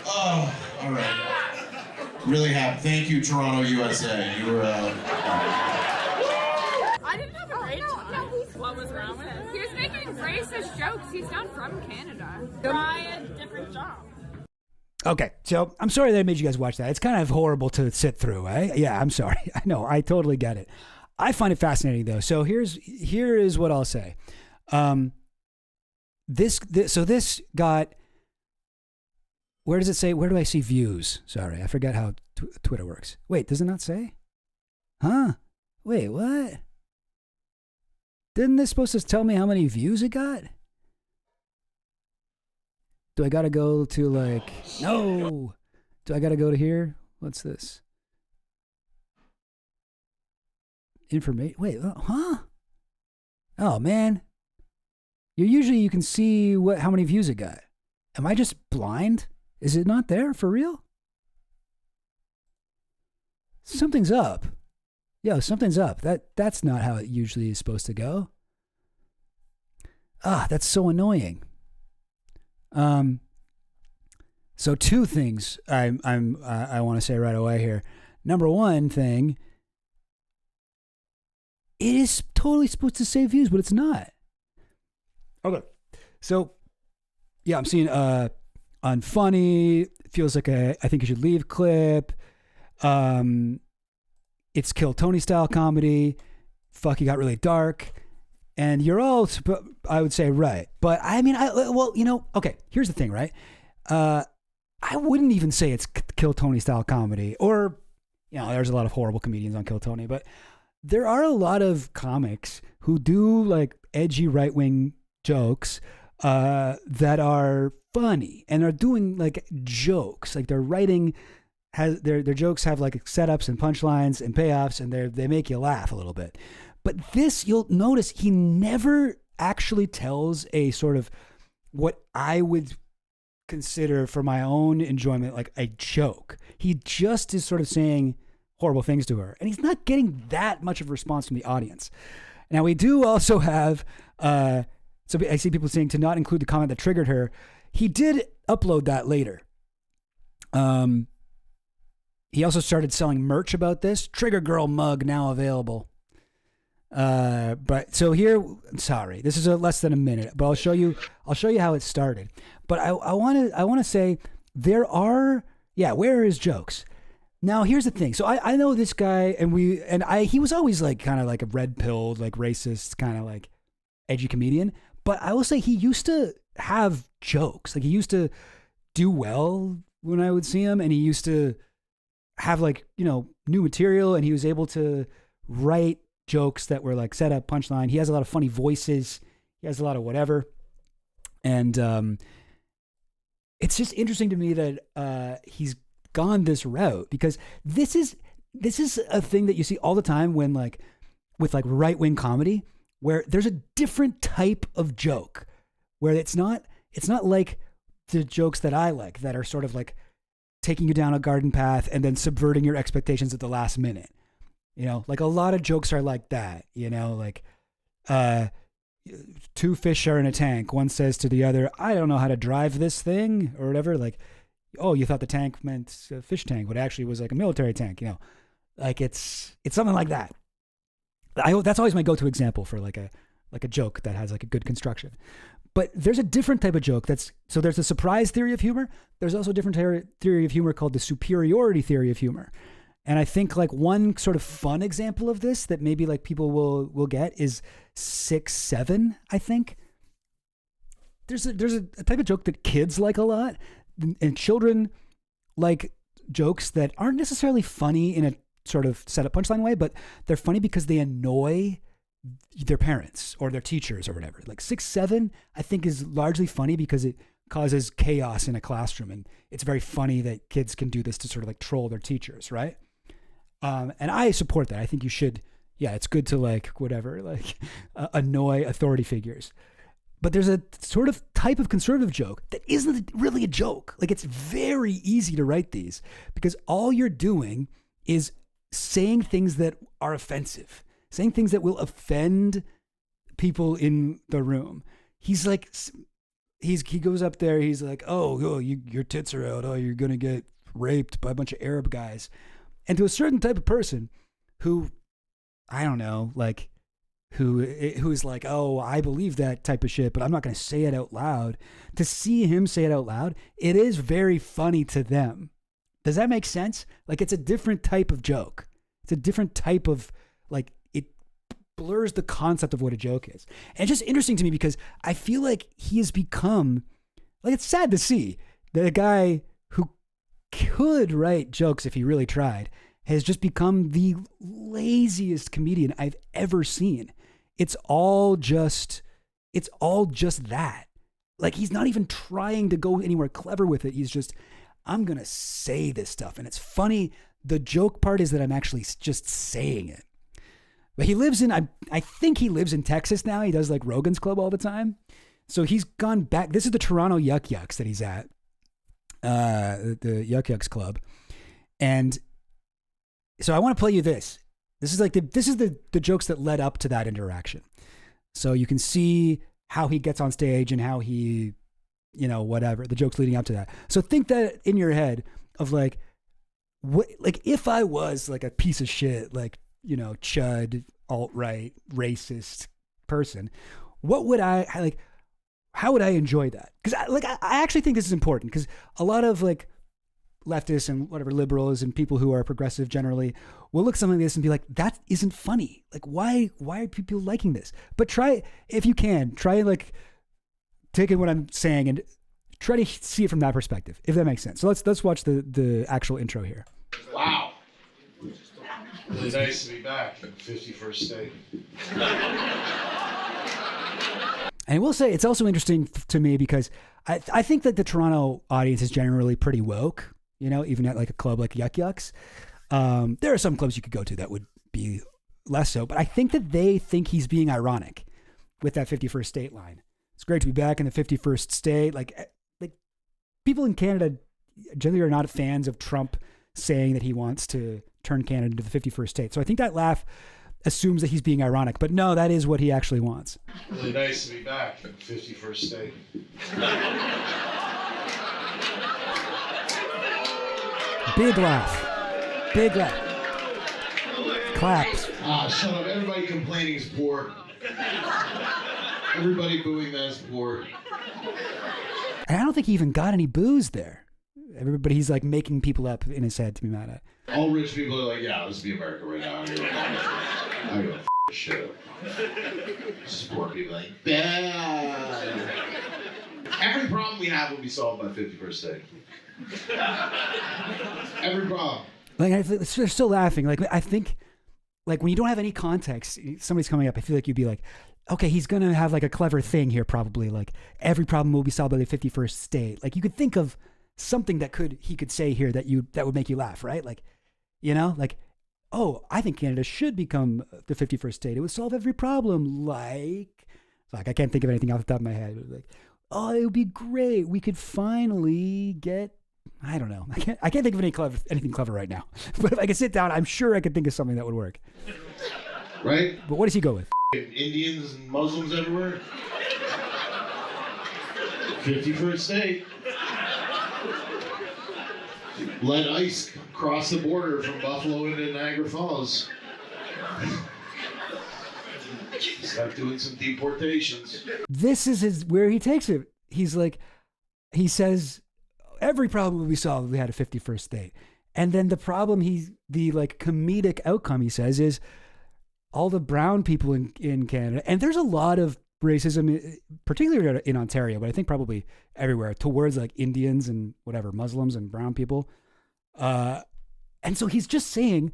Oh, all right. Really happy. Thank you, Toronto, USA. You were. I didn't have a great time. What was wrong with him? He was making racist jokes. He's not from Canada. Try a different job. Okay, so I'm sorry that I made you guys watch that. It's kind of horrible to sit through, eh? Yeah, I'm sorry. I know. I totally get it. I find it fascinating, though. So here is what I'll say. This got. Where does it say? Where do I see views? Sorry, I forgot how Twitter works. Wait, does it not say? Huh? Wait, what? Didn't this supposed to tell me how many views it got? Do I gotta go to like, no. Do I gotta go to here? What's this? Information. Wait, huh? Oh man. You can see how many views it got. Am I just blind? Is it not there for real? Something's up. Yo, something's up. That's not how it usually is supposed to go. That's so annoying. So two things I want to say right away here. Number one thing, it is totally supposed to say views, but it's not. Okay. So yeah, I'm seeing unfunny, feels like I think you should leave clip. It's Kill Tony style comedy. Fuck, you got really dark. And you're all, I would say, right. But I mean, okay, here's the thing, right? I wouldn't even say it's Kill Tony style comedy, or, you know, there's a lot of horrible comedians on Kill Tony, but there are a lot of comics who do like edgy right-wing jokes that are funny and are doing like jokes. Like they're writing, their jokes have like setups and punchlines and payoffs, and they make you laugh a little bit. But this, you'll notice he never actually tells a sort of what I would consider for my own enjoyment, like a joke. He just is sort of saying horrible things to her, and he's not getting that much of a response from the audience. Now, we do also have, so I see people saying to not include the comment that triggered her. He did upload that later. He also started selling merch about this. Trigger Girl mug now available. But so here, sorry, this is less than a minute, but I'll show you how it started. But I want to say there are, where are his jokes? Now here's the thing. So I know this guy, and he was always like kind of like a red pilled, like racist, kind of like edgy comedian. But I will say he used to have jokes. Like he used to do well when I would see him, and he used to have like, you know, new material, and he was able to write jokes that were like set up, punchline. He has a lot of funny voices. He has a lot of whatever. And it's just interesting to me that he's gone this route, because this is a thing that you see all the time when like with like right-wing comedy, where there's a different type of joke where it's not like the jokes that I like, that are sort of like taking you down a garden path and then subverting your expectations at the last minute. You know, like a lot of jokes are like that, you know, like two fish are in a tank. One says to the other, I don't know how to drive this thing, or whatever. Like, oh, you thought the tank meant a fish tank, but it actually was like a military tank, you know, like it's something like that. That's always my go-to example for like a joke that has like a good construction. But there's a different type of joke so there's the surprise theory of humor. There's also a different theory of humor called the superiority theory of humor. And I think like one sort of fun example of this that maybe like people will get is 6-7, I think. There's a type of joke that kids like a lot, and children like jokes that aren't necessarily funny in a sort of set up punchline way, but they're funny because they annoy their parents or their teachers or whatever. Like 6-7, I think, is largely funny because it causes chaos in a classroom, and it's very funny that kids can do this to sort of like troll their teachers, right? And I support that. I think you should, it's good to like whatever, like annoy authority figures. But there's a sort of type of conservative joke that isn't really a joke. Like, it's very easy to write these because all you're doing is saying things that are offensive, saying things that will offend people in the room. He's like, he goes up there, he's like, oh, your tits are out. Oh, you're going to get raped by a bunch of Arab guys. And to a certain type of person who, I don't know, like, who's like, oh, I believe that type of shit, but I'm not going to say it out loud. To see him say it out loud, it is very funny to them. Does that make sense? Like, it's a different type of joke. It's a different type of, like, it blurs the concept of what a joke is. And it's just interesting to me because I feel like he has become, like, it's sad to see that a guy who could write jokes if he really tried has just become the laziest comedian I've ever seen. It's all just that. Like, he's not even trying to go anywhere clever with it. He's just, I'm going to say this stuff. And it's funny. The joke part is that I'm actually just saying it. But he lives in, I think he lives in Texas now. He does like Rogan's Club all the time. So he's gone back. This is the Toronto Yuck Yucks that he's at. The Yuck Yucks Club. And so I want to play you this. This is like the jokes that led up to that interaction. So you can see how he gets on stage and how he, you know, whatever, the jokes leading up to that. So think that in your head of like, what, like if I was like a piece of shit, like, you know, chud, alt-right, racist person, what would I, like, how would I enjoy that? Because I actually think this is important because a lot of like leftists and whatever liberals and people who are progressive generally will look at something like this and be like, that isn't funny. Like, why are people liking this? But try, if you can, try like taking what I'm saying and try to see it from that perspective, if that makes sense. So let's watch the actual intro here. Wow. Really nice to be back. 51st state. And I will say it's also interesting to me because I think that the Toronto audience is generally pretty woke, you know, even at like a club like Yuck Yucks. There are some clubs you could go to that would be less so, but I think that they think he's being ironic with that 51st state line. It's great to be back in the 51st state. Like people in Canada generally are not fans of Trump saying that he wants to turn Canada into the 51st state. So I think that laugh assumes that he's being ironic, but no, that is what he actually wants. Really nice to be back in 51st state. Big laugh. Big laugh. Claps. Shut up. Everybody complaining is poor. Everybody booing that is poor. And I don't think he even got any booze there. Everybody, he's like making people up in his head to be mad at. All rich people are like, yeah, this is the America right now. I don't give a shit. Just poor people like, bad. Every problem we have will be solved by 51st state. Every problem. Like, they're still laughing. Like, I think like when you don't have any context, somebody's coming up, I feel like you'd be like, okay, he's going to have like a clever thing here probably. Like every problem will be solved by the 51st state. Like you could think of something that he could say here that would make you laugh, right? Like, you know, like, oh, I think Canada should become the 51st state. It would solve every problem. Like I can't think of anything off the top of my head. Like, oh, it would be great. We could finally get, I don't know. I can't think of anything clever right now. But if I could sit down, I'm sure I could think of something that would work. Right? But what does he go with? Indians and Muslims everywhere. 51st state. Let ICE cross the border from Buffalo into Niagara Falls. Start doing some deportations. This is where he takes it. He's like, he says, every problem will be solved if we had a 51st state. And then the problem the like comedic outcome he says is all the brown people in Canada, and there's a lot of racism, particularly in Ontario, but I think probably everywhere, towards like Indians and whatever, Muslims and brown people. And so he's just saying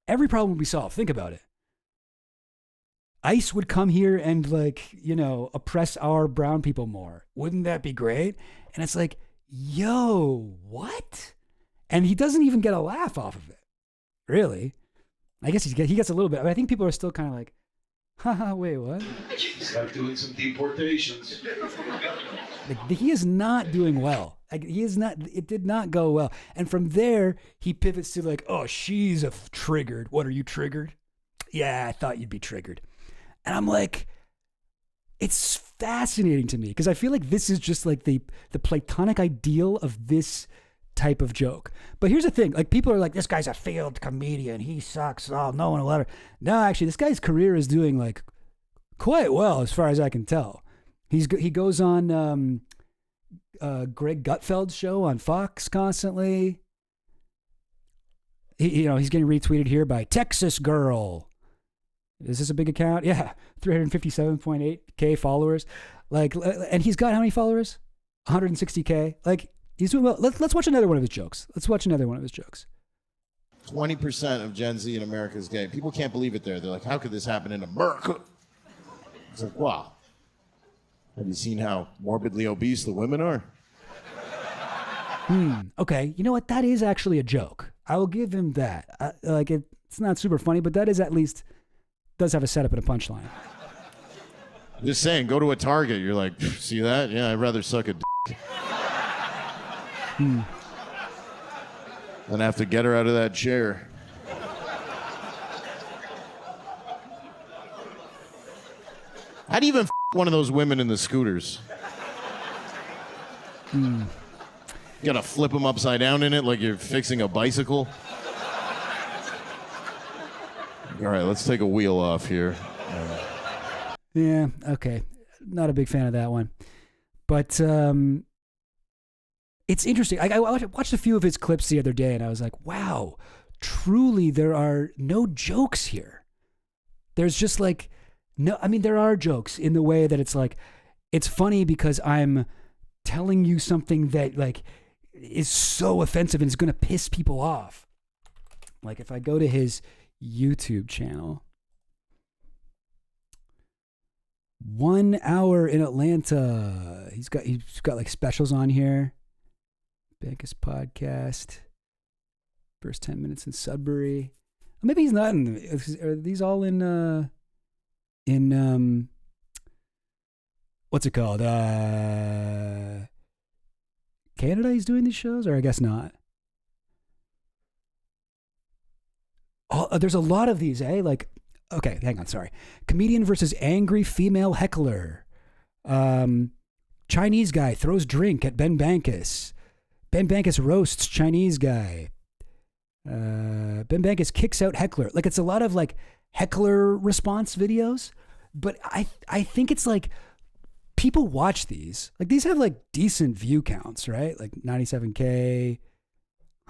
every problem will be solved. Think about it. ICE would come here and like, you know, oppress our brown people more. Wouldn't that be great? And it's like, yo, what? And he doesn't even get a laugh off of it. Really? I guess he gets a little bit. I think people are still kind of like, haha, wait, what? Start doing some deportations. Like, he is not doing well. Like, it did not go well. And from there, he pivots to like, oh, she's triggered. What, are you triggered? Yeah, I thought you'd be triggered. And I'm like, it's fascinating to me because I feel like this is just like the platonic ideal of this type of joke. But here's the thing, like people are like, this guy's a failed comedian. He sucks. Oh, no one will ever. No, actually, this guy's career is doing like quite well as far as I can tell. He goes on Greg Gutfeld's show on Fox constantly. He's getting retweeted here by Texas Girl. Is this a big account? Yeah, 357.8K followers. Like, and he's got how many followers? 160K. Like, he's doing well. Let's watch another one of his jokes. 20% of Gen Z in America is gay. People can't believe it there. They're like, how could this happen in America? It's like, wow. Have you seen how morbidly obese the women are? Okay, you know what? That is actually a joke. I will give him that. It's not super funny, but that is at least does have a setup and a punchline. Just saying, go to a Target. You're like, see that? Yeah, I'd rather suck a dick than have to get her out of that chair. How do you even one of those women in the scooters? You gotta flip them upside down in it like you're fixing a bicycle. All right, let's take a wheel off here. Yeah, okay. Not a big fan of that one. But it's interesting. I watched a few of his clips the other day, and I was like, wow, truly there are no jokes here. There's just like, no, I mean, there are jokes in the way that it's like, it's funny because I'm telling you something that like is so offensive and is going to piss people off. Like if I go to his YouTube channel, 1 hour in Atlanta. He's got like specials on here. Bankus podcast. First 10 minutes in Sudbury. Maybe he's not in. Are these all in what's it called? Canada. He's doing these shows, or I guess not. There's a lot of these, eh? Like, okay, hang on, sorry. Comedian versus angry female heckler. Chinese guy throws drink at Ben Bankus. Ben Bankus roasts Chinese guy. Ben Bankus kicks out heckler. Like, it's a lot of like heckler response videos, but I think it's like people watch these. Like, these have like decent view counts, right? Like 97K.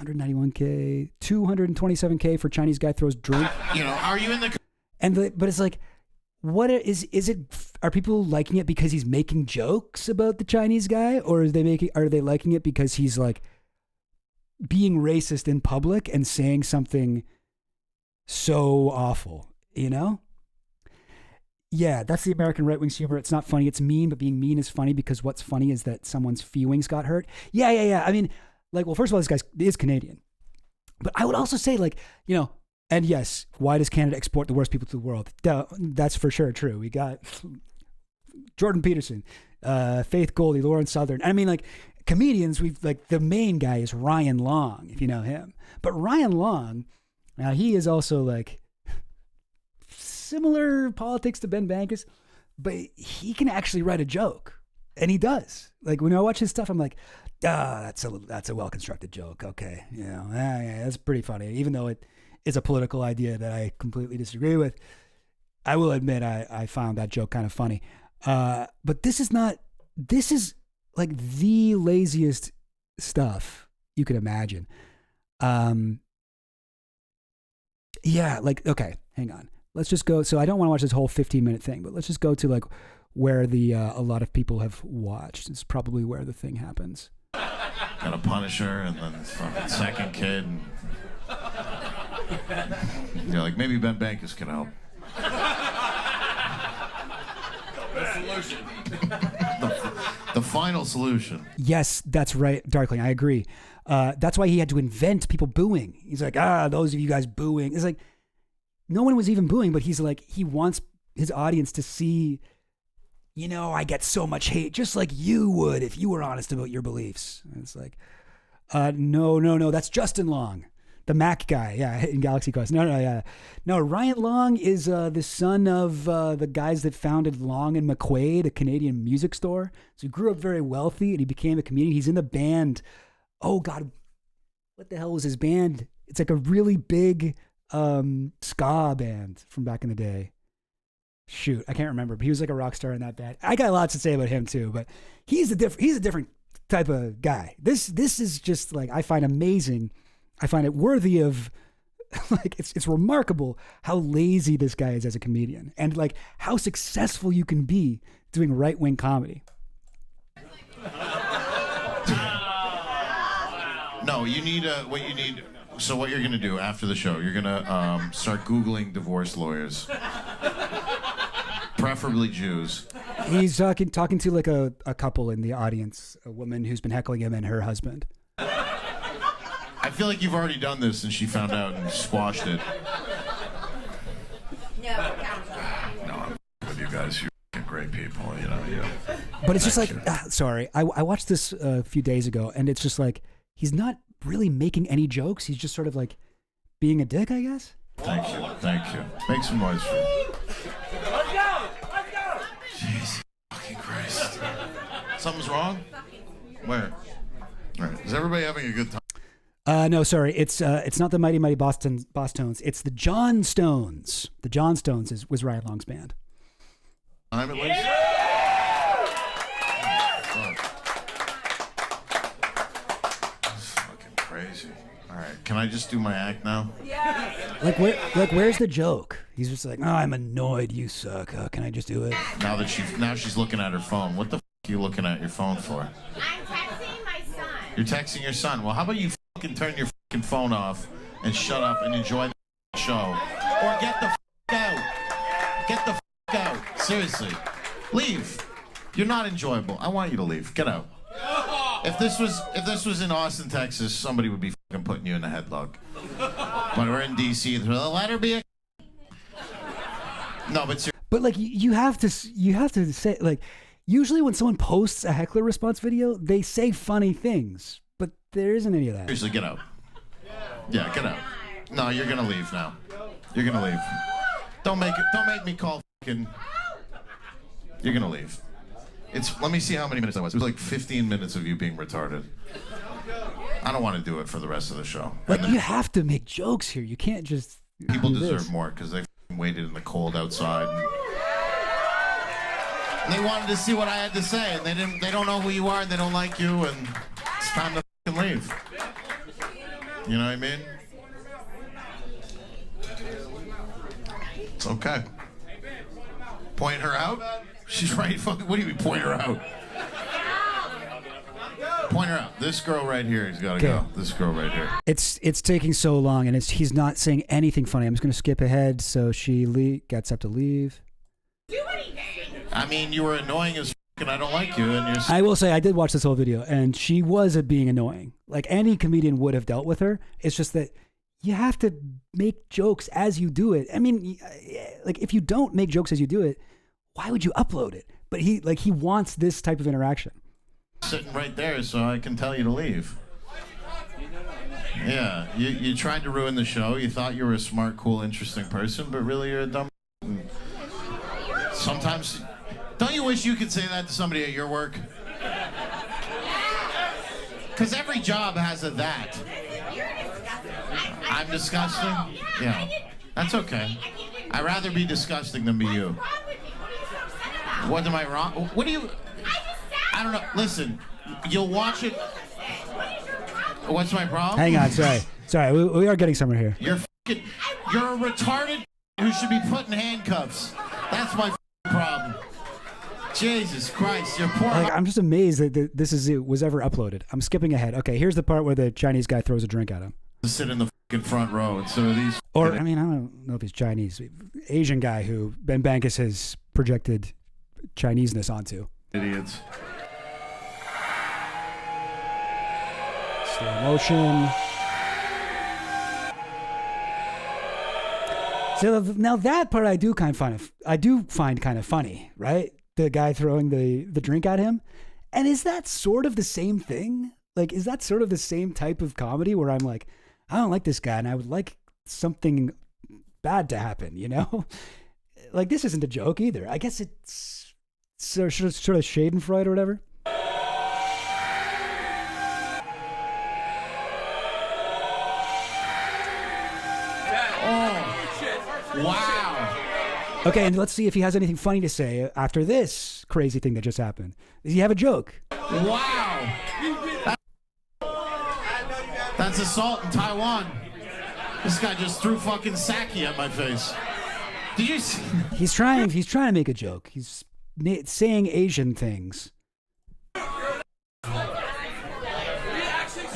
191K, 227K for Chinese guy throws drink. Are you in the... But it's like, what is it? Are people liking it because he's making jokes about the Chinese guy, or are they liking it because he's like being racist in public and saying something so awful, you know? Yeah, that's the American right wing's humor. It's not funny, it's mean, but being mean is funny because what's funny is that someone's feelings got hurt. Yeah. I mean, like, well, first of all, this guy is Canadian. But I would also say, like, you know, and yes, why does Canada export the worst people to the world? That's for sure true. We got Jordan Peterson, Faith Goldie, Lauren Southern. I mean, like, comedians, we've, like, the main guy is Ryan Long, if you know him. But Ryan Long, now he is also, like, similar politics to Ben Bankus, but he can actually write a joke, and he does. Like, when I watch his stuff, I'm like, that's a well-constructed joke. Okay, you know, yeah, that's pretty funny. Even though it is a political idea that I completely disagree with, I will admit I found that joke kind of funny. But this is like the laziest stuff you could imagine. Yeah, like, okay, hang on. Let's just go. So I don't want to watch this whole 15-minute thing, but let's just go to, like, where a lot of people have watched. It's probably where the thing happens. Got a Punisher and then fucking second kid. Yeah, like, maybe Ben Bankus can help. The final solution. Yes, that's right, Darkling. I agree. That's why he had to invent people booing. He's like, those of you guys booing. It's like, no one was even booing, but he's like, he wants his audience to see, you know, I get so much hate, just like you would if you were honest about your beliefs. And it's like, no, that's Justin Long, the Mac guy, yeah, in Galaxy Quest. No, Ryan Long is the son of the guys that founded Long and McQuaid, a Canadian music store. So he grew up very wealthy, and he became a comedian. He's in the band. Oh God, what the hell was his band? It's like a really big ska band from back in the day. Shoot, I can't remember, but he was like a rock star in that band. I got lots to say about him too, but he's a different type of guy. This is just, like, I find amazing. I find it worthy of, like, it's remarkable how lazy this guy is as a comedian, and, like, how successful you can be doing right-wing comedy. No, you need what you need. So what you're gonna do after the show? You're gonna start Googling divorce lawyers, preferably Jews. He's talking to, like, a couple in the audience, a woman who's been heckling him and her husband. I feel like you've already done this, and she found out and squashed it. No, I'm with you guys. You're great people, you know. Yeah. But it's just like, sorry, I watched this a few days ago, and it's just like, he's not really making any jokes. He's just sort of, like, being a dick, I guess. Thank you. Make some noise for me. Let's go! Jesus fucking Christ. Something's wrong? Where? All right. Is everybody having a good time? No, sorry. It's not the Mighty Boss Tones. It's the John Stones. The John Stones was Ryan Long's band. I'm at least. Crazy. All right, can I just do my act now? Yeah. Like where's the joke? He's just like, I'm annoyed. You suck. Can I just do it? Now she's looking at her phone. What the f*** are you looking at your phone for? I'm texting my son. You're texting your son. Well, how about you fucking turn your fucking phone off and shut up and enjoy the show, or get the f*** out. Get the f*** out. Seriously, leave. You're not enjoyable. I want you to leave. Get out. If this was in Austin, Texas, somebody would be fucking putting you in a headlock. But we're in DC. Let her be a. No, but like you have to say, like, usually when someone posts a heckler response video, they say funny things, but there isn't any of that. Seriously, get out. Yeah, get out. No, you're gonna leave now. You're gonna leave. Don't make me call fucking. You're gonna leave. Let me see how many minutes that was. It was like 15 minutes of you being retarded. I don't want to do it for the rest of the show. Like, you have to make jokes here. You can't just. People deserve more because they waited in the cold outside. And they wanted to see what I had to say, and they don't know who you are, and they don't like you, and it's time to fucking leave. You know what I mean? It's okay. Point her out? She's right. Fucking. What do you mean, point her out? Point her out. This girl right here has got to go. This girl right here. It's taking so long, and he's not saying anything funny. I'm just going to skip ahead. So she gets up to leave. I mean, you were annoying as and I don't like you. And you're. I will say I did watch this whole video, and she was being annoying. Like any comedian would have dealt with her. It's just that you have to make jokes as you do it. I mean, like if you don't make jokes as you do it, why would you upload it? But he wants this type of interaction. Sitting right there, so I can tell you to leave. Yeah, you tried to ruin the show. You thought you were a smart, cool, interesting person, but really you're a dumb. Sometimes, don't you wish you could say that to somebody at your work? Because every job has a that. I'm disgusting? Yeah, that's okay. I'd rather be disgusting than be you. What am I wrong? What do you... I don't know. Listen, you'll watch it. What's my problem? Hang on, sorry. We are getting somewhere here. You're a retarded who should be put in handcuffs. That's my problem. Jesus Christ, you're poor. Like, I'm just amazed that this was ever uploaded. I'm skipping ahead. Okay, here's the part where the Chinese guy throws a drink at him. Sit in the front row, and so these. Or I mean, I don't know if he's Chinese. Asian guy who Ben Bankus has projected Chineseness onto. Idiots. Slow motion. So now that part I do find kind of funny, right? The guy throwing the drink at him. And is that sort of the same thing? Like, is that sort of the same type of comedy where I'm like, I don't like this guy and I would like something bad to happen, you know? Like, this isn't a joke either. I guess it's sort of Schadenfreude or whatever. Wow. Okay, and let's see if he has anything funny to say after this crazy thing that just happened. Does he have a joke? Wow. That's assault in Taiwan. This guy just threw fucking sake at my face. Did you see? He's trying to make a joke. He's saying Asian things.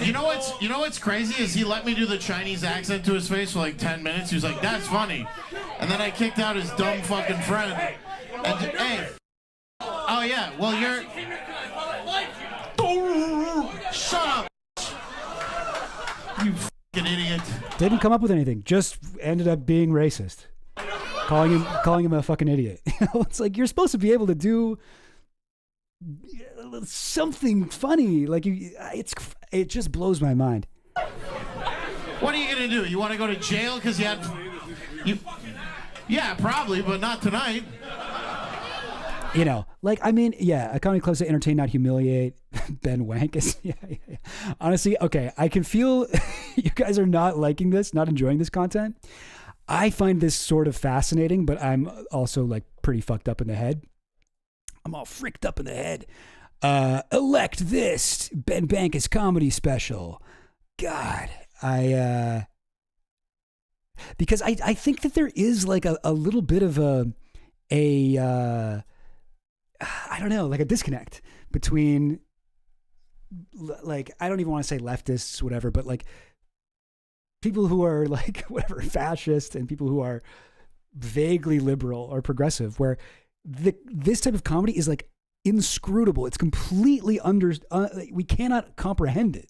You know what's crazy is he let me do the Chinese accent to his face for like 10 minutes. He was like, "That's funny," and then I kicked out his dumb fucking friend. And hey, oh yeah, well you're. Shut up, you fucking idiot. Didn't come up with anything. Just ended up being racist. Calling him a fucking idiot. You know, it's like you're supposed to be able to do something funny. Like it just blows my mind. What are you gonna do? You want to go to jail because you? Yeah, probably, but not tonight. You know, like, I mean, yeah, a comedy club to entertain, not humiliate. Ben Wank is, yeah. Honestly, okay, I can feel you guys are not liking this, not enjoying this content. I find this sort of fascinating, but I'm also like pretty fucked up in the head. I'm all fricked up in the head. Elect this Ben Bankus comedy special. God, because I think that there is like a little bit of I don't know, like a disconnect between, like, I don't even want to say leftists, whatever, but like people who are like whatever fascist and people who are vaguely liberal or progressive, where this type of comedy is like inscrutable. It's completely we cannot comprehend it.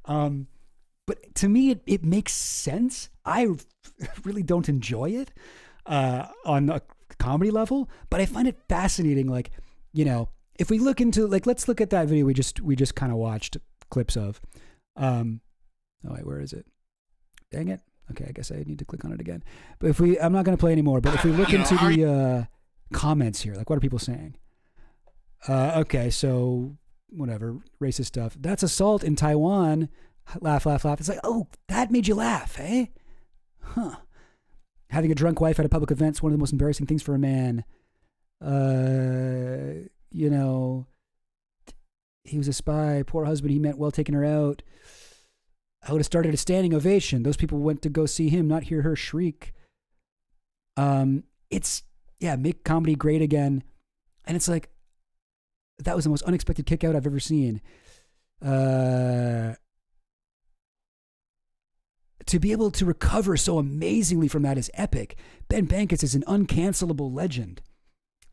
But to me, it makes sense. I really don't enjoy it on a comedy level, but I find it fascinating. Like, you know, if we look into, like, let's look at that video we just kind of watched clips of. Oh wait, where is it? Dang it. Okay, I guess I need to click on it again. But I'm not going to play anymore, but if we look into the comments here, like, what are people saying? Okay, so whatever, racist stuff. That's assault in Taiwan. Laugh, laugh, laugh. It's like, oh, that made you laugh, eh? Huh. Having a drunk wife at a public event is one of the most embarrassing things for a man. You know, he was a spy. Poor husband he met well taking her out. I would have started a standing ovation. Those people went to go see him, not hear her shriek. It's, yeah, make comedy great again. And it's like, that was the most unexpected kick out I've ever seen. to be able to recover so amazingly from that is epic. Ben Bankis is an uncancelable legend.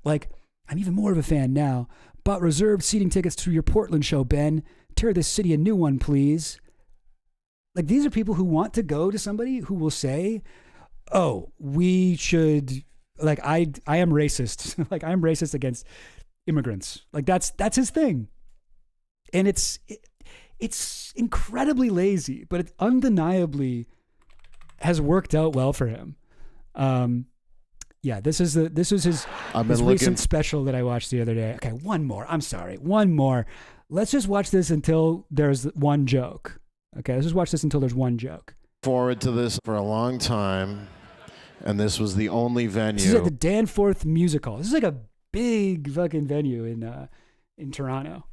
Like, I'm even more of a fan now. Bought reserved seating tickets to your Portland show, Ben. Tear this city a new one, please. Like, these are people who want to go to somebody who will say, oh, we should, like, I am racist. Like, I'm racist against immigrants. Like, that's his thing. And it's incredibly lazy, but it undeniably has worked out well for him. Yeah, this is his recent special that I watched the other day. Okay, one more. I'm sorry. One more. Let's just watch this until there's one joke. Okay, let's just watch this until there's one joke. Forward to this for a long time, and this was the only venue. This is at the Danforth Music Hall. This is like a big fucking venue in Toronto.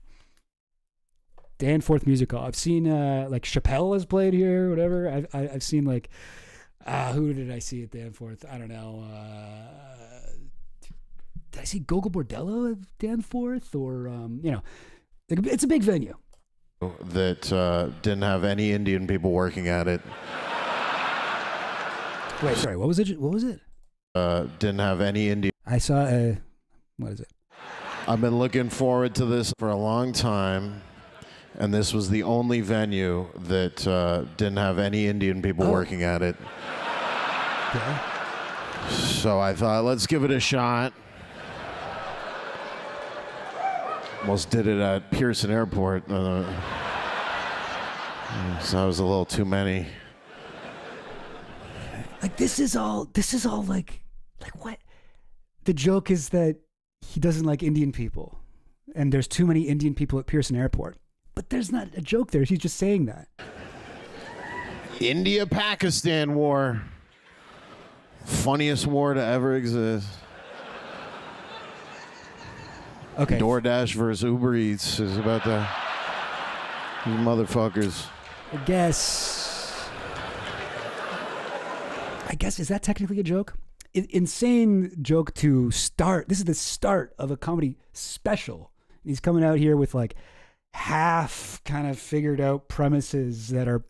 Danforth Music Hall. I've seen like Chappelle has played here, whatever. I've seen like who did I see at Danforth? I don't know. Did I see Gogol Bordello at Danforth? Or it's a big venue that didn't have any Indian people working at it. Wait, sorry. What was it? Didn't have any Indian. I saw what is it? I've been looking forward to this for a long time. And this was the only venue that didn't have any Indian people working at it. Okay. So I thought, let's give it a shot. Almost did it at Pearson Airport. So that was a little too many. Like, this is all like what? The joke is that he doesn't like Indian people. And there's too many Indian people at Pearson Airport. But there's not a joke there. He's just saying that. India-Pakistan war. Funniest war to ever exist. Okay. DoorDash versus Uber Eats is about that. These motherfuckers. I guess, is that technically a joke? Insane joke to start. This is the start of a comedy special. And he's coming out here with like half kind of figured out premises that are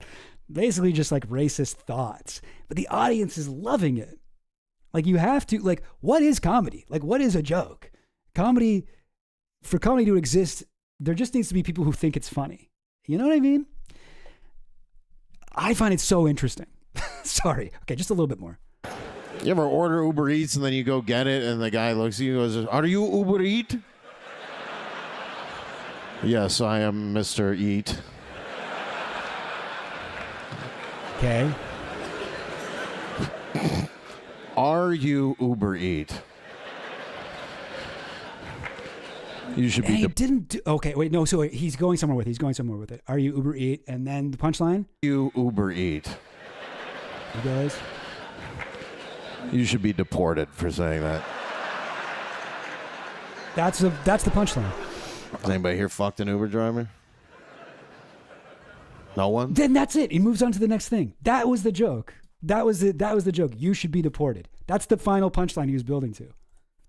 basically just like racist thoughts, but the audience is loving it. Like, you have to, like, what is comedy? Like, what is a joke? Comedy, for comedy to exist, there just needs to be people who think it's funny. You know what I mean? I find it so interesting. Sorry. Okay, just a little bit more. You ever order Uber Eats and then you go get it and the guy looks at you and goes, "Are you Uber Eat?" Yes, I am Mr. Eat. Okay. Are you Uber Eat? You should be. He didn't do. Okay, wait, no. So he's going somewhere with it. Are you Uber Eat? And then the punchline. You Uber Eat. You guys. You should be deported for saying that. That's the punchline. Has anybody here fucked an Uber driver? No one? Then that's it. He moves on to the next thing. That was the joke. That was the joke. You should be deported. That's the final punchline he was building to.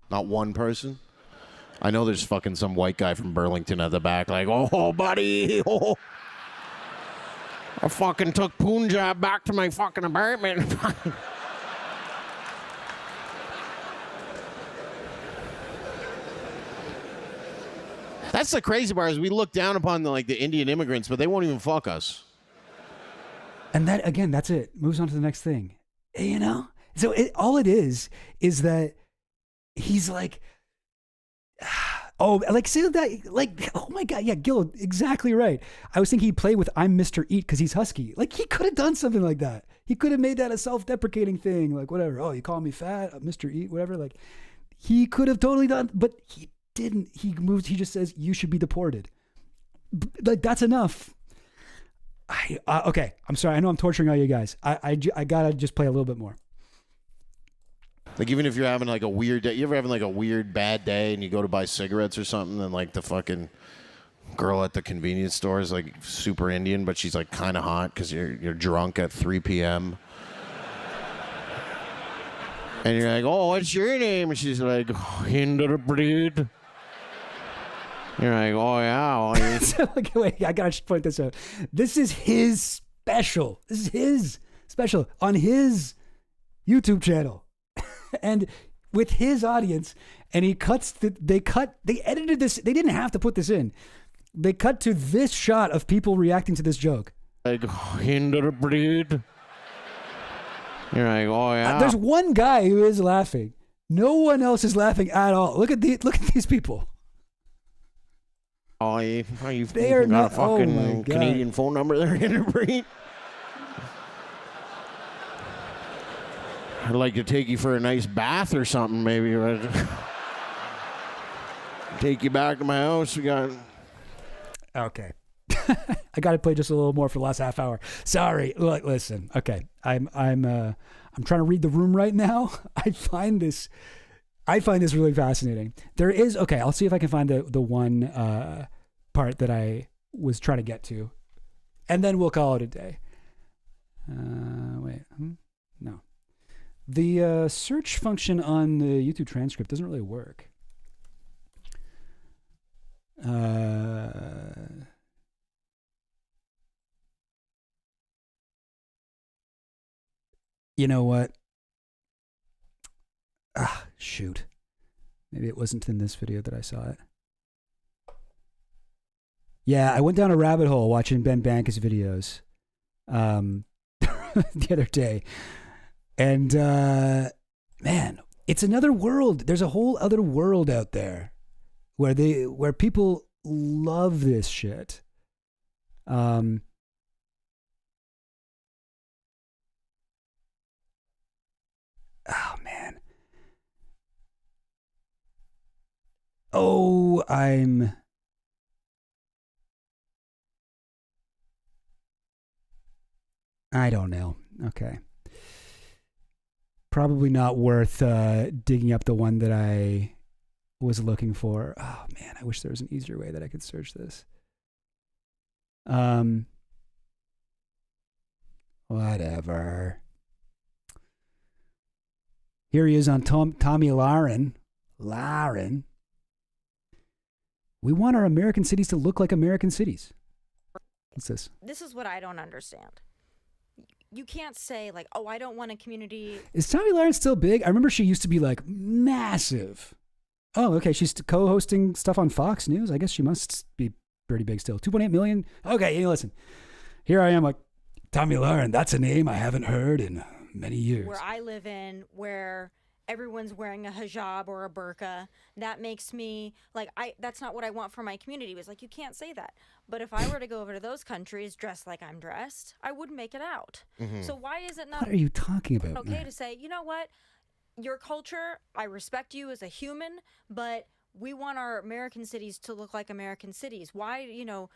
Not one person? I know there's fucking some white guy from Burlington at the back like, "Oh, buddy. Oh. I fucking took Punjab back to my fucking apartment." That's the crazy part is we look down upon the Indian immigrants, but they won't even fuck us. And that, again, that's it. Moves on to the next thing. You know? So all it is that he's like, oh, like, say that, like, oh my God, yeah, Gil, exactly right. I was thinking he'd play with "I'm Mr. Eat" because he's husky. Like, he could have done something like that. He could have made that a self-deprecating thing, like, whatever. Oh, you call me fat, Mr. Eat, whatever. Like, he could have totally done, but he didn't. He just says, "You should be deported." Like, that's enough. Okay, I'm sorry. I know I'm torturing all you guys. I gotta just play a little bit more. Like, even if you're having like a weird day, you ever having like a weird bad day and you go to buy cigarettes or something and like the fucking girl at the convenience store is like super Indian, but she's like kind of hot because you're drunk at 3 p.m. And you're like, "Oh, what's your name?" And she's like, "Hinder breed." You're like, oh yeah. So, like, wait, I gotta point this out. This is his special. This is his special on his YouTube channel, and with his audience. And he cuts. They edited this. They didn't have to put this in. They cut to this shot of people reacting to this joke. Like hinder breed. You're like, oh yeah. There's one guy who is laughing. No one else is laughing at all. Look at these people. Oh, you They are got not. a fucking Oh my God. Canadian phone number there, hinder breed. I'd like to take you for a nice bath or something, maybe. Take you back to my house. We got. Okay. I got to play just a little more for the last half hour. Sorry. Look, listen. Okay. I'm trying to read the room right now. I find this really fascinating. There is, okay, I'll see if I can find the one part that I was trying to get to. And then we'll call it a day. Wait. No. The search function on the YouTube transcript doesn't really work. You know what? Shoot. Maybe it wasn't in this video that I saw it. Yeah, I went down a rabbit hole watching Ben Bankus videos the other day. And man, it's another world. There's a whole other world out there where people love this shit. Oh man. Oh, I don't know. Okay. Probably not worth digging up the one that I was looking for. Oh man, I wish there was an easier way that I could search this. Whatever. Here he is on Tommy Lahren. We want our American cities to look like American cities. What's this? This is what I don't understand. You can't say like, oh, I don't want a community. Is Tommy Lahren still big? I remember she used to be like massive. Oh, okay. She's co-hosting stuff on Fox News. I guess she must be pretty big still. 2.8 million. Okay, hey, listen. Here I am like, Tommy Lahren, that's a name I haven't heard in many years. Where I live in, where everyone's wearing a hijab or a burqa, that makes me like, that's not what I want for my community. It was like, you can't say that. But if I were to go over to those countries dressed like I'm dressed, I wouldn't make it out. Mm-hmm. So why is it not? What are you talking about? Okay, to say, you know what? Your culture, I respect you as a human, but we want our American cities to look like American cities. Why do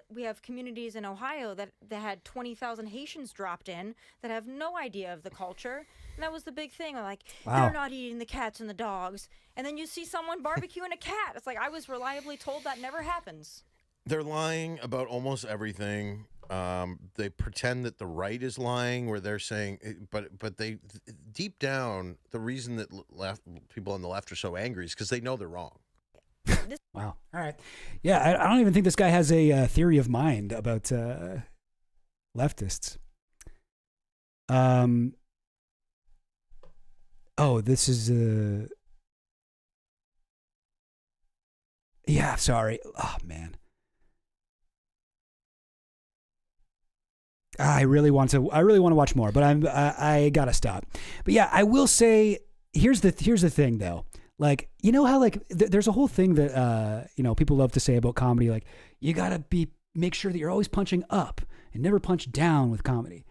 we have communities in Ohio that had 20,000 Haitians dropped in that have no idea of the culture? And that was the big thing. Like, wow, they're not eating the cats and the dogs. And then you see someone barbecuing a cat. It's like, I was reliably told that never happens. They're lying about almost everything. They pretend that the right is lying, where they're saying, but they deep down, the reason that people on the left are so angry is because they know they're wrong. Wow. All right. Yeah, I don't even think this guy has a theory of mind about leftists. Oh, this is yeah, sorry. Oh man. I really want to watch more, but I gotta stop. But yeah, I will say, here's the thing though. Like, you know how like there's a whole thing that people love to say about comedy, like you gotta make sure that you're always punching up and never punch down with comedy.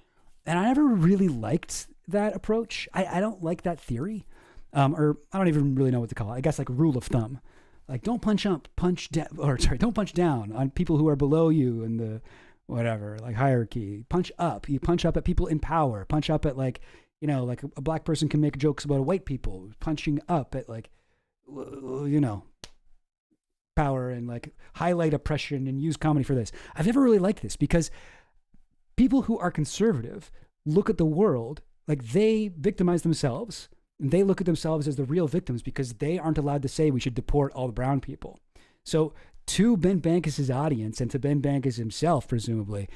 And I never really liked that approach. I don't like that theory, or I don't even really know what to call it. I guess like a rule of thumb, like don't punch up, don't punch down on people who are below you in the whatever, like hierarchy. Punch up. You punch up at people in power. Punch up at like a black person can make jokes about white people. Punching up at like, power, and like highlight oppression and use comedy for this. I've never really liked this because people who are conservative look at the world like they victimize themselves, and they look at themselves as the real victims because they aren't allowed to say we should deport all the brown people. So to Ben Bankis's audience and to Ben Bankis himself, presumably,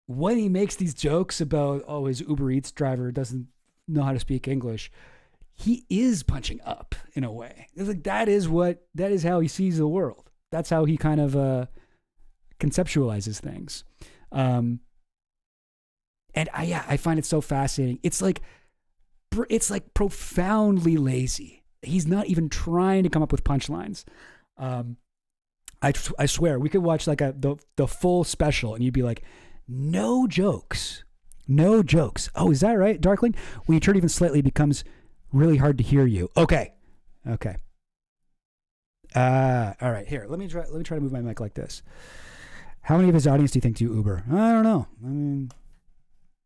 when he makes these jokes about, oh, his Uber Eats driver doesn't know how to speak English, he is punching up in a way. It's like that is how he sees the world. That's how he kind of conceptualizes things. And I find it so fascinating. It's like profoundly lazy. He's not even trying to come up with punchlines. I swear we could watch like the full special and you'd be like, no jokes. Oh, is that right, Darkling? When you turn even slightly, it becomes really hard to hear you. Okay. All right. Here, let me try to move my mic like this. How many of his audience do you think do Uber? I don't know. I mean,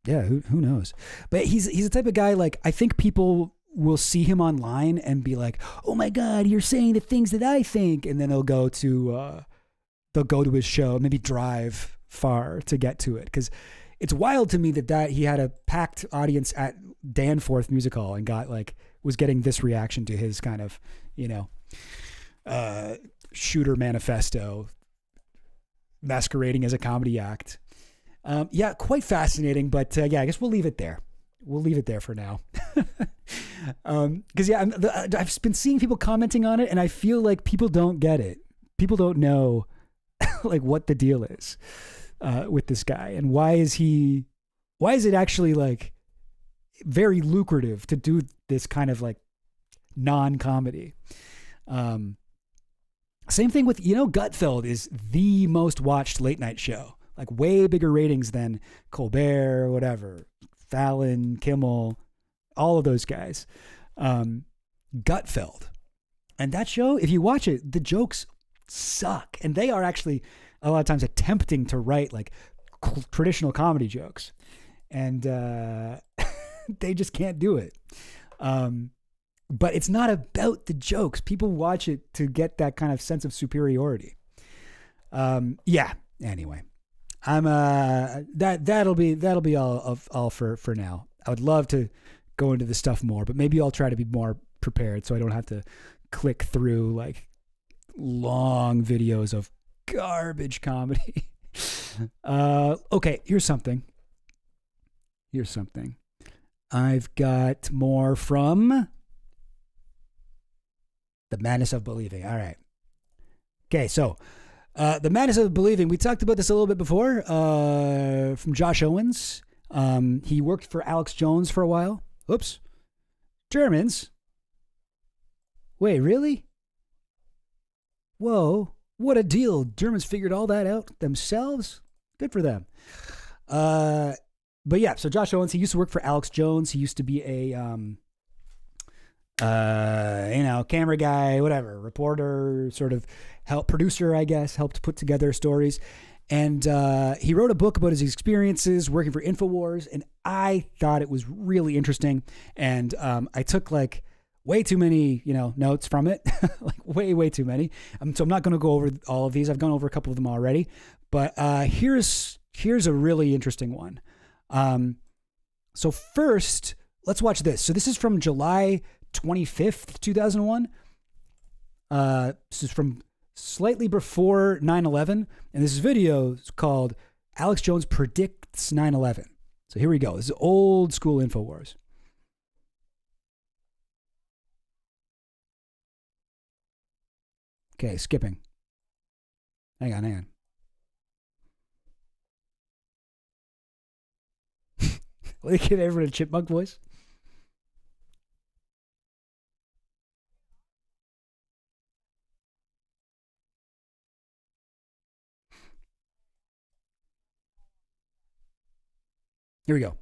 yeah, who knows? But he's the type of guy, like, I think people will see him online and be like, oh my God, you're saying the things that I think. And then they'll go to his show, maybe drive far to get to it. Because it's wild to me that he had a packed audience at Danforth Music Hall and was getting this reaction to his kind of, shooter manifesto masquerading as a comedy act. Yeah, quite fascinating, but I guess we'll leave it there. We'll leave it there for now. Because I've been seeing people commenting on it, and I feel like people don't get it. People don't know like what the deal is with this guy, and why is it actually like very lucrative to do this kind of like non-comedy. Same thing with, Gutfeld is the most watched late night show, like way bigger ratings than Colbert, whatever, Fallon, Kimmel, all of those guys. Gutfeld. And that show, if you watch it, the jokes suck. And they are actually a lot of times attempting to write like traditional comedy jokes. And they just can't do it. But it's not about the jokes. People watch it to get that kind of sense of superiority. Anyway, I'm that'll be all for now. I would love to go into this stuff more, but maybe I'll try to be more prepared so I don't have to click through like long videos of garbage comedy. Okay, here's something. I've got more from The Madness of Believing. All right. Okay, so The Madness of Believing, we talked about this a little bit before, from Josh Owens. He worked for Alex Jones for a while. Oops. Germans? Wait, really? Whoa, what a deal. Germans figured all that out themselves? Good for them. But yeah, so Josh Owens, he used to work for Alex Jones. He used to be a, camera guy, whatever, reporter, sort of producer, I guess, helped put together stories. And he wrote a book about his experiences working for InfoWars, and I thought it was really interesting. And I took like way too many, notes from it, like way too many. So I'm not going to go over all of these. I've gone over a couple of them already, but here's a really interesting one. So first, let's watch this. So this is from July 25th, 2001. This is from slightly before 9/11, and this video is called Alex Jones Predicts 9/11. So here we go. This is old school InfoWars. Okay, skipping. Hang on. Will they give everyone a chipmunk voice? Here we go.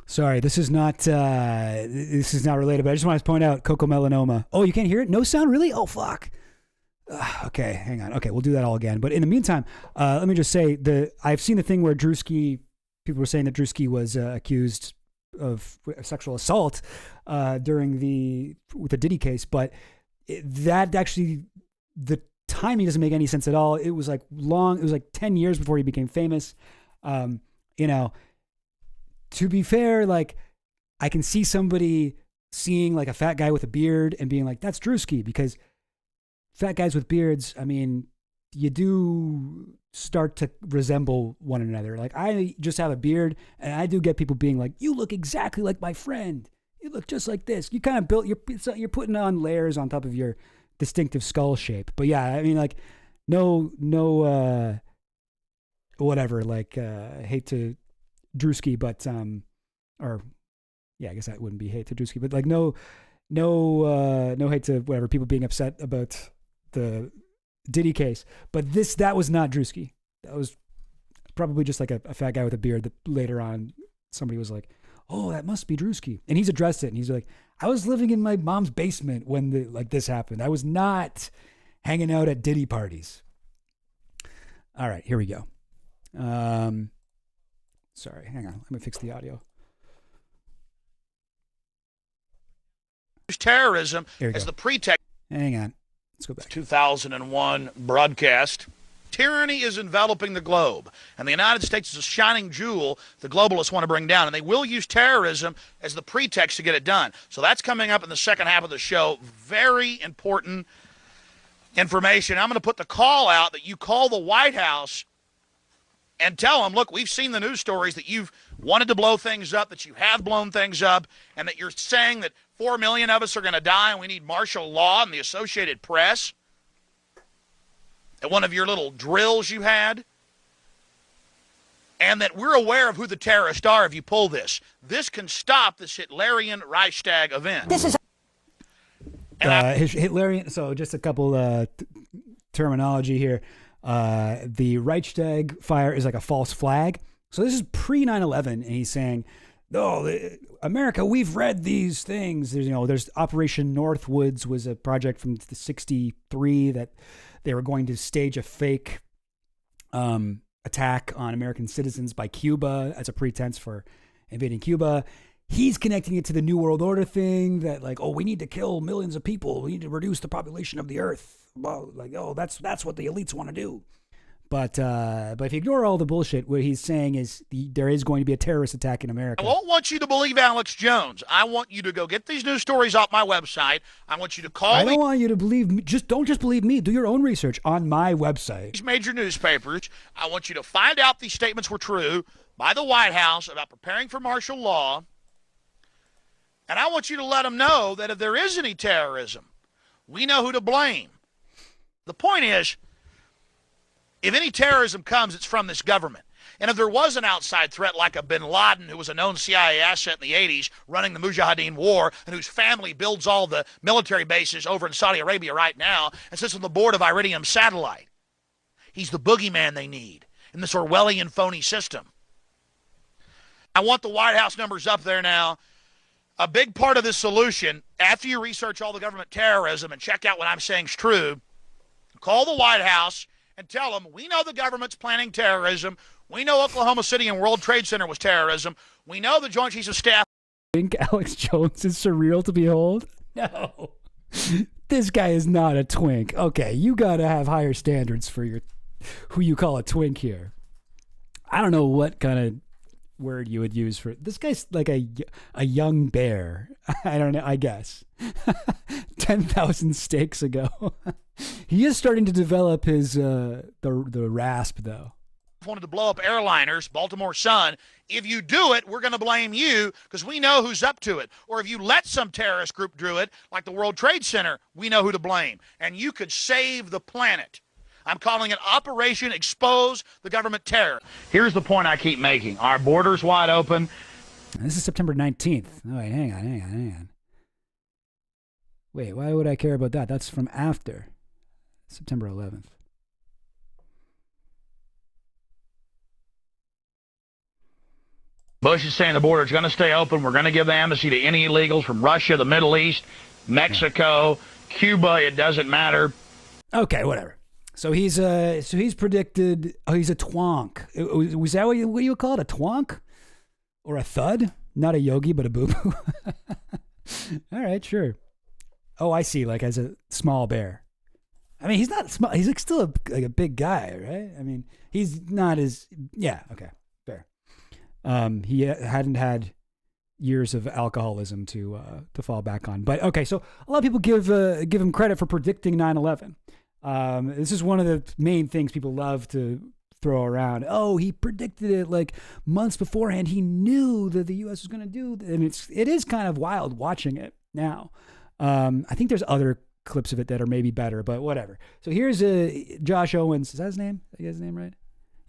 Sorry, this is not related, but I just want to point out Coco Melanoma. Oh, you can't hear it? No sound? Really? Oh, fuck. Okay, hang on. Okay, we'll do that all again. But in the meantime, let me just say I've seen the thing where Drewski, people were saying that Drewski was accused of sexual assault during the Diddy case, but that actually, the timing doesn't make any sense at all. It was like 10 years before he became famous. To be fair, like, I can see somebody seeing like a fat guy with a beard and being like, that's Drewski, because fat guys with beards, I mean, you do start to resemble one another. Like, I just have a beard, and I do get people being like, you look exactly like my friend. You look just like this. You kind of you're putting on layers on top of your distinctive skull shape. But yeah, I mean, like, no, whatever, like, hate to Drewski, but, or yeah, I guess that wouldn't be hate to Drewski, but like, no hate to whatever, people being upset about the Diddy case. But that was not Drewski. That was probably just like a fat guy with a beard that later on somebody was like, oh, that must be Drewski. And he's addressed it. And he's like, I was living in my mom's basement when this happened. I was not hanging out at Diddy parties. All right, here we go. Sorry, hang on. Let me fix the audio. Terrorism as the pretext. Hang on. Let's go back. 2001 broadcast. Tyranny is enveloping the globe, and the United States is a shining jewel the globalists want to bring down, and they will use terrorism as the pretext to get it done. So that's coming up in the second half of the show. Very important information. I'm going to put the call out that you call the White House and tell them, look, we've seen the news stories that you've wanted to blow things up, that you have blown things up, and that you're saying that 4 million of us are going to die and we need martial law and the Associated Press at one of your little drills you had, and that we're aware of who the terrorists are if you pull this. This can stop this Hitlerian Reichstag event. This is Hitlerian. So just a couple terminology here. The Reichstag fire is like a false flag. So this is pre 9/11, and he's saying, "No, America, we've read these things." There's Operation Northwoods was a project from the '63 that they were going to stage a fake attack on American citizens by Cuba as a pretense for invading Cuba. He's connecting it to the New World Order thing that, like, oh, we need to kill millions of people. We need to reduce the population of the earth. Well, like, oh, that's what the elites want to do. But if you ignore all the bullshit, what he's saying is there is going to be a terrorist attack in America. I won't want you to believe Alex Jones. I want you to go get these news stories off my website. I want you to call I don't want you to believe me. Don't just believe me. Do your own research on my website. These major newspapers. I want you to find out these statements were true by the White House about preparing for martial law. And I want you to let them know that if there is any terrorism, we know who to blame. The point is, if any terrorism comes, it's from this government. And if there was an outside threat like a bin Laden, who was a known CIA asset in the 80s, running the Mujahideen war, and whose family builds all the military bases over in Saudi Arabia right now, and sits on the board of Iridium Satellite, he's the boogeyman they need in this Orwellian phony system. I want the White House numbers up there now. A big part of this solution, after you research all the government terrorism and check out what I'm saying is true, call the White House and tell them, we know the government's planning terrorism. We know Oklahoma City and World Trade Center was terrorism. We know the Joint Chiefs of Staff. Think Alex Jones is surreal to behold? No. This guy is not a twink. Okay, you got to have higher standards for who you call a twink here. I don't know what kind of word you would use for this guy's like a young bear. I don't know, I guess. 10,000 steaks ago. He is starting to develop his the rasp though. Wanted to blow up airliners, Baltimore Sun. If you do it, we're going to blame you because we know who's up to it. Or if you let some terrorist group do it, like the World Trade Center, we know who to blame. And you could save the planet. I'm calling it Operation Expose the Government Terror. Here's the point I keep making. Our border's wide open. This is September 19th. Oh, wait, hang on. Wait, why would I care about that? That's from after September 11th. Bush is saying the border is going to stay open. We're going to give the amnesty to any illegals from Russia, the Middle East, Mexico, Cuba. It doesn't matter. Okay, whatever. So he's predicted. Oh, he's a twonk. Was that what you would call it? A twonk or a thud? Not a yogi, but a boo boo. All right, sure. Oh, I see. Like as a small bear. I mean, he's not small. He's like still a big guy, right? I mean, he's not as okay, fair. He hadn't had years of alcoholism to fall back on, but okay. So a lot of people give him credit for predicting 9/11. This is one of the main things people love to throw around. Oh, he predicted it like months beforehand. He knew that the U.S. was going to do, and it is kind of wild watching it now. I think there's other clips of it that are maybe better, but whatever. So here's Josh Owens. Is that his name? Did I get his name right?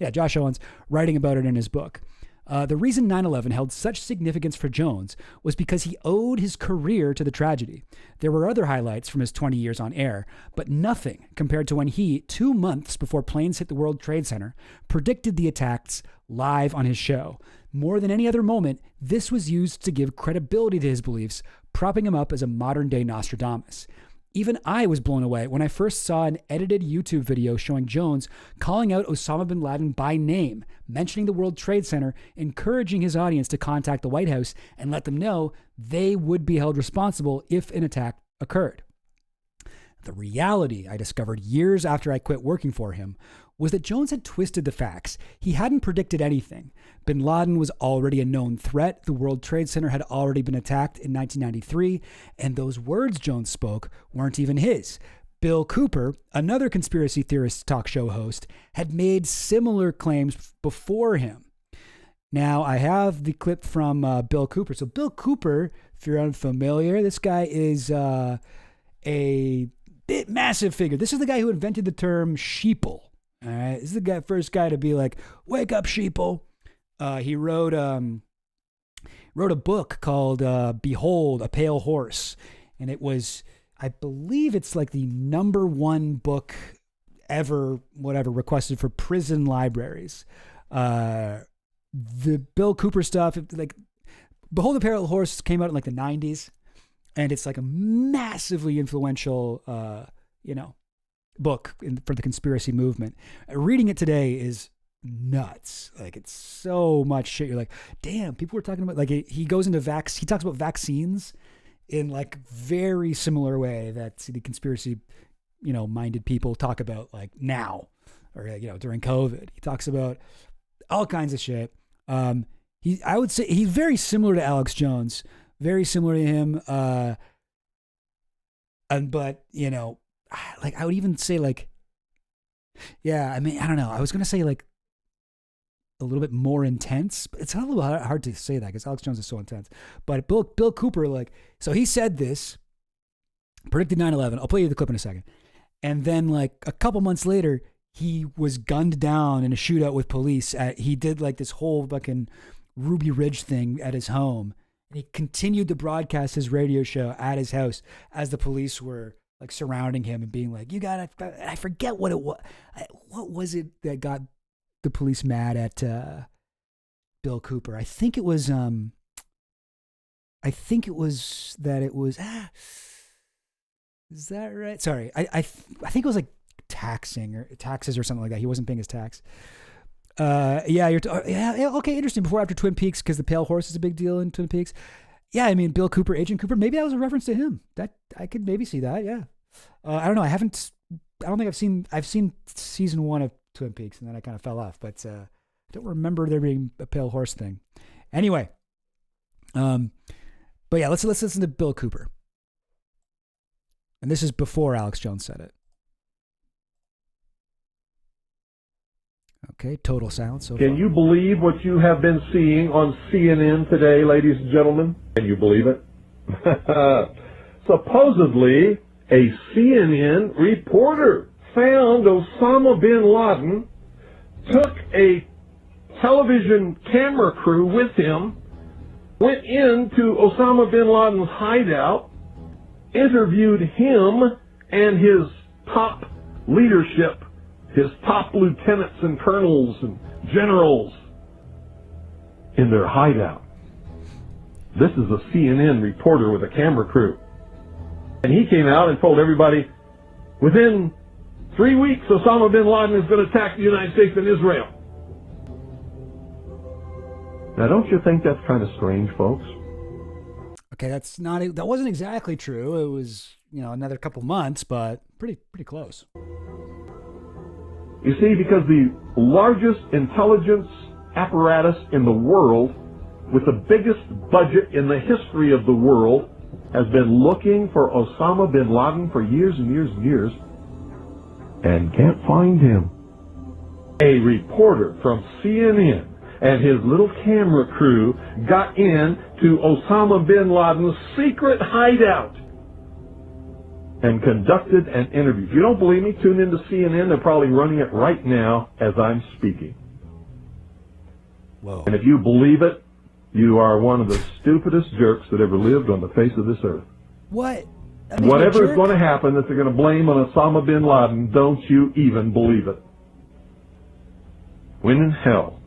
Yeah, Josh Owens writing about it in his book. The reason 9/11 held such significance for Jones was because he owed his career to the tragedy. There were other highlights from his 20 years on air, but nothing compared to when he, 2 months before planes hit the World Trade Center, predicted the attacks live on his show. More than any other moment, this was used to give credibility to his beliefs, propping him up as a modern-day Nostradamus. Even I was blown away when I first saw an edited YouTube video showing Jones calling out Osama bin Laden by name, mentioning the World Trade Center, encouraging his audience to contact the White House and let them know they would be held responsible if an attack occurred. The reality I discovered years after I quit working for him was that Jones had twisted the facts. He hadn't predicted anything. Bin Laden was already a known threat. The World Trade Center had already been attacked in 1993, and those words Jones spoke weren't even his. Bill Cooper, another conspiracy theorist talk show host, had made similar claims before him. Now, I have the clip from Bill Cooper. So Bill Cooper, if you're unfamiliar, this guy is a massive figure. This is the guy who invented the term sheeple. All right, this is the first guy to be like, "Wake up, sheeple." He wrote a book called "Behold, a Pale Horse," and it was, I believe, it's like the #1 book ever, whatever, requested for prison libraries. The Bill Cooper stuff, like "Behold, a Pale Horse" came out in like the 90s, and it's like a massively influential, book for the conspiracy movement. Reading it today is nuts. Like, it's so much shit. You're like, damn, people were talking about, like, he goes into he talks about vaccines in like very similar way that the conspiracy, minded people talk about like now or, during COVID. He talks about all kinds of shit. I would say he's very similar to Alex Jones, very similar to him. But like, I would even say like, yeah, I mean, I don't know. I was going to say like a little bit more intense, but it's a little hard to say that because Alex Jones is so intense. But Bill Cooper, like, so he said this, predicted 9/11. I'll play you the clip in a second. And then like a couple months later, he was gunned down in a shootout with police. He did like this whole fucking Ruby Ridge thing at his home. And he continued to broadcast his radio show at his house as the police were like surrounding him and being like, "You gotta," I forget what it was. What was it that got the police mad at Bill Cooper? I think it was that it was, is that right? Sorry. I think it was like taxes or something like that. He wasn't paying his tax. Yeah, okay, interesting. Before, after Twin Peaks, because the Pale Horse is a big deal in Twin Peaks. Yeah, I mean, Bill Cooper, Agent Cooper, maybe that was a reference to him. That I could maybe see that, yeah. I don't know. I don't think I've seen season 1 of Twin Peaks, and then I kind of fell off, but I don't remember there being a Pale Horse thing. Anyway, but yeah, let's listen to Bill Cooper. And this is before Alex Jones said it. Okay, total silence. So Can you believe what you have been seeing on CNN today, ladies and gentlemen? Can you believe it? Supposedly, a CNN reporter found Osama bin Laden, took a television camera crew with him, went into Osama bin Laden's hideout, interviewed him and his top leadership, his top lieutenants and colonels and generals in their hideout. This is a CNN reporter with a camera crew. And he came out and told everybody, within 3 weeks, Osama bin Laden is going to attack the United States and Israel. Now, don't you think that's kind of strange, folks? Okay, that wasn't exactly true. It was, another couple months, but pretty close. You see, because the largest intelligence apparatus in the world, with the biggest budget in the history of the world, has been looking for Osama bin Laden for years and years and years, and can't find him. A reporter from CNN and his little camera crew got in to Osama bin Laden's secret hideout and conducted an interview. If you don't believe me, tune into CNN. They're probably running it right now as I'm speaking. Whoa. And if you believe it, you are one of the stupidest jerks that ever lived on the face of this earth. What? Whatever is going to happen that they're going to blame on Osama bin Laden, don't you even believe it. When in hell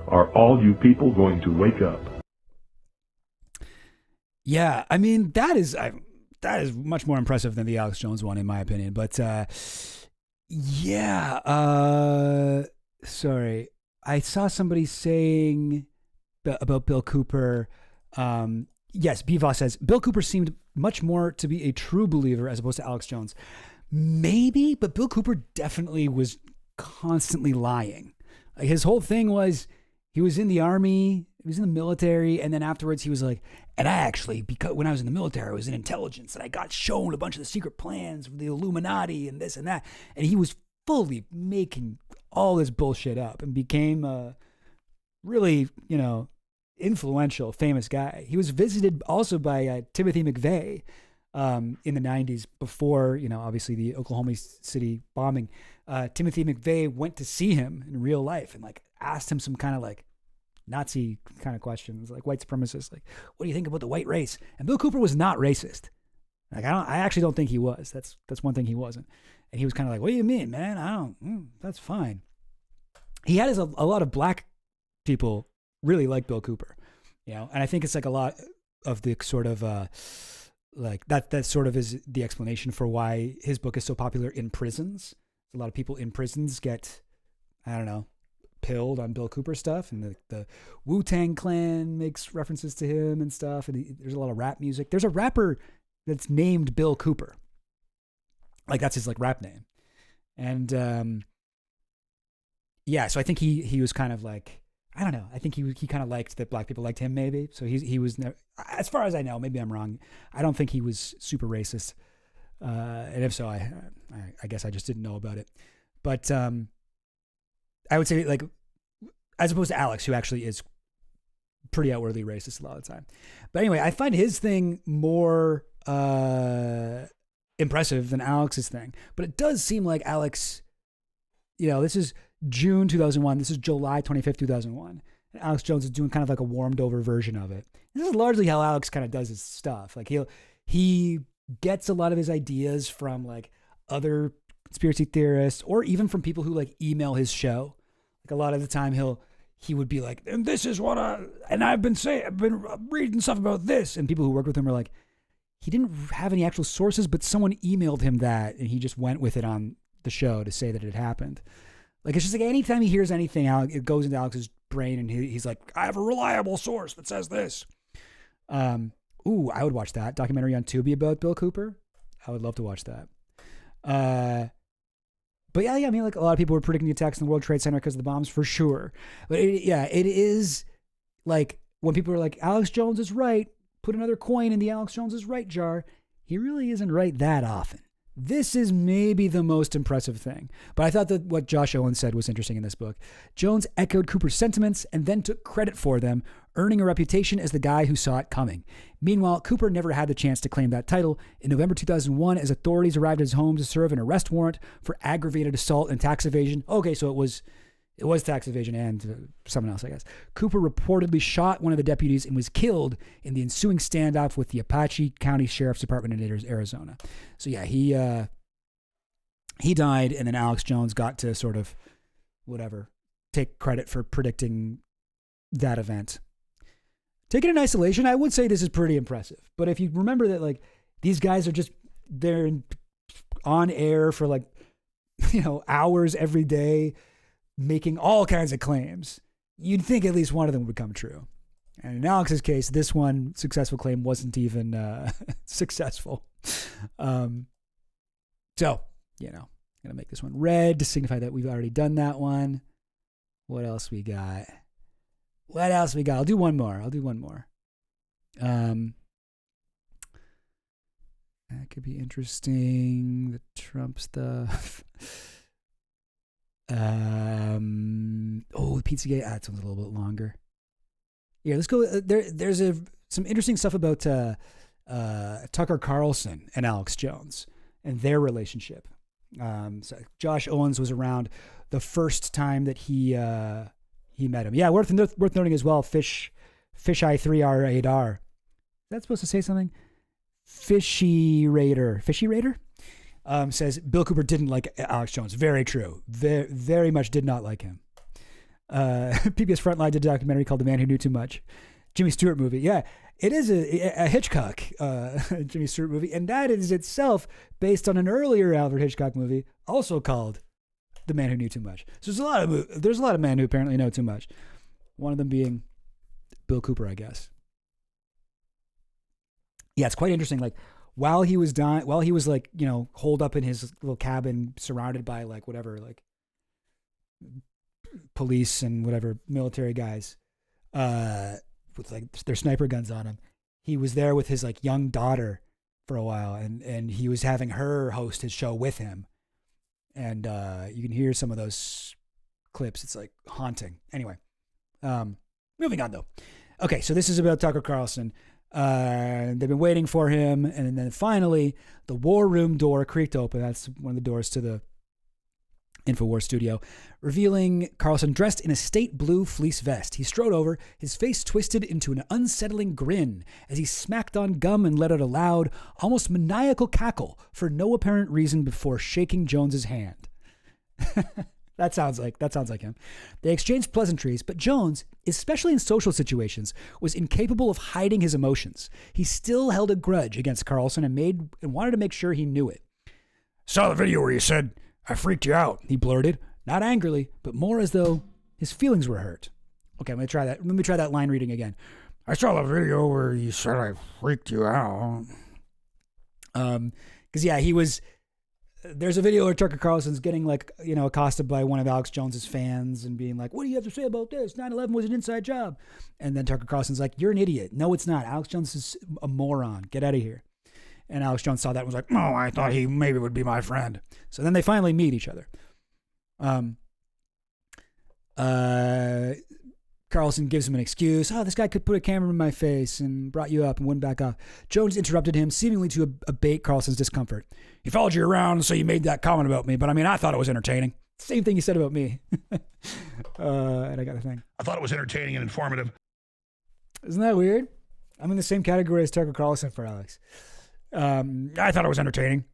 are all you people going to wake up? Yeah, I mean, that is much more impressive than the Alex Jones one, in my opinion. But sorry. I saw somebody saying about Bill Cooper. Yes, Bivas says, Bill Cooper seemed much more to be a true believer as opposed to Alex Jones. Maybe, but Bill Cooper definitely was constantly lying. Like, his whole thing was, he was in the army, he was in the military, and then afterwards he was like, and I actually, because when I was in the military, I was in intelligence, and I got shown a bunch of the secret plans of the Illuminati and this and that. And he was fully making all this bullshit up and became a really, influential, famous guy. He was visited also by Timothy McVeigh in the 90s before, obviously the Oklahoma City bombing. Timothy McVeigh went to see him in real life and asked him some kind of Nazi kind of questions, like white supremacist, like, what do you think about the white race? And Bill Cooper was not racist. I actually don't think he was. That's one thing he wasn't. And he was kind of like, what do you mean, man? That's fine. He had a lot of black people really like Bill Cooper, and I think it's a lot of the sort of that sort of is the explanation for why his book is so popular in prisons. A lot of people in prisons get, pilled on Bill Cooper stuff, and the Wu-Tang Clan makes references to him and stuff, and there's a lot of rap music. There's a rapper that's named Bill Cooper. That's his rap name. And so I think he was kind of I don't know. I think he kind of liked that black people liked him, maybe. So he was never, as far as I know, maybe I'm wrong, I don't think he was super racist. And if so, I guess I just didn't know about it. But I would say, as opposed to Alex, who actually is pretty outwardly racist a lot of the time. But anyway, I find his thing more impressive than Alex's thing. But it does seem like Alex, this is June 2001. This is July 25th, 2001. And Alex Jones is doing kind of a warmed over version of it. This is largely how Alex kind of does his stuff. He gets a lot of his ideas from other conspiracy theorists, or even from people who email his show. A lot of the time he would be like, and this is what I've been reading stuff about this. And people who work with him are like, he didn't have any actual sources, but someone emailed him that, and he just went with it on the show to say that it happened. It's just anytime he hears anything, it goes into Alex's brain, and he's like, I have a reliable source that says this. I would watch that documentary on Tubi about Bill Cooper. I would love to watch that. But yeah, I mean, a lot of people were predicting the attacks in the World Trade Center because of the bombs, for sure. But it is when people are like, Alex Jones is right, put another coin in the Alex Jones is right jar. He really isn't right that often. This is maybe the most impressive thing. But I thought that what Josh Owen said was interesting in this book. Jones echoed Cooper's sentiments and then took credit for them, earning a reputation as the guy who saw it coming. Meanwhile, Cooper never had the chance to claim that title. In November 2001, as authorities arrived at his home to serve an arrest warrant for aggravated assault and tax evasion. Okay, so it was tax evasion and someone else, I guess. Cooper reportedly shot one of the deputies and was killed in the ensuing standoff with the Apache County Sheriff's Department in Arizona. So yeah, he died, and then Alex Jones got to sort of take credit for predicting that event. Taken in isolation, I would say this is pretty impressive. But if you remember that, these guys are they're in on air for like, hours every day, making all kinds of claims, you'd think at least one of them would come true. And in Alex's case, this one successful claim wasn't even successful. So, gonna make this one red to signify that we've already done that one. What else we got? I'll do one more. That could be interesting. The Trump stuff. The Pizzagate. That one's a little bit longer. Yeah, let's go. There's some interesting stuff about Tucker Carlson and Alex Jones and their relationship. So Josh Owens was around the first time that he met him. Yeah, worth noting as well. Fisheye 3R8R. Is that supposed to say something? Fishy Raider says Bill Cooper didn't like Alex Jones. Very true. Very much did not like him. PBS Frontline did a documentary called The Man Who Knew Too Much. Jimmy Stewart movie. Yeah, it is a Hitchcock Jimmy Stewart movie, and that is itself based on an earlier Alfred Hitchcock movie, also called The Man Who Knew Too Much. So there's a lot of men who apparently know too much. One of them being Bill Cooper, I guess. Yeah, it's quite interesting. Like while he was like, holed up in his little cabin, surrounded by like whatever, like police and whatever military guys, with like their sniper guns on him, he was there with his like young daughter for a while, and he was having her host his show with him, and you can hear some of those clips. It's like haunting. Anyway, moving on though. Okay, so this is about Tucker Carlson. They've been waiting for him, and then finally the war room door creaked open. That's one of the doors to the InfoWars studio, revealing Carlson dressed in a state blue fleece vest. He strode over, his face twisted into an unsettling grin as he smacked on gum and let out a loud, almost maniacal cackle for no apparent reason before shaking Jones's hand. That sounds like him. They exchanged pleasantries, but Jones, especially in social situations, was incapable of hiding his emotions. He still held a grudge against Carlson and wanted to make sure he knew it. "Saw the video where you said I freaked you out," he blurted, not angrily, but more as though his feelings were hurt. Okay, let me try that line reading again. "I saw the video where you said I freaked you out." Because he was. There's a video where Tucker Carlson's getting accosted by one of Alex Jones's fans and being like, "What do you have to say about this? 9/11 was an inside job." And then Tucker Carlson's like, "You're an idiot." "No, it's not. Alex Jones is a moron. Get out of here." And Alex Jones saw that and was like, "Oh, I thought he maybe would be my friend." So then they finally meet each other. Carlson gives him an excuse. "Oh, this guy could put a camera in my face and brought you up and went back off." Jones interrupted him, seemingly to abate Carlson's discomfort. "He followed you around, so you made that comment about me, but I thought it was entertaining." Same thing he said about me. And I got a thing. I thought it was entertaining and informative. Isn't that weird? I'm in the same category as Tucker Carlson for Alex. "I thought it was entertaining."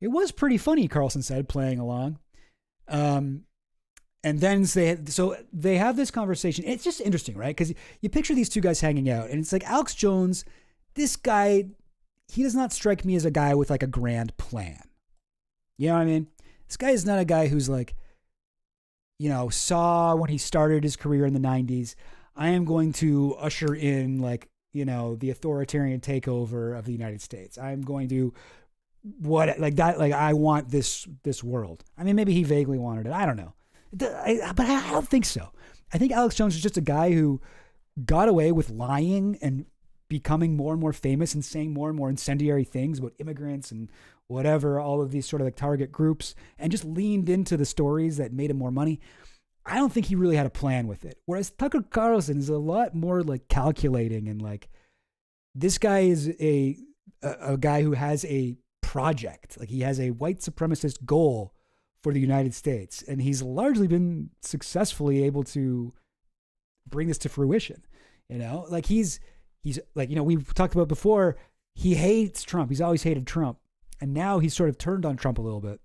It was pretty funny, Carlson said, playing along. And then they have this conversation. It's just interesting, right? Because you picture these two guys hanging out, and it's like Alex Jones, this guy, he does not strike me as a guy with like a grand plan. You know what I mean? This guy is not a guy who's like, saw when he started his career in the 90s, I am going to usher in the authoritarian takeover of the United States. I'm going to I want this world. I mean, maybe he vaguely wanted it. I don't know. But I don't think so. I think Alex Jones is just a guy who got away with lying and becoming more and more famous and saying more and more incendiary things about immigrants and whatever, all of these sort of target groups, and just leaned into the stories that made him more money. I don't think he really had a plan with it. Whereas Tucker Carlson is a lot more calculating, and this guy is a guy who has a project. He has a white supremacist goal for the United States, and he's largely been successfully able to bring this to fruition. He's we've talked about before, he hates Trump. He's always hated Trump, and now he's sort of turned on Trump a little bit.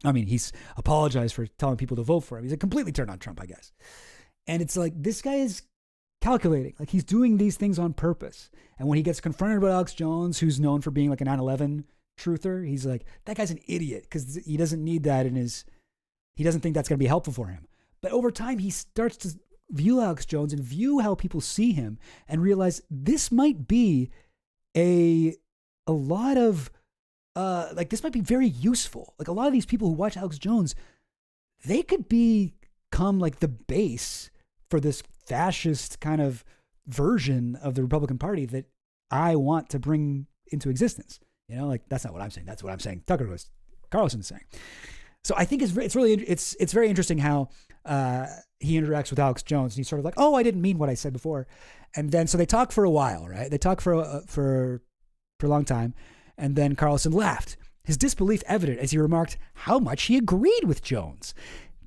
I mean, he's apologized for telling people to vote for him. He's completely turned on Trump, I guess. And it's this guy is calculating. He's doing these things on purpose. And when he gets confronted with Alex Jones, who's known for being a 9/11 truther. He's like, that guy's an idiot because he doesn't need that he doesn't think that's going to be helpful for him. But over time, he starts to view Alex Jones and view how people see him and realize this might be a lot of, this might be very useful. Like a lot of these people who watch Alex Jones, they could become like the base for this fascist kind of version of the Republican Party that I want to bring into existence. You know, like that's not what I'm saying. That's what I'm saying. Carlson is saying. So I think it's very interesting how he interacts with Alex Jones, and he's sort of like, oh, I didn't mean what I said before, and then so they talk for a while, right? They talk for a long time, and then Carlson laughed, his disbelief evident as he remarked how much he agreed with Jones.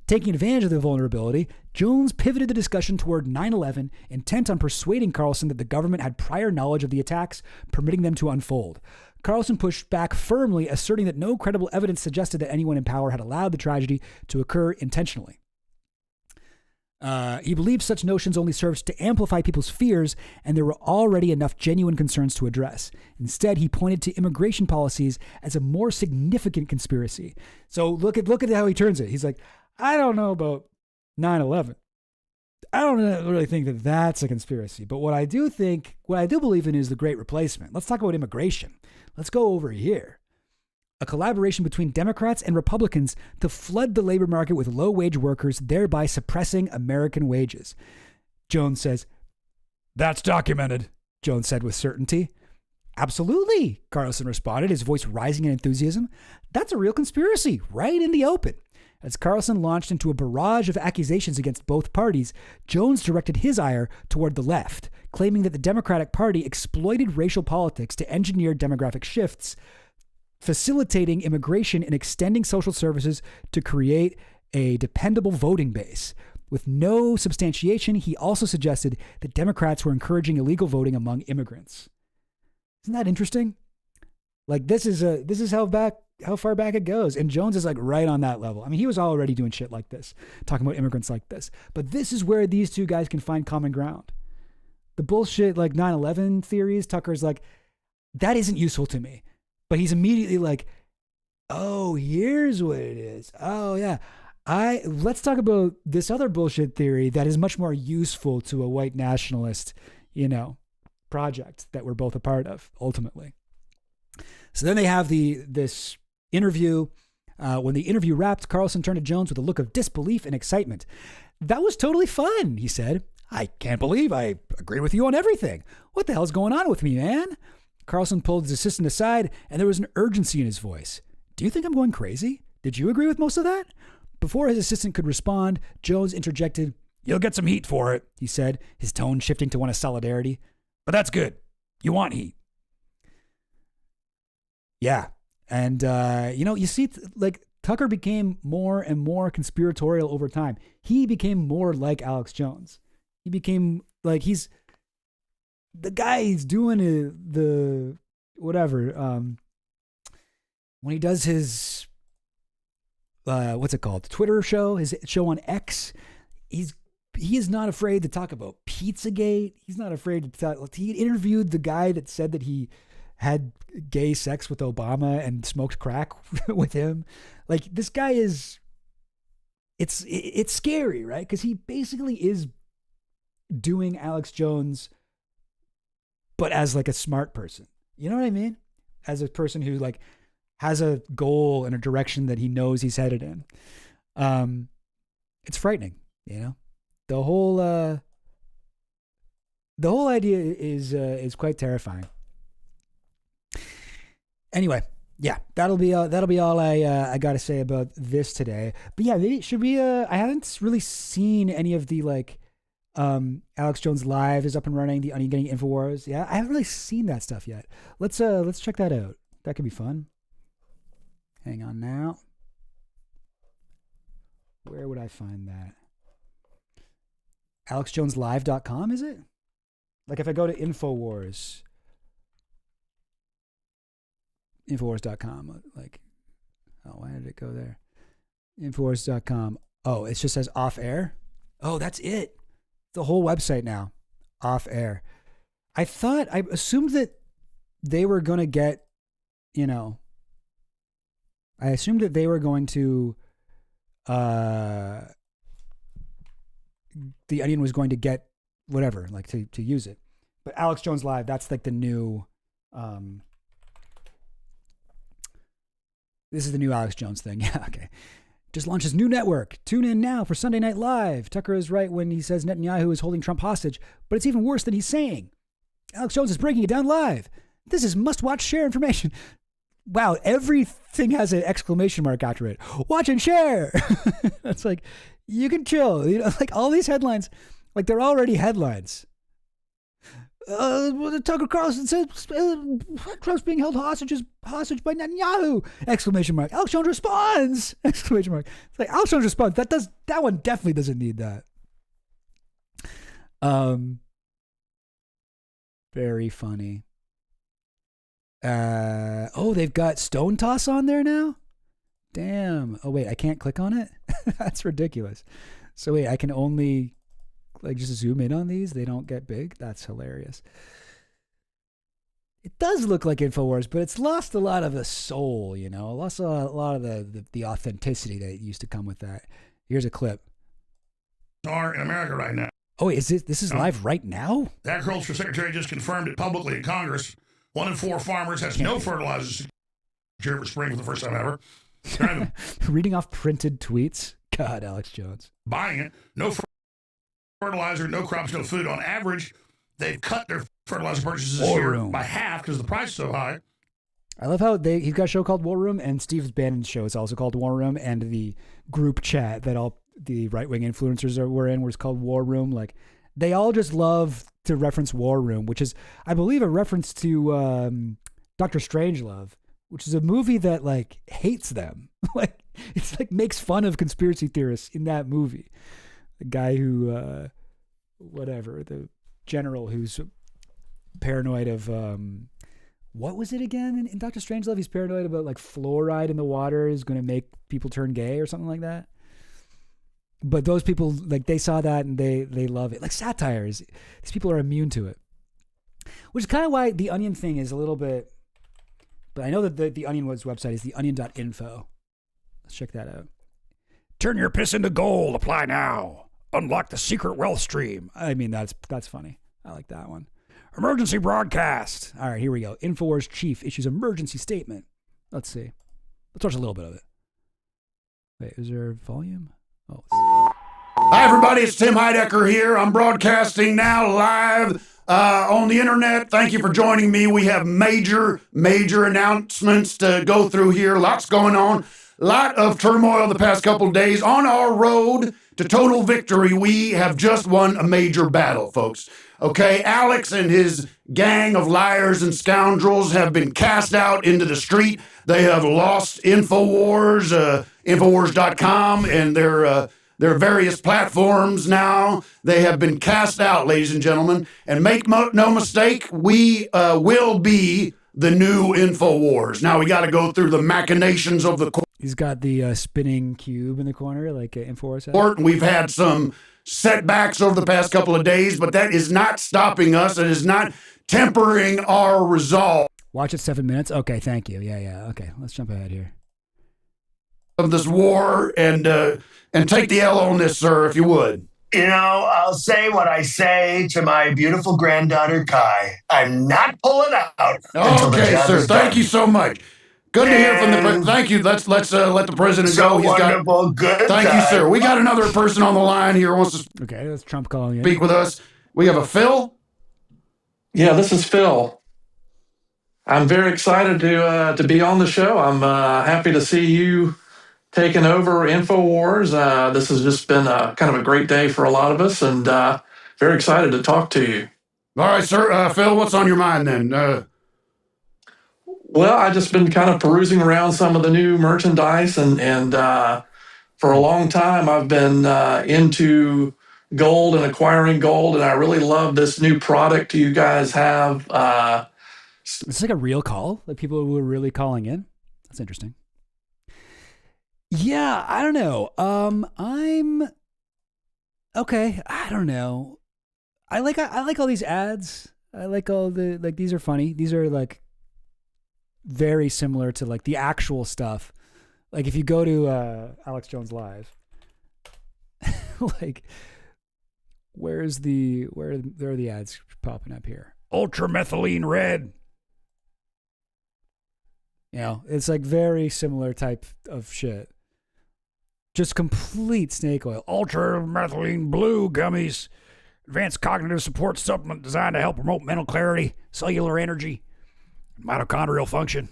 Taking advantage of the vulnerability, Jones pivoted the discussion toward 9/11, intent on persuading Carlson that the government had prior knowledge of the attacks, permitting them to unfold. Carlson pushed back firmly, asserting that no credible evidence suggested that anyone in power had allowed the tragedy to occur intentionally. He believed such notions only served to amplify people's fears, and there were already enough genuine concerns to address. Instead, he pointed to immigration policies as a more significant conspiracy. So look at how he turns it. He's like, I don't know about 9/11. I don't really think that that's a conspiracy. But what I do believe in is the Great Replacement. Let's talk about immigration. Let's go over here. A collaboration between Democrats and Republicans to flood the labor market with low-wage workers, thereby suppressing American wages. Jones says, that's documented, Jones said with certainty. Absolutely, Carlson responded, his voice rising in enthusiasm. That's a real conspiracy, right in the open. As Carlson launched into a barrage of accusations against both parties, Jones directed his ire toward the left, claiming that the Democratic Party exploited racial politics to engineer demographic shifts, facilitating immigration and extending social services to create a dependable voting base. With no substantiation, he also suggested that Democrats were encouraging illegal voting among immigrants. Isn't that interesting? Like this is how far back it goes. And Jones is like right on that level. I mean, he was already doing shit like this, talking about immigrants like this. But this is where these two guys can find common ground. The bullshit like 9/11 theories, Tucker's like, that isn't useful to me. But he's immediately like, oh, here's what it is. Oh yeah. Let's talk about this other bullshit theory that is much more useful to a white nationalist, project that we're both a part of ultimately. So then they have this interview. When the interview wrapped, Carlson turned to Jones with a look of disbelief and excitement. That was totally fun, he said. I can't believe I agree with you on everything. What the hell's going on with me, man? Carlson pulled his assistant aside, and there was an urgency in his voice. Do you think I'm going crazy? Did you agree with most of that? Before his assistant could respond, Jones interjected, You'll get some heat for it, he said, his tone shifting to one of solidarity. But that's good. You want heat. Yeah. And, you see, like, Tucker became more and more conspiratorial over time. He became more like Alex Jones. He became, like, he's the guy he's doing the whatever. When he does his, what's it called? The Twitter show, his show on X, he is not afraid to talk about Pizzagate. He's not afraid to talk. He interviewed the guy that said that he had gay sex with Obama and smoked crack with him. Like, this guy is, it's scary, right? Because he basically is doing Alex Jones, but as like a smart person. You know what I mean? As a person who like has a goal and a direction that he knows he's headed in. It's frightening, The whole idea is quite terrifying. Anyway, yeah, that'll be all I got to say about this today. But yeah, I haven't really seen any of the like Alex Jones Live is up and running, the Getting InfoWars. Yeah, I haven't really seen that stuff yet. Let's check that out. That could be fun. Hang on now. Where would I find that? AlexJonesLive.com, is it? Like if I go to InfoWars. Infowars.com, like, oh, why did it go there? Infowars.com. Oh, it just says off air. Oh, that's it. The whole website now, off air. I assumed that they were going to get, I assumed that they were going to, the Onion was going to get whatever, like to use it. But Alex Jones Live, that's like the new, this is the new Alex Jones thing. Yeah, okay. Just launched his new network. Tune in now for Sunday Night Live. Tucker is right when he says Netanyahu is holding Trump hostage, but it's even worse than he's saying. Alex Jones is breaking it down live. This is must-watch share information. Wow, everything has an exclamation mark after it. Watch and share. It's like, you can chill. You know, like all these headlines, like they're already headlines. Tucker Carlson says Trump's being held hostage by Netanyahu! Exclamation mark. Alex Jones responds! Exclamation mark. It's like Alex Jones responds. That one definitely doesn't need that. Very funny. They've got Stone Toss on there now? Damn. Oh wait, I can't click on it? That's ridiculous. So wait, I can only like just zoom in on these? They don't get big? That's hilarious. It does look like InfoWars, but it's lost a lot of the soul, you know? Lost a lot of the authenticity that used to come with that. Here's a clip. Are in America right now. Oh, wait, this is live right now? The Agriculture Secretary just confirmed it publicly in Congress. 1 in 4 farmers has no fertilizer secured for spring for the first time ever. Reading off printed tweets? God, Alex Jones. Buying it. No fertilizer, no crops, no food. On average, they've cut their fertilizer purchases this year by half because the price is so high. I love how he's got a show called War Room, and Steve Bannon's show is also called War Room, and the group chat that all the right-wing influencers were in was called War Room. Like, they all just love to reference War Room, which is, I believe, a reference to Dr. Strangelove, which is a movie that, like, hates them. Like, it's like makes fun of conspiracy theorists in that movie. The guy who, the general who's paranoid of, what was it again? In Dr. Strangelove, he's paranoid about like fluoride in the water is going to make people turn gay or something like that. But those people, like, they saw that and they love it. Like satires. These people are immune to it. Which is kind of why the Onion thing is a little bit, but I know that the Onion's website is theonion.info. Let's check that out. Turn your piss into gold. Apply now. Unlock the secret wealth stream. I mean, that's funny. I like that one. Emergency broadcast. All right, here we go. InfoWars chief issues emergency statement. Let's see. Let's watch a little bit of it. Wait, is there volume? Oh. Hi, everybody. It's Tim Heidecker here. I'm broadcasting now live on the internet. Thank you for joining me. We have major announcements to go through here. Lots going on. A lot of turmoil the past couple of days. On our road to total victory, we have just won a major battle, folks. Okay, Alex and his gang of liars and scoundrels have been cast out into the street. They have lost InfoWars, Infowars.com, and their various platforms now. They have been cast out, ladies and gentlemen. And make no mistake, we will be the new InfoWars. Now we got to go through the machinations of the court. He's got the spinning cube in the corner, like InfoWars has. Court. We've had some setbacks over the past couple of days, but that is not stopping us. It is not tempering our resolve. Watch it 7 minutes. Okay, thank you. Yeah. Okay, let's jump ahead here. Of this war and take the L on this, sir, if you would. You know, I'll say what I say to my beautiful granddaughter, Kai. I'm not pulling out. Okay, sir. Thank you so much. Good to hear from the president. Thank you. Let's let the president go. He's wonderful. Good. Thank you, sir. We got another person on the line here who wants to okay, that's Trump calling in. Speak with us. We have a Phil. Yeah, this is Phil. I'm very excited to be on the show. I'm happy to see you taking over InfoWars. This has just been kind of a great day for a lot of us, and very excited to talk to you. All right, sir. Phil, what's on your mind then? Well, I've just been kind of perusing around some of the new merchandise, and for a long time I've been into gold and acquiring gold, and I really love this new product you guys have. It's like a real call, like people who are really calling in. That's interesting. Yeah, I don't know. I'm okay. I don't know. I like all these ads. I like all the these are funny. These are like very similar to like the actual stuff Like if you go to Alex Jones Live, like where are the ads popping up here? Ultramethylene red. You know, it's like very similar type of shit. Just complete snake oil. Ultramethylene blue gummies. Advanced cognitive support supplement designed to help promote mental clarity, cellular energy, mitochondrial function.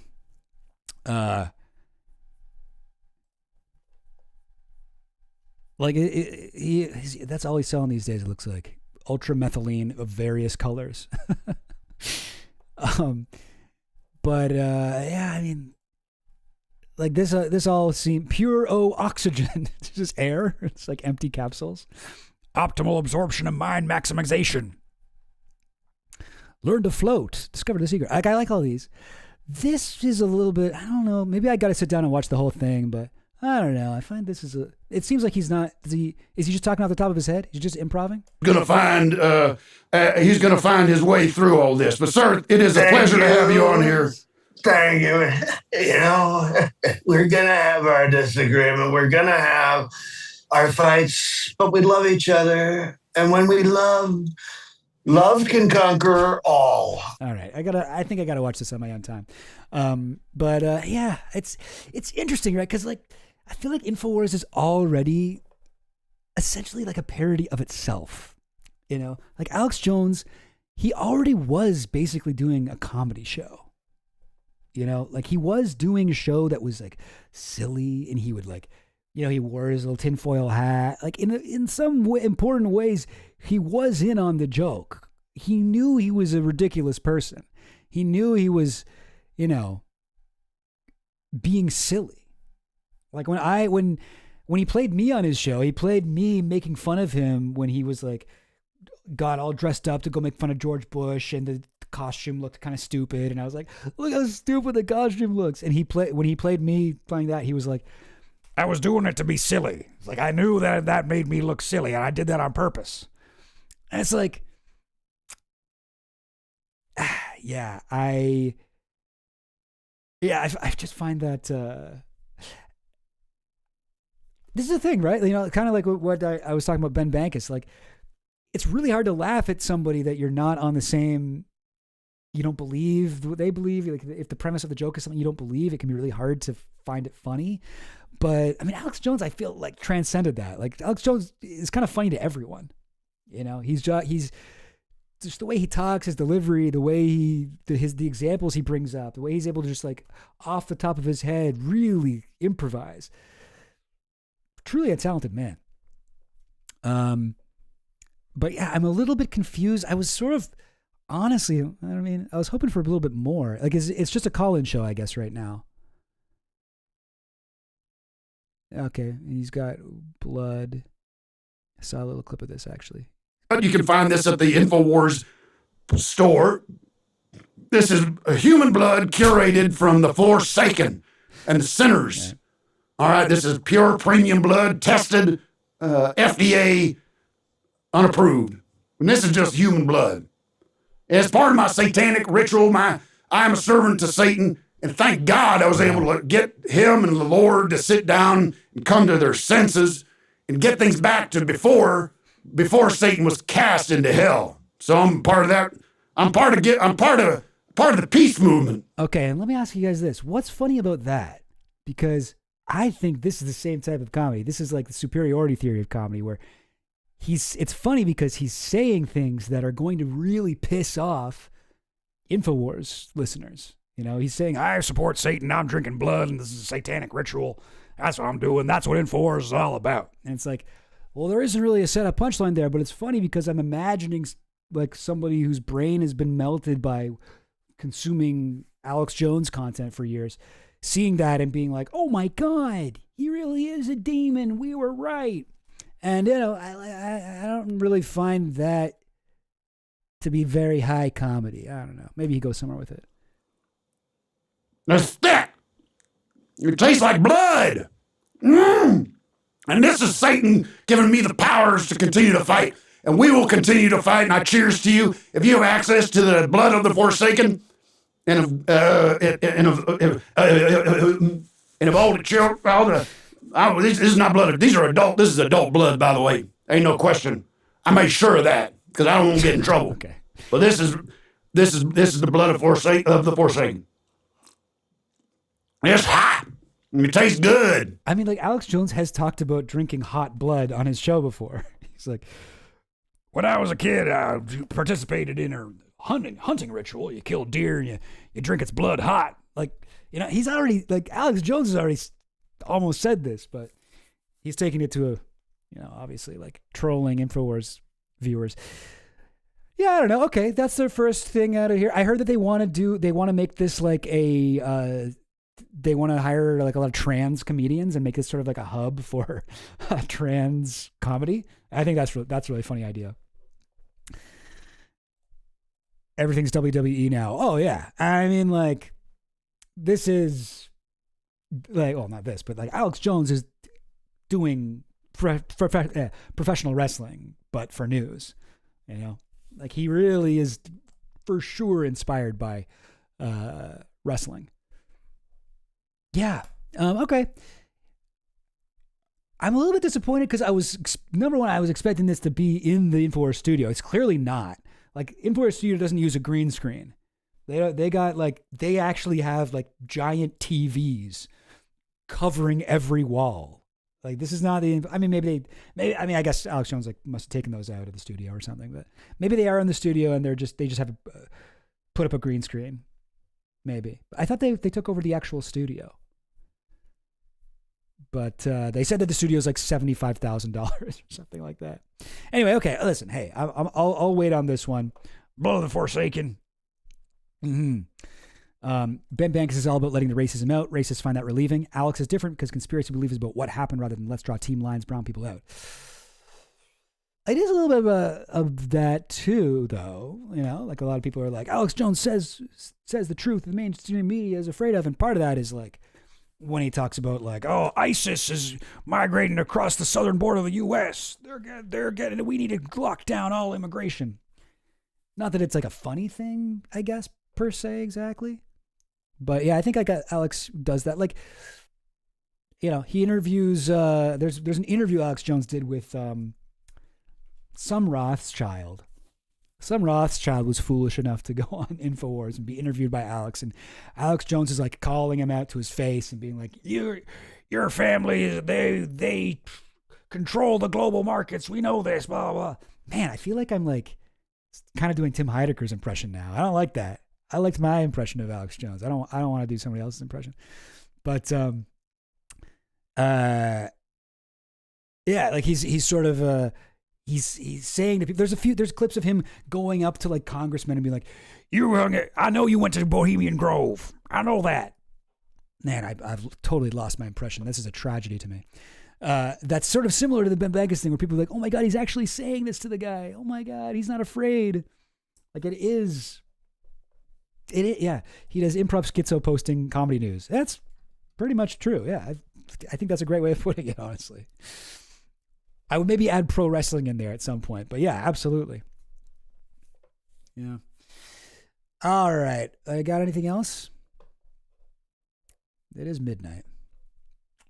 Like that's all he's selling these days. It looks like ultramethylene of various colors. But yeah, I mean, like this all seems pure oxygen. It's just air. It's like empty capsules. Optimal absorption and mind maximization. Learn to float. Discover the secret. Like, I like all these. This is a little bit, I don't know, maybe I got to sit down and watch the whole thing, but I don't know. I find this it seems like he's not, is he just talking off the top of his head? He's just improving? He's gonna find his way through all this. But sir, it is a pleasure to have you on here. Thank you. You know, we're gonna have our disagreement. We're gonna have our fights, but we love each other. And when we love can conquer all. All right. I think I gotta watch this on my own time. But yeah, it's interesting, right? Because like I feel like InfoWars is already essentially like a parody of itself. You know, like Alex Jones, he already was basically doing a comedy show. You know, like he was doing a show that was like silly, and he would like, you know, he wore his little tinfoil hat. Like in some important ways, he was in on the joke. He knew he was a ridiculous person. He knew he was, you know, being silly. Like when he played me on his show, he played me making fun of him when he was like, got all dressed up to go make fun of George Bush, and the costume looked kind of stupid. And I was like, look how stupid the costume looks. And when he played me playing that, he was like, I was doing it to be silly. It's like, I knew that made me look silly, and I did that on purpose. And it's like, yeah, I just find that, this is the thing, right? You know, kind of like what I was talking about Ben Bankus. Like, it's really hard to laugh at somebody that you're not on the same, you don't believe what they believe. Like, if the premise of the joke is something you don't believe, it can be really hard to find it funny. But I mean, Alex Jones, I feel like transcended that. Like, Alex Jones is kind of funny to everyone. You know, he's just the way he talks, his delivery, the way the examples he brings up, the way he's able to just like off the top of his head really improvise. Truly a talented man. But yeah, I'm a little bit confused. I was sort of, honestly, I was hoping for a little bit more. Like, it's just a call-in show, I guess, right now. Okay, he's got blood. I saw a little clip of this, actually. You can find this at the InfoWars store. This is human blood curated from the Forsaken and the sinners. Okay. All right, this is pure premium blood, tested, FDA unapproved. And this is just human blood. As part of my satanic ritual, I am a servant to Satan, and thank God I was able to get him and the Lord to sit down and come to their senses and get things back to before Satan was cast into hell. So I'm part of that. I'm part of the peace movement. Okay, and let me ask you guys this: what's funny about that? Because I think this is the same type of comedy. This is like the superiority theory of comedy, where it's funny because he's saying things that are going to really piss off InfoWars listeners. You know, he's saying, I support Satan, I'm drinking blood, and this is a satanic ritual. That's what I'm doing. That's what InfoWars is all about. And it's like, well, there isn't really a setup punchline there, but it's funny because I'm imagining like somebody whose brain has been melted by consuming Alex Jones content for years, seeing that and being like, oh my God, he really is a demon. We were right. And, you know, I don't really find that to be very high comedy. I don't know. Maybe he goes somewhere with it. That's thick. It tastes like blood. And this is Satan giving me the powers to continue to fight. And we will continue to fight. And I cheers to you. If you have access to the blood of the Forsaken, and And of all the children, this is not blood. These are adult. This is adult blood, by the way. Ain't no question. I made sure of that because I don't want to get in trouble. Okay. But this is the blood of the Forsaken. It's hot. It tastes good. I mean, like Alex Jones has talked about drinking hot blood on his show before. He's like, when I was a kid, I participated in a hunting ritual. You kill deer and you drink its blood hot. Like, you know, he's already, like, Alex Jones has already almost said this, but he's taking it to a, you know, obviously like trolling InfoWars viewers. Yeah, I don't know. Okay, that's their first thing out of here. I heard that they want to make this like a, they want to hire like a lot of trans comedians and make this sort of like a hub for trans comedy. I think that's a really funny idea. Everything's WWE now. Oh yeah. I mean, like, this is like, well, not this, but like Alex Jones is doing professional wrestling, but for news, you know, like he really is for sure inspired by wrestling. Yeah. Okay. I'm a little bit disappointed because I was expecting this to be in the InfoWars studio. It's clearly not. Like, InfoWars studio doesn't use a green screen. They actually have like giant TVs covering every wall. Like, this is not I guess Alex Jones like must have taken those out of the studio or something, but maybe they are in the studio and they just have put up a green screen. Maybe. I thought they took over the actual studio. But they said that the studio is like $75,000 or something like that. Anyway, okay, listen, hey, I'll wait on this one. Blood of the Forsaken. Mm-hmm. Ben Banks is all about letting the racism out. Racists find that relieving. Alex is different because conspiracy belief is about what happened rather than let's draw team lines, brown people out. It is a little bit of that too, though. You know, like a lot of people are like, Alex Jones says the truth the mainstream media is afraid of, and part of that is like when he talks about like, oh, ISIS is migrating across the southern border of the U.S. They're getting. We need to lock down all immigration. Not that it's like a funny thing, I guess, per se, exactly. But yeah, I think Alex does that. Like, you know, he interviews. There's an interview Alex Jones did with some Rothschild. Some Rothschild was foolish enough to go on InfoWars and be interviewed by Alex, and Alex Jones is like calling him out to his face and being like, "Your family, they control the global markets. We know this." Blah blah blah. Man, I feel like I'm like kind of doing Tim Heidecker's impression now. I don't like that. I liked my impression of Alex Jones. I don't want to do somebody else's impression. But yeah, like he's sort of he's saying to people, there's clips of him going up to like congressmen and being like, I know you went to Bohemian Grove. I know that. Man, I've totally lost my impression. This is a tragedy to me. That's sort of similar to the Ben Vegas thing where people are like, oh my God, he's actually saying this to the guy. Oh my God, he's not afraid. Like it is, yeah. He does improv schizo posting comedy news. That's pretty much true. Yeah. I think that's a great way of putting it, honestly. I would maybe add pro wrestling in there at some point, but yeah, absolutely. Yeah. All right. I got anything else? It is midnight.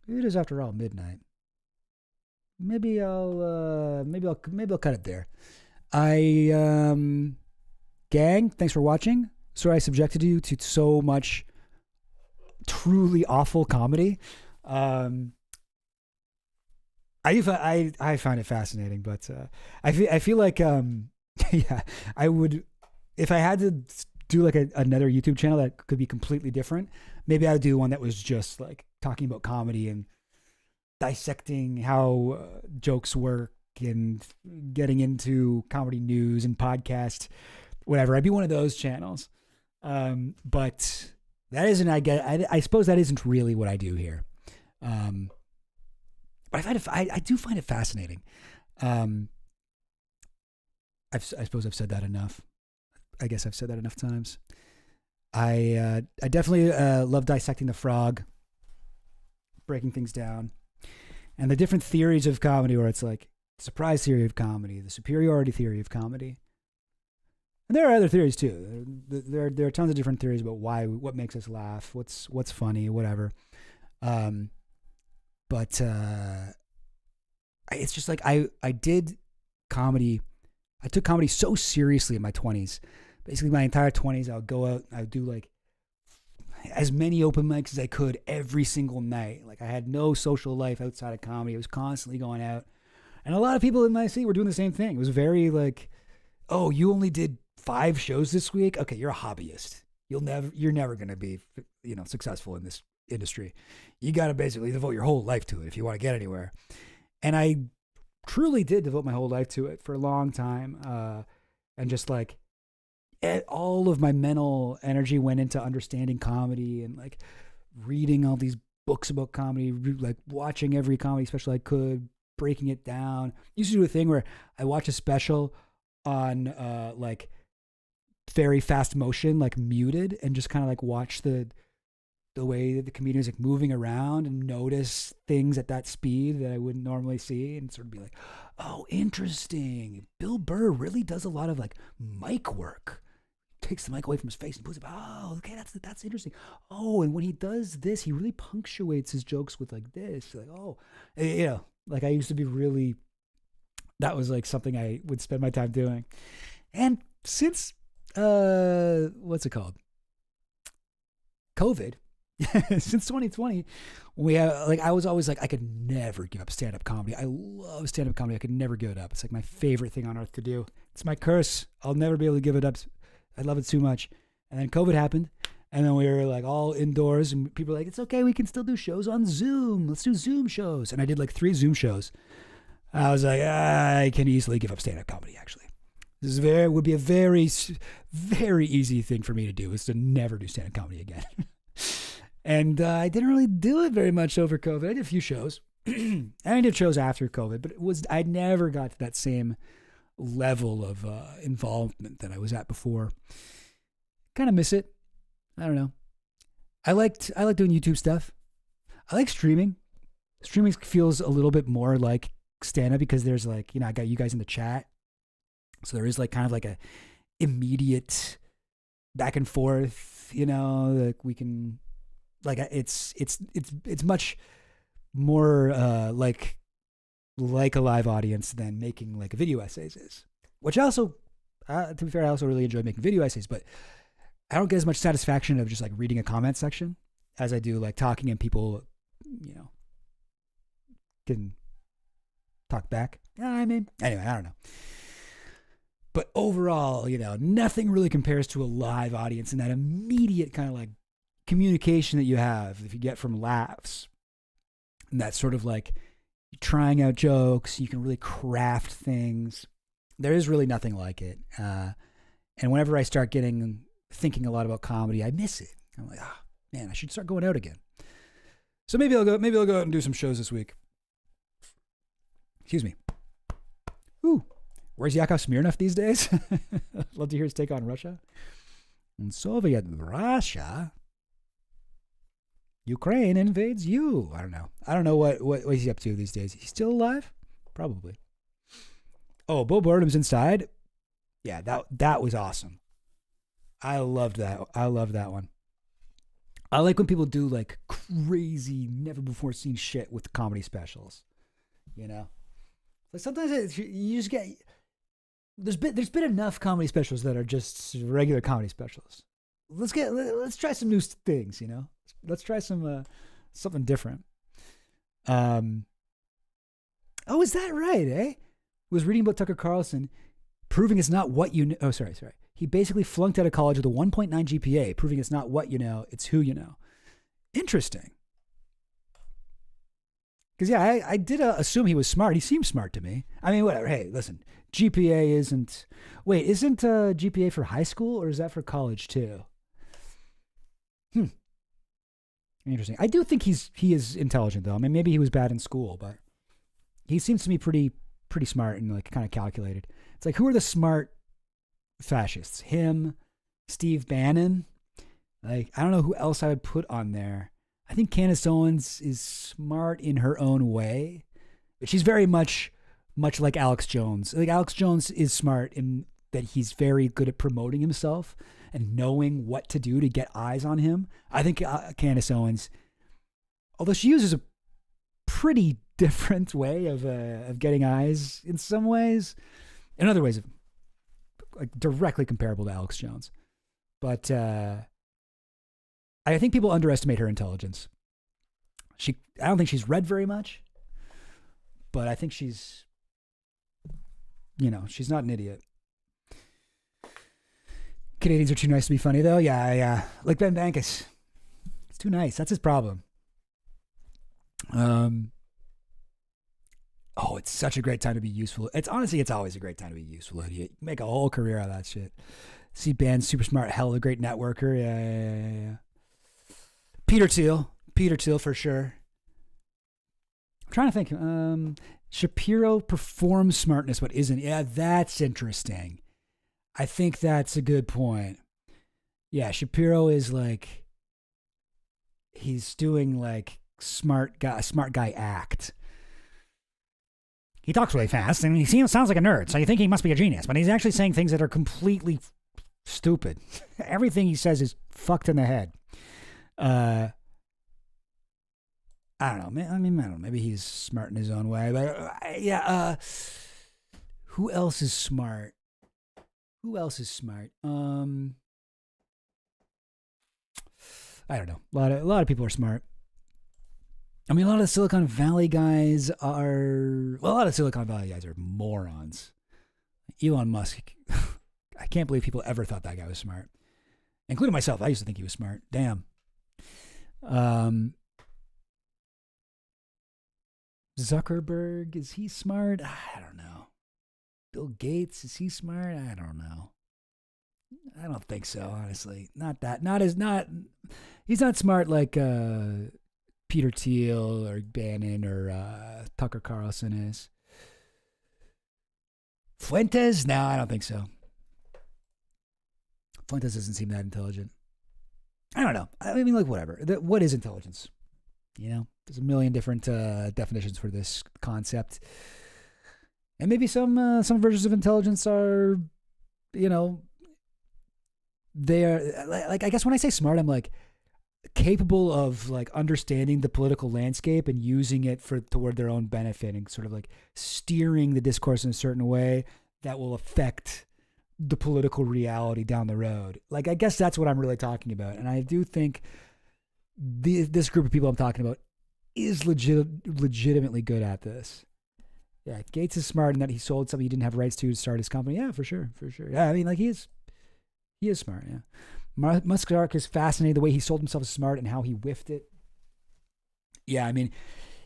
It is, after all, midnight. Maybe I'll cut it there. Gang, thanks for watching. Sorry I subjected you to so much truly awful comedy. I find it fascinating, but I feel like yeah, I would, if I had to do like another YouTube channel that could be completely different, maybe I'd do one that was just like talking about comedy and dissecting how jokes work and getting into comedy news and podcast, whatever. I'd be one of those channels. But that isn't, I suppose that isn't really what I do here. But I do find it fascinating. I suppose I've said that enough. I guess I've said that enough times. I definitely love dissecting the frog, breaking things down, and the different theories of comedy, where it's like the surprise theory of comedy, the superiority theory of comedy. And there are other theories too. There are tons of different theories about what makes us laugh, what's funny, whatever. But it's just like I did comedy. I took comedy so seriously in my 20s. Basically, my entire 20s, I would go out. I would do like as many open mics as I could every single night. Like I had no social life outside of comedy. I was constantly going out. And a lot of people in my city were doing the same thing. It was very like, oh, you only did 5 shows this week? Okay, you're a hobbyist. You're never going to be, successful in this industry. You got to basically devote your whole life to it if you want to get anywhere. And I truly did devote my whole life to it for a long time. And just like all of my mental energy went into understanding comedy and like reading all these books about comedy, like watching every comedy special I could, breaking it down. I used to do a thing where I watch a special on like very fast motion, like muted, and just kind of like watch the way that the comedian is like moving around and notice things at that speed that I wouldn't normally see, and sort of be like, oh, interesting. Bill Burr really does a lot of like mic work. Takes the mic away from his face and puts it, oh, okay, that's interesting. Oh, and when he does this, he really punctuates his jokes with like this. Like, oh, like I used to be really, that was like something I would spend my time doing. And since, what's it called? COVID, since 2020, I was always like, I could never give up stand-up comedy. I love stand-up comedy. I could never give it up. It's like my favorite thing on earth to do. It's my curse. I'll never be able to give it up. I love it too much. And then COVID happened. And then we were like all indoors and people were like, it's okay. We can still do shows on Zoom. Let's do Zoom shows. And I did like 3 Zoom shows. I was like, I can easily give up stand-up comedy, actually. This would be a very, very easy thing for me to do, is to never do stand-up comedy again. And I didn't really do it very much over COVID. I did a few shows. I did shows after COVID, but I never got to that same level of involvement that I was at before. Kind of miss it. I don't know. I like doing YouTube stuff. I like streaming. Streaming feels a little bit more like stand-up because there's like, I got you guys in the chat. So there is like kind of like a immediate back and forth, like we can, like it's much more like a live audience than making like video essays is. Which also, to be fair, I also really enjoy making video essays, but I don't get as much satisfaction of just like reading a comment section as I do like talking and people, can talk back. Anyway, I don't know. But overall, nothing really compares to a live audience and that immediate kind of like communication that you have if you get from laughs. And that sort of like trying out jokes, you can really craft things. There is really nothing like it. And whenever I start thinking a lot about comedy, I miss it. I'm like, man, I should start going out again. So maybe I'll go out and do some shows this week. Excuse me. Ooh, where's Yakov Smirnoff these days? I'd love to hear his take on Russia. And Soviet Russia, Ukraine invades you. I don't know. I don't know what he's up to these days. He's still alive? Probably. Oh, Bo Burnham's inside. Yeah, that was awesome. I loved that. I love that one. I like when people do like crazy, never before seen shit with comedy specials. Like sometimes you just get. There's been enough comedy specials that are just regular comedy specials. Let's try some new things. Let's try some something different. Oh, is that right? Eh? Was reading about Tucker Carlson, proving it's not what you know. Oh, sorry. He basically flunked out of college with a 1.9 GPA, proving it's not what you know, it's who you know. Interesting. Because, yeah, I did assume he was smart. He seemed smart to me. I mean, whatever. Hey, listen, GPA isn't... Wait, isn't GPA for high school, or is that for college, too? Interesting. I do think he is intelligent, though. I mean, maybe he was bad in school, but he seems to me pretty smart and, like, kind of calculated. It's like, who are the smart fascists? Him, Steve Bannon. Like, I don't know who else I would put on there. I think Candace Owens is smart in her own way, but she's very much like Alex Jones. Like, Alex Jones is smart in that he's very good at promoting himself and knowing what to do to get eyes on him. I think Candace Owens Although she uses a pretty different way of getting eyes in some ways. In other ways, like directly comparable to Alex Jones. But I think people underestimate her intelligence. I don't think she's read very much, but I think she's not an idiot. Canadians are too nice to be funny, though. Yeah. Like Ben Bankus. It's too nice. That's his problem. It's such a great time to be useful. It's always a great time to be useful, idiot. You make a whole career out of that shit. See, Ben's super smart, hell of a great networker. Yeah. Peter Thiel for sure. I'm trying to think. Shapiro performs smartness, but isn't. Yeah, that's interesting. I think that's a good point. Yeah, Shapiro is like, he's doing like smart guy act. He talks really fast and he sounds like a nerd, so you think he must be a genius, but he's actually saying things that are completely stupid. Everything he says is fucked in the head. I don't know. I don't know. Maybe he's smart in his own way, but who else is smart? I don't know. A lot of people are smart. I mean, a lot of Silicon Valley guys are morons. Elon Musk. I can't believe people ever thought that guy was smart, including myself. I used to think he was smart. Damn. Zuckerberg, is he smart? I don't know. Bill Gates, is he smart? I don't know. I don't think so, honestly. He's not smart like Peter Thiel or Bannon or Tucker Carlson is. Fuentes? No, I don't think so. Fuentes doesn't seem that intelligent. I don't know. I mean, like, whatever. What is intelligence? There's a million different definitions for this concept. And maybe some versions of intelligence are, they are, like, I guess when I say smart, I'm like capable of like understanding the political landscape and using it toward their own benefit and sort of like steering the discourse in a certain way that will affect the political reality down the road. Like, I guess that's what I'm really talking about. And I do think this group of people I'm talking about is legitimately good at this. Yeah, Gates is smart in that he sold something he didn't have rights to start his company. Yeah, for sure. Yeah, I mean, like, he is smart, yeah. Musk's arc is fascinating. The way he sold himself is smart and how he whiffed it. Yeah, I mean,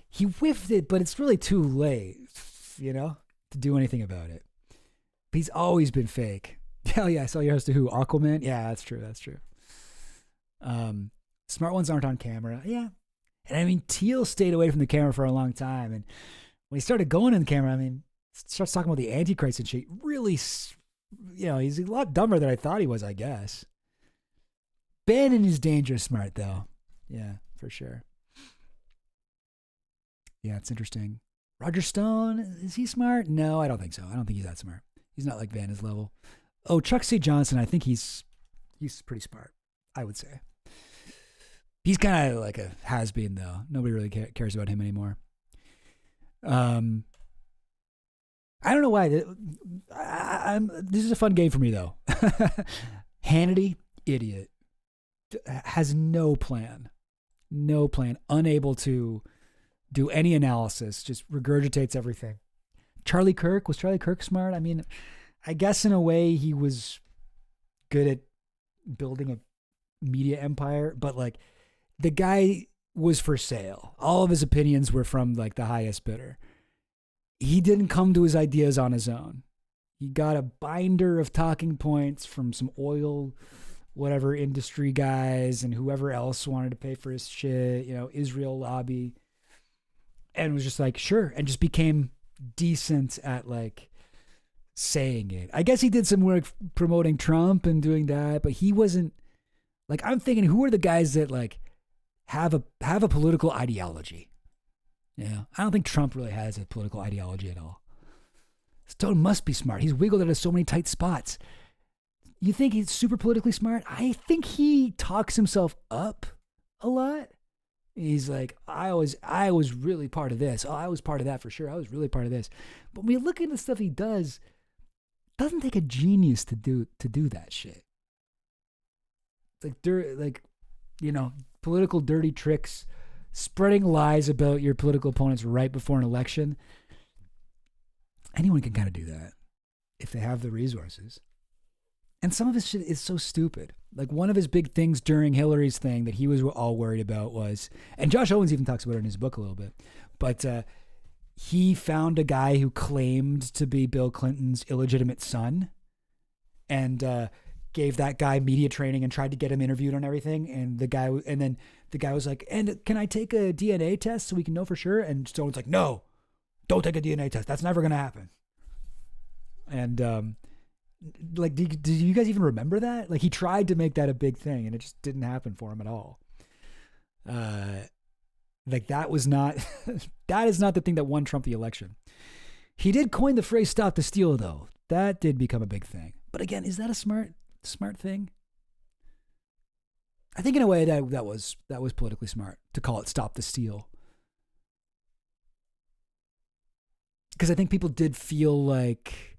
he whiffed it, but it's really too late, to do anything about it. But he's always been fake. Hell yeah, I saw your host to who? Aquaman? Yeah, that's true. Smart ones aren't on camera. Yeah. And I mean, Thiel stayed away from the camera for a long time. And when he started going in the camera, I mean, starts talking about the Antichrist and shit. Really, he's a lot dumber than I thought he was, I guess. Bannon is dangerous smart, though. Yeah, for sure. Yeah, it's interesting. Roger Stone, is he smart? No, I don't think so. I don't think he's that smart. He's not like Vanna's level. Oh, Chuck C. Johnson, I think he's pretty smart, I would say. He's kind of like a has-been, though. Nobody really cares about him anymore. I don't know why. This is a fun game for me, though. Hannity, idiot. Has no plan. Unable to do any analysis. Just regurgitates everything. Charlie Kirk? Was Charlie Kirk smart? I mean, I guess in a way he was good at building a media empire, but like, the guy was for sale. All of his opinions were from like the highest bidder. He didn't come to his ideas on his own. He got a binder of talking points from some oil, whatever industry guys and whoever else wanted to pay for his shit, Israel lobby, and was just like, sure. And just became decent at like saying it. I guess he did some work promoting Trump and doing that, but he wasn't like, I'm thinking, who are the guys that like, have a political ideology? Yeah, I don't think Trump really has a political ideology at all. Stone must be smart. He's wiggled out of so many tight spots. You think he's super politically smart? I think he talks himself up a lot. He's like, I was really part of this. Oh, I was part of that for sure. I was really part of this. But when you look at the stuff he does, it doesn't take a genius to do that shit. Like political dirty tricks, spreading lies about your political opponents right before an election. Anyone can kind of do that if they have the resources. And some of his shit is so stupid. Like one of his big things during Hillary's thing that he was all worried about was, and Josh Owens even talks about it in his book a little bit, but he found a guy who claimed to be Bill Clinton's illegitimate son and gave that guy media training and tried to get him interviewed on everything. And then the guy was like, and can I take a DNA test so we can know for sure? And Stone's like, no, don't take a DNA test. That's never going to happen. And, like, do you guys even remember that? Like, he tried to make that a big thing, and it just didn't happen for him at all. Like, that was not, that is not the thing that won Trump the election. He did coin the phrase "stop the steal," though. That did become a big thing. But again, is that a smart thing? I think in a way that was politically smart to call it "stop the steal," because I think people did feel like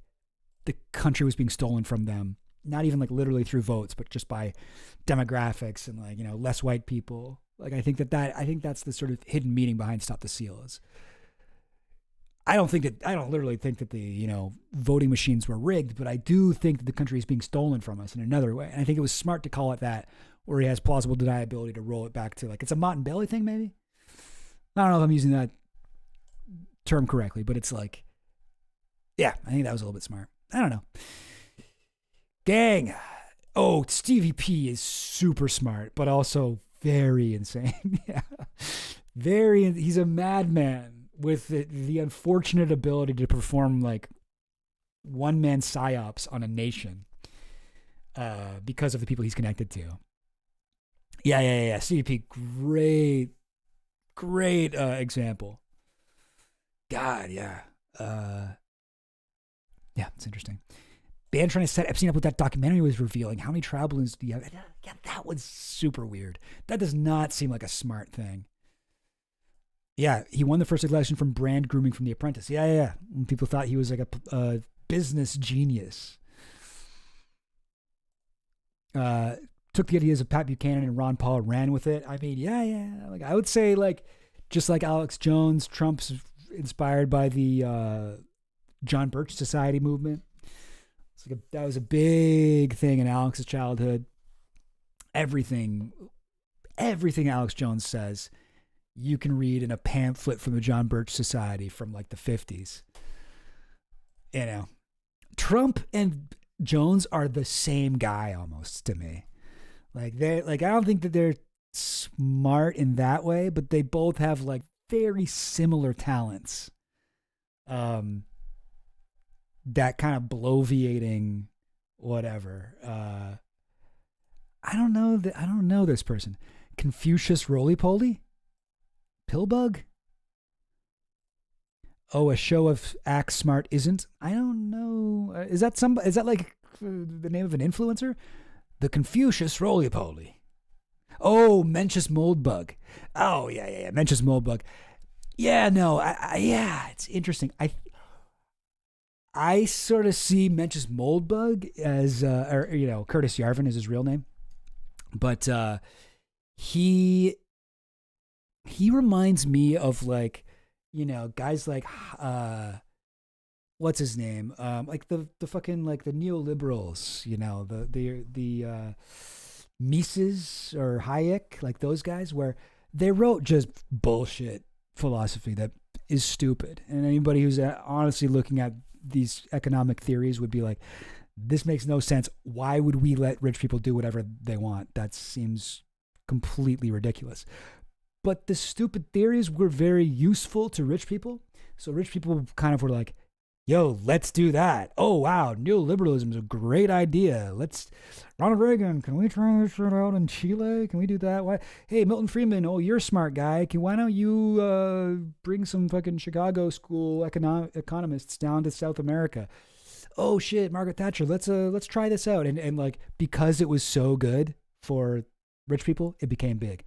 the country was being stolen from them, not even like literally through votes, but just by demographics and like, less white people. Like, I think that's the sort of hidden meaning behind "stop the steal." Is I don't literally think that the, voting machines were rigged, but I do think that the country is being stolen from us in another way. And I think it was smart to call it that, where he has plausible deniability to roll it back to like, it's a Mott and Bailey thing, maybe. I don't know if I'm using that term correctly, but it's like, yeah, I think that was a little bit smart. I don't know. Gang. Oh, Stevie P is super smart, but also very insane. Yeah. He's a madman with the unfortunate ability to perform like one-man psyops on a nation because of the people he's connected to. Yeah. Stevie P, great example. God, yeah. Yeah, it's interesting. Band trying to set Epstein up with that documentary was revealing. How many trial balloons do you have? Yeah, that was super weird. That does not seem like a smart thing. Yeah, he won the first election from brand grooming from The Apprentice. Yeah. And people thought he was like a business genius. Took the ideas of Pat Buchanan and Ron Paul and ran with it. I mean, yeah. Like, I would say, like, just like Alex Jones, Trump's inspired by the John Birch Society movement. That was a big thing in Alex's childhood. Everything Alex Jones says, you can read in a pamphlet from the John Birch Society from like the 50s. Trump and Jones are the same guy almost to me. Like I don't think that they're smart in that way, but they both have like very similar talents. That kind of bloviating, whatever. I don't know this person. Confucius Roly-Poly? Pillbug? Oh, a show of act smart isn't? I don't know. Is that like the name of an influencer? The Confucius Roly-Poly. Oh, Mencius Moldbug. Oh, yeah. Mencius Moldbug. Yeah, no. Yeah, it's interesting. I sort of see Mencius Moldbug as, Curtis Yarvin is his real name, but he reminds me of like, guys like, what's his name? Like the fucking like the neoliberals, the Mises or Hayek, like those guys, where they wrote just bullshit philosophy that is stupid, and anybody who's honestly looking at these economic theories would be like, this makes no sense. Why would we let rich people do whatever they want? That seems completely ridiculous. But the stupid theories were very useful to rich people. So rich people kind of were like, yo, let's do that. Oh, wow, neoliberalism is a great idea. Ronald Reagan, can we try this shit out in Chile? Can we do that? Why? Hey, Milton Friedman, oh, you're a smart guy. Why don't you bring some fucking Chicago school economists down to South America? Oh, shit, Margaret Thatcher, let's try this out. And like, because it was so good for rich people, it became big.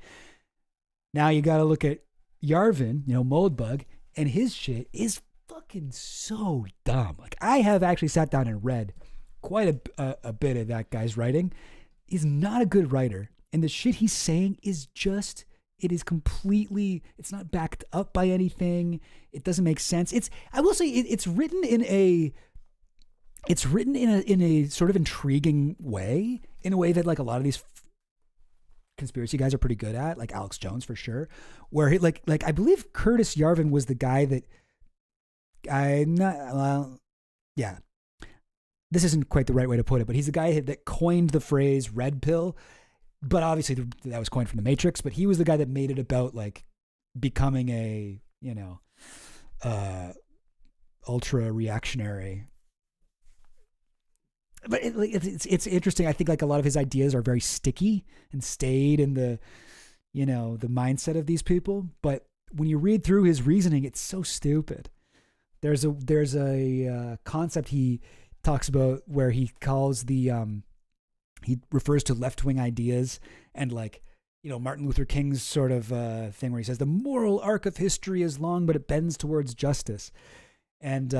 Now you got to look at Yarvin, Moldbug, and his shit is fucking so dumb. Like, I have actually sat down and read quite a bit of that guy's writing. He's not a good writer, and the shit he's saying is just, it is completely, it's not backed up by anything. It doesn't make sense. I will say it's written in a sort of intriguing way, in a way that like a lot of these conspiracy guys are pretty good at, like Alex Jones for sure, where he like I believe Curtis Yarvin was the guy that this isn't quite the right way to put it, but he's the guy that coined the phrase red pill. But obviously that was coined from the Matrix, but he was the guy that made it about like becoming a, ultra reactionary. But it's interesting. I think like a lot of his ideas are very sticky and stayed in the mindset of these people. But when you read through his reasoning, it's so stupid. There's a concept he talks about where he calls he refers to left-wing ideas, and like, Martin Luther King's sort of thing where he says the moral arc of history is long, but it bends towards justice. And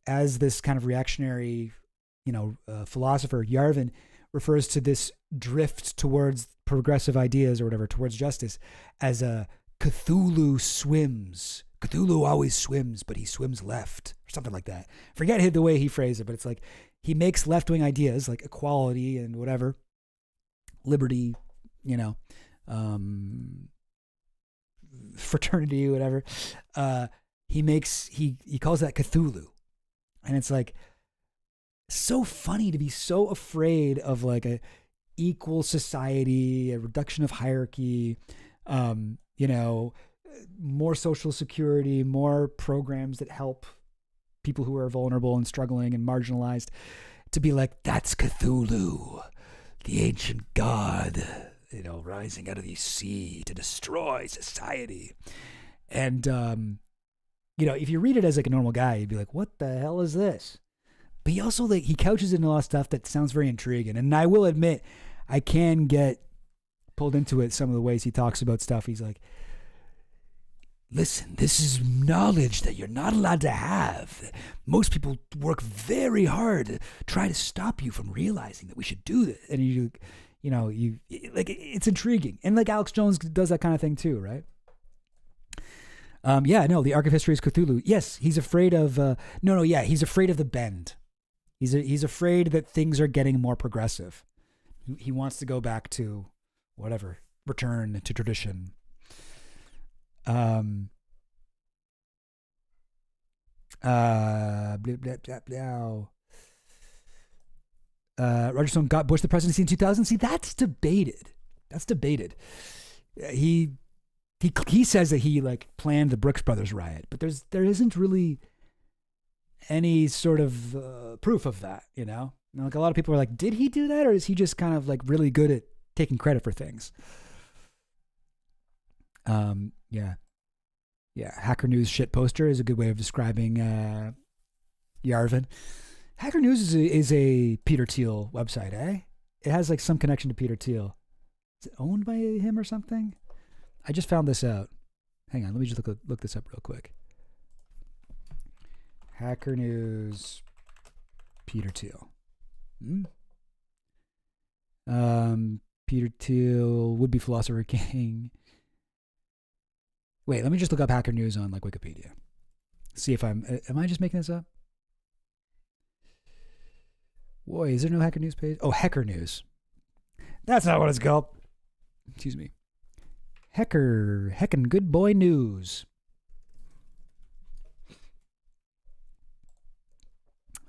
as this kind of reactionary, philosopher, Yarvin refers to this drift towards progressive ideas or whatever, towards justice, as a Cthulhu swims. Cthulhu always swims, but he swims left, or something like that. Forget the way he phrased it, but it's like he makes left-wing ideas like equality and whatever, liberty, fraternity, whatever. He calls that Cthulhu, and it's like so funny to be so afraid of like a equal society, a reduction of hierarchy, more social security, more programs that help people who are vulnerable and struggling and marginalized, to be like, that's Cthulhu, the ancient god, rising out of the sea to destroy society. And, if you read it as like a normal guy, you'd be like, what the hell is this? But he also he couches it in a lot of stuff that sounds very intriguing. And I will admit, I can get pulled into it some of the ways he talks about stuff. He's like, listen, this is knowledge that you're not allowed to have. Most people work very hard to try to stop you from realizing that we should do this. And you it's intriguing. And like Alex Jones does that kind of thing too, right? The arc of history is Cthulhu. Yes, he's afraid of, he's afraid of the bend. He's afraid that things are getting more progressive. He wants to go back to whatever, return to tradition. Roger Stone got Bush the presidency in 2000. See, that's debated. He says that he like planned the Brooks Brothers riot, but there isn't really any sort of proof of that. Like a lot of people are like, did he do that, or is he just kind of like really good at taking credit for things? Hacker News shit poster is a good way of describing Yarvin. Hacker News is a Peter Thiel website, eh? It has like some connection to Peter Thiel. Is it owned by him or something? I just found this out. Hang on, let me just look this up real quick. Hacker News, Peter Thiel. Peter Thiel, would-be philosopher king. Wait, let me just look up Hacker News on like Wikipedia. See if am I just making this up? Boy, is there no Hacker News page? Oh, Hacker News. That's not what it's called. Excuse me. Heckin' Good Boy News.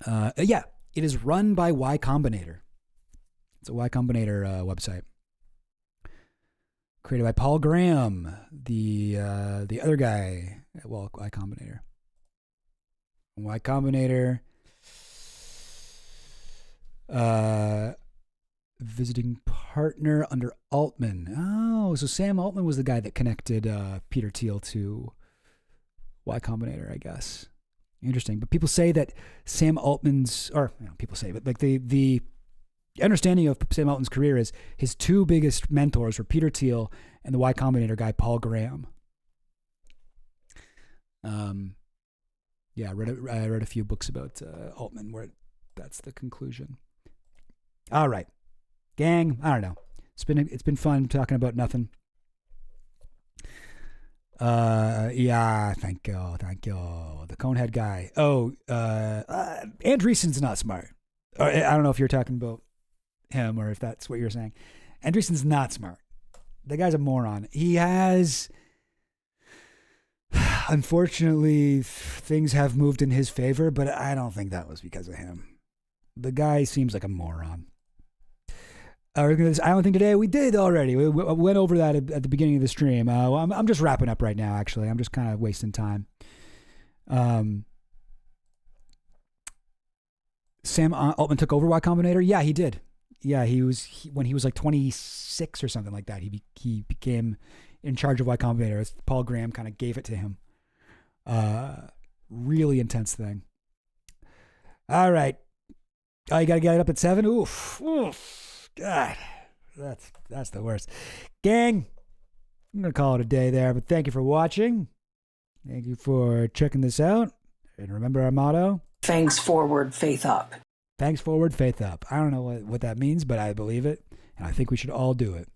It is run by Y Combinator. It's a Y Combinator website. Created by Paul Graham, the other guy at Y Combinator. Y Combinator. Visiting partner under Altman. Oh, so Sam Altman was the guy that connected Peter Thiel to Y Combinator, I guess. Interesting. But people say that Sam Altman's, or people say, but like the understanding of Sam Altman's career is his two biggest mentors were Peter Thiel and the Y Combinator guy, Paul Graham. Yeah, I read a few books about Altman where that's the conclusion. All right, gang. I don't know. It's been fun talking about nothing. Yeah, thank you. The Conehead guy. Oh, Andreessen's not smart. Or, I don't know if you're talking about him or if that's what you're saying. Andreessen's not smart. The guy's a moron. He has, unfortunately, things have moved in his favor, but I don't think that was because of him. The guy seems like a moron. This island thing today, we did already. We went over that at the beginning of the stream. I'm just wrapping up right now, actually. I'm just kind of wasting time. Sam Altman took over Y Combinator? Yeah, he did. Yeah, when he was like 26 or something like that, he became in charge of Y Combinator. Paul Graham kind of gave it to him. Really intense thing. All right. Oh, you got to get it up at 7? Oof. God, that's the worst. Gang, I'm going to call it a day there, but thank you for watching. Thank you for checking this out. And remember our motto? Thanks forward, faith up. Thanks forward, faith up. I don't know what that means, but I believe it, and I think we should all do it.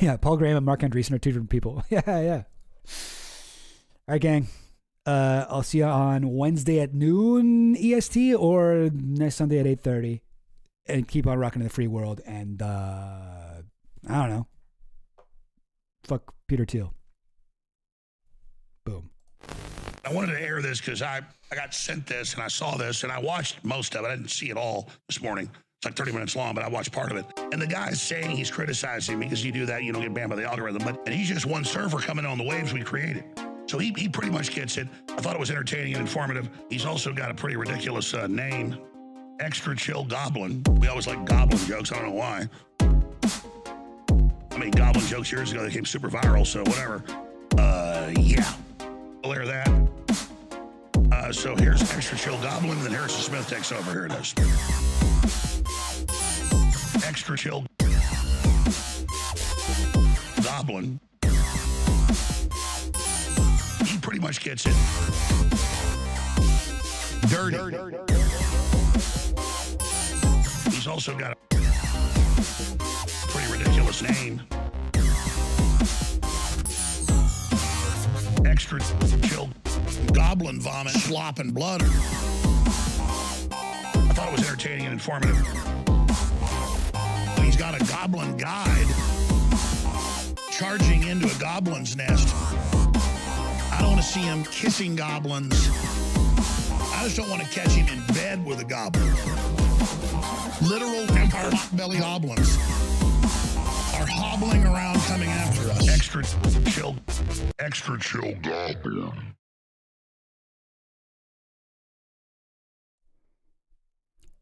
Yeah, Paul Graham and Mark Andreessen are two different people. Yeah. All right, gang. I'll see you on Wednesday at noon EST or next Sunday at 8:30. And keep on rocking in the free world. And I don't know. Fuck Peter Thiel. Boom. I wanted to air this because I got sent this and I saw this and I watched most of it. I didn't see it all this morning. It's like 30 minutes long, but I watched part of it. And the guy's saying he's criticizing me because you do that, you don't get banned by the algorithm. And he's just one surfer coming on the waves we created. So he pretty much gets it. I thought it was entertaining and informative. He's also got a pretty ridiculous name. Extra Chill Goblin. We always like goblin jokes. I don't know why. I made goblin jokes years ago. They came super viral, so whatever. Yeah. We'll air that. So here's Extra Chill Goblin, and then Harrison Smith takes over. Here it is. Extra Chill Goblin. He pretty much gets it. Dirty. He's also got a pretty ridiculous name. Extra Chill Goblin Vomit, Slop, and Blood. I thought it was entertaining and informative. He's got a goblin guide charging into a goblin's nest. I don't want to see him kissing goblins. I just don't want to catch him in bed with a goblin. Literal pot-belly goblins are hobbling around coming after us. Extra chill goblin.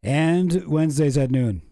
And Wednesdays at noon.